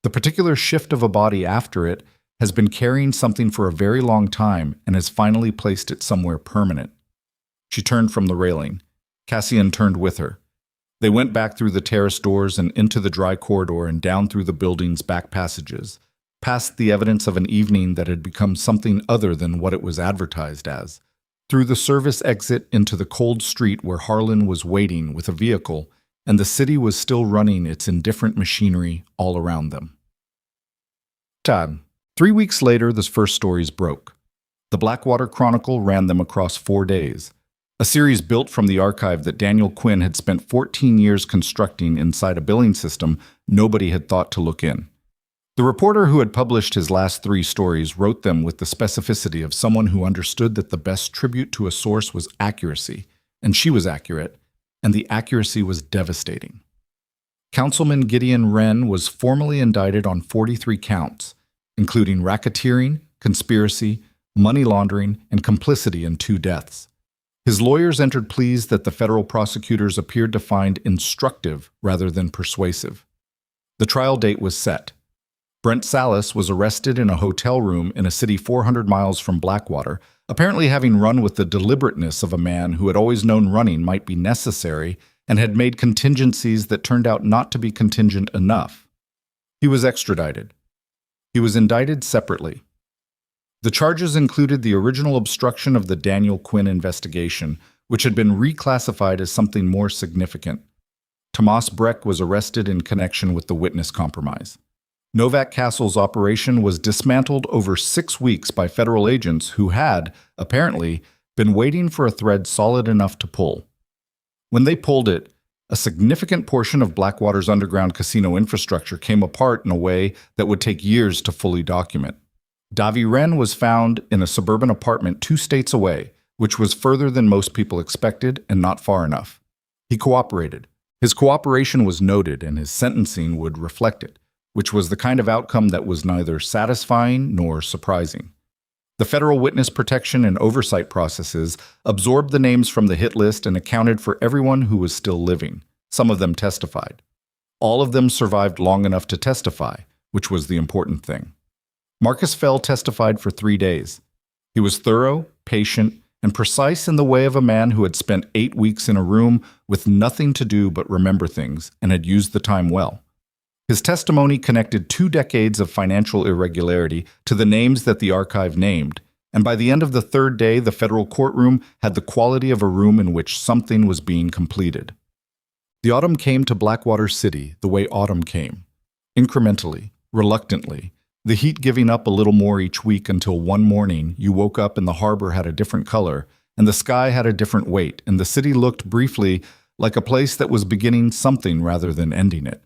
The particular shift of a body after it has been carrying something for a very long time and has finally placed it somewhere permanent. She turned from the railing. Cassian turned with her. They went back through the terrace doors and into the dry corridor and down through the building's back passages, past the evidence of an evening that had become something other than what it was advertised as, through the service exit into the cold street where Harlan was waiting with a vehicle, and the city was still running its indifferent machinery all around them. 3 weeks later, the first stories broke. The Blackwater Chronicle ran them across 4 days, a series built from the archive that Daniel Quinn had spent 14 years constructing inside a billing system nobody had thought to look in. The reporter who had published his last 3 stories wrote them with the specificity of someone who understood that the best tribute to a source was accuracy, and she was accurate, and the accuracy was devastating. Councilman Gideon Wren was formally indicted on 43 counts, including racketeering, conspiracy, money laundering, and complicity in 2 deaths. His lawyers entered pleas that the federal prosecutors appeared to find instructive rather than persuasive. The trial date was set. Brent Salas was arrested in a hotel room in a city 400 miles from Blackwater, apparently having run with the deliberateness of a man who had always known running might be necessary and had made contingencies that turned out not to be contingent enough. He was extradited. He was indicted separately. The charges included the original obstruction of the Daniel Quinn investigation, which had been reclassified as something more significant. Tomas Breck was arrested in connection with the witness compromise. Novak Castle's operation was dismantled over 6 weeks by federal agents who had, apparently, been waiting for a thread solid enough to pull. When they pulled it, a significant portion of Blackwater's underground casino infrastructure came apart in a way that would take years to fully document. Davi Wren was found in a suburban apartment 2 states away, which was further than most people expected and not far enough. He cooperated. His cooperation was noted and his sentencing would reflect it, which was the kind of outcome that was neither satisfying nor surprising. The federal witness protection and oversight processes absorbed the names from the hit list and accounted for everyone who was still living. Some of them testified. All of them survived long enough to testify, which was the important thing. Marcus Fell testified for 3 days. He was thorough, patient, and precise in the way of a man who had spent 8 weeks in a room with nothing to do but remember things and had used the time well. His testimony connected 2 decades of financial irregularity to the names that the archive named, and by the end of the 3rd day, the federal courtroom had the quality of a room in which something was being completed. The autumn came to Blackwater City the way autumn came, incrementally, reluctantly, the heat giving up a little more each week until one morning you woke up and the harbor had a different color, and the sky had a different weight, and the city looked briefly like a place that was beginning something rather than ending it.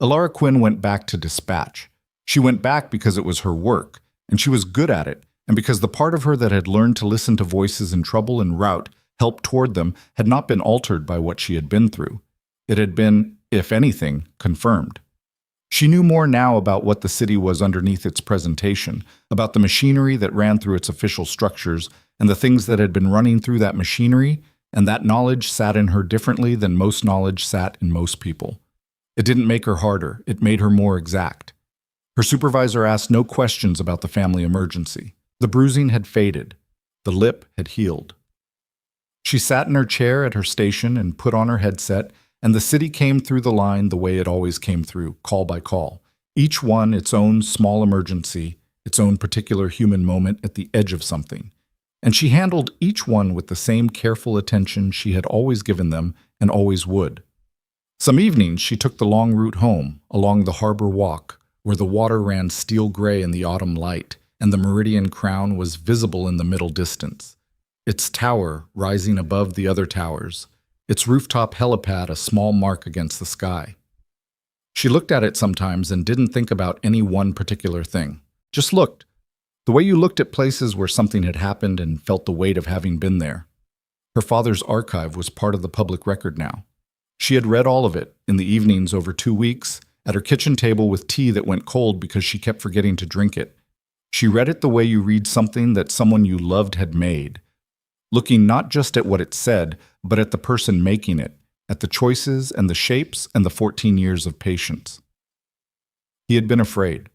Elara Quinn went back to dispatch. She went back because it was her work, and she was good at it, and because the part of her that had learned to listen to voices in trouble and route help toward them had not been altered by what she had been through. It had been, if anything, confirmed. She knew more now about what the city was underneath its presentation, about the machinery that ran through its official structures, and the things that had been running through that machinery, and that knowledge sat in her differently than most knowledge sat in most people. It didn't make her harder, it made her more exact. Her supervisor asked no questions about the family emergency. The bruising had faded. The lip had healed. She sat in her chair at her station and put on her headset, and the city came through the line the way it always came through, call by call. Each one its own small emergency, its own particular human moment at the edge of something. And she handled each one with the same careful attention she had always given them and always would. Some evenings she took the long route home, along the harbor walk, where the water ran steel gray in the autumn light, and the Meridian Crown was visible in the middle distance, its tower rising above the other towers, its rooftop helipad a small mark against the sky. She looked at it sometimes and didn't think about any one particular thing. Just looked. The way you looked at places where something had happened and felt the weight of having been there. Her father's archive was part of the public record now. She had read all of it, in the evenings over 2 weeks, at her kitchen table with tea that went cold because she kept forgetting to drink it. She read it the way you read something that someone you loved had made, looking not just at what it said, but at the person making it, at the choices and the shapes and the 14 years of patience. He had been afraid.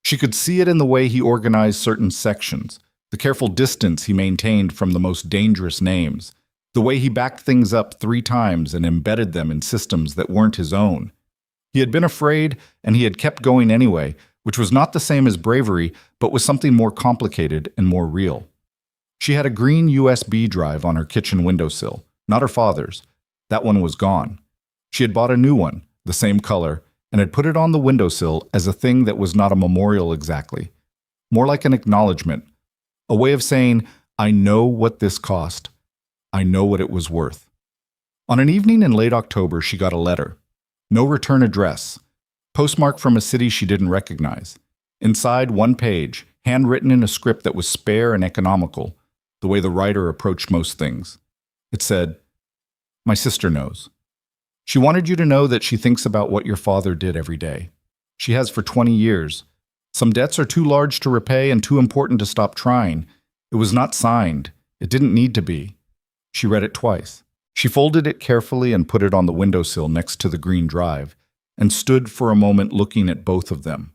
She could see it in the way he organized certain sections, the careful distance he maintained from the most dangerous names, the way he backed things up 3 times and embedded them in systems that weren't his own. He had been afraid, and he had kept going anyway, which was not the same as bravery, but was something more complicated and more real. She had a green USB drive on her kitchen windowsill, not her father's. That one was gone. She had bought a new one, the same color, and had put it on the windowsill as a thing that was not a memorial exactly, more like an acknowledgement, a way of saying, I know what this cost. I know what it was worth. On an evening in late October, she got a letter. No return address. Postmarked from a city she didn't recognize. Inside, 1 page, handwritten in a script that was spare and economical, the way the writer approached most things. It said, My sister knows. She wanted you to know that she thinks about what your father did every day. She has for 20 years. Some debts are too large to repay and too important to stop trying. It was not signed. It didn't need to be. She read it twice. She folded it carefully and put it on the windowsill next to the green drive, and stood for a moment looking at both of them,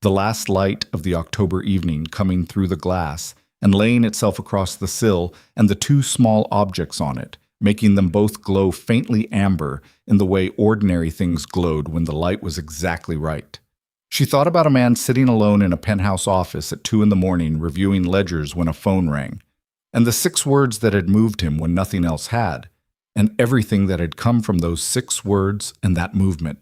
the last light of the October evening coming through the glass and laying itself across the sill and the 2 small objects on it, making them both glow faintly amber in the way ordinary things glowed when the light was exactly right. She thought about a man sitting alone in a penthouse office at 2 a.m. reviewing ledgers when a phone rang, and the 6 words that had moved him when nothing else had, and everything that had come from those 6 words and that movement.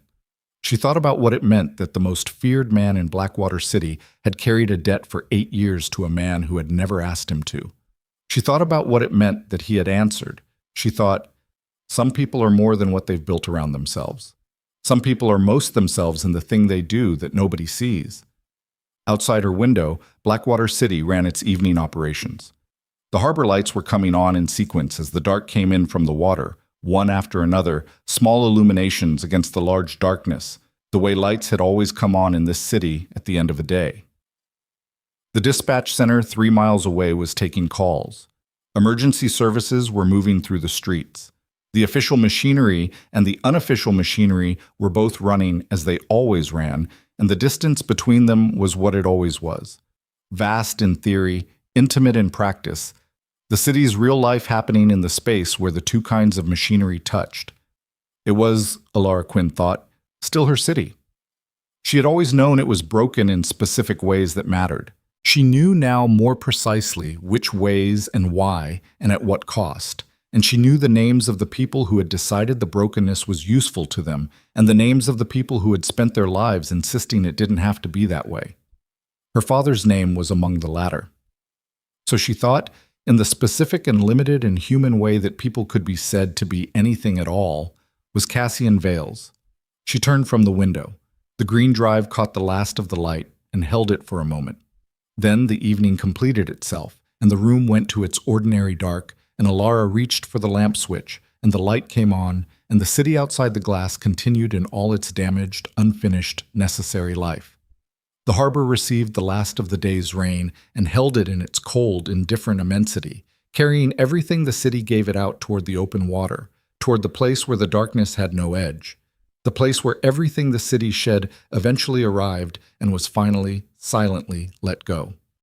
She thought about what it meant that the most feared man in Blackwater City had carried a debt for 8 years to a man who had never asked him to. She thought about what it meant that he had answered. She thought, some people are more than what they've built around themselves. Some people are most themselves in the thing they do that nobody sees. Outside her window, Blackwater City ran its evening operations. The harbor lights were coming on in sequence as the dark came in from the water, one after another, small illuminations against the large darkness, the way lights had always come on in this city at the end of a day. The dispatch center 3 miles away was taking calls. Emergency services were moving through the streets. The official machinery and the unofficial machinery were both running as they always ran, and the distance between them was what it always was. Vast in theory, intimate in practice, the city's real life happening in the space where the two kinds of machinery touched. It was, Elara Quinn thought, still her city. She had always known it was broken in specific ways that mattered. She knew now more precisely which ways and why and at what cost, and she knew the names of the people who had decided the brokenness was useful to them and the names of the people who had spent their lives insisting it didn't have to be that way. Her father's name was among the latter. So she thought, in the specific and limited and human way that people could be said to be anything at all, was Cassian Vale's. She turned from the window. The green drive caught the last of the light and held it for a moment. Then the evening completed itself, and the room went to its ordinary dark, and Elara reached for the lamp switch, and the light came on, and the city outside the glass continued in all its damaged, unfinished, necessary life. The harbor received the last of the day's rain and held it in its cold, indifferent immensity, carrying everything the city gave it out toward the open water, toward the place where the darkness had no edge, the place where everything the city shed eventually arrived and was finally, silently let go.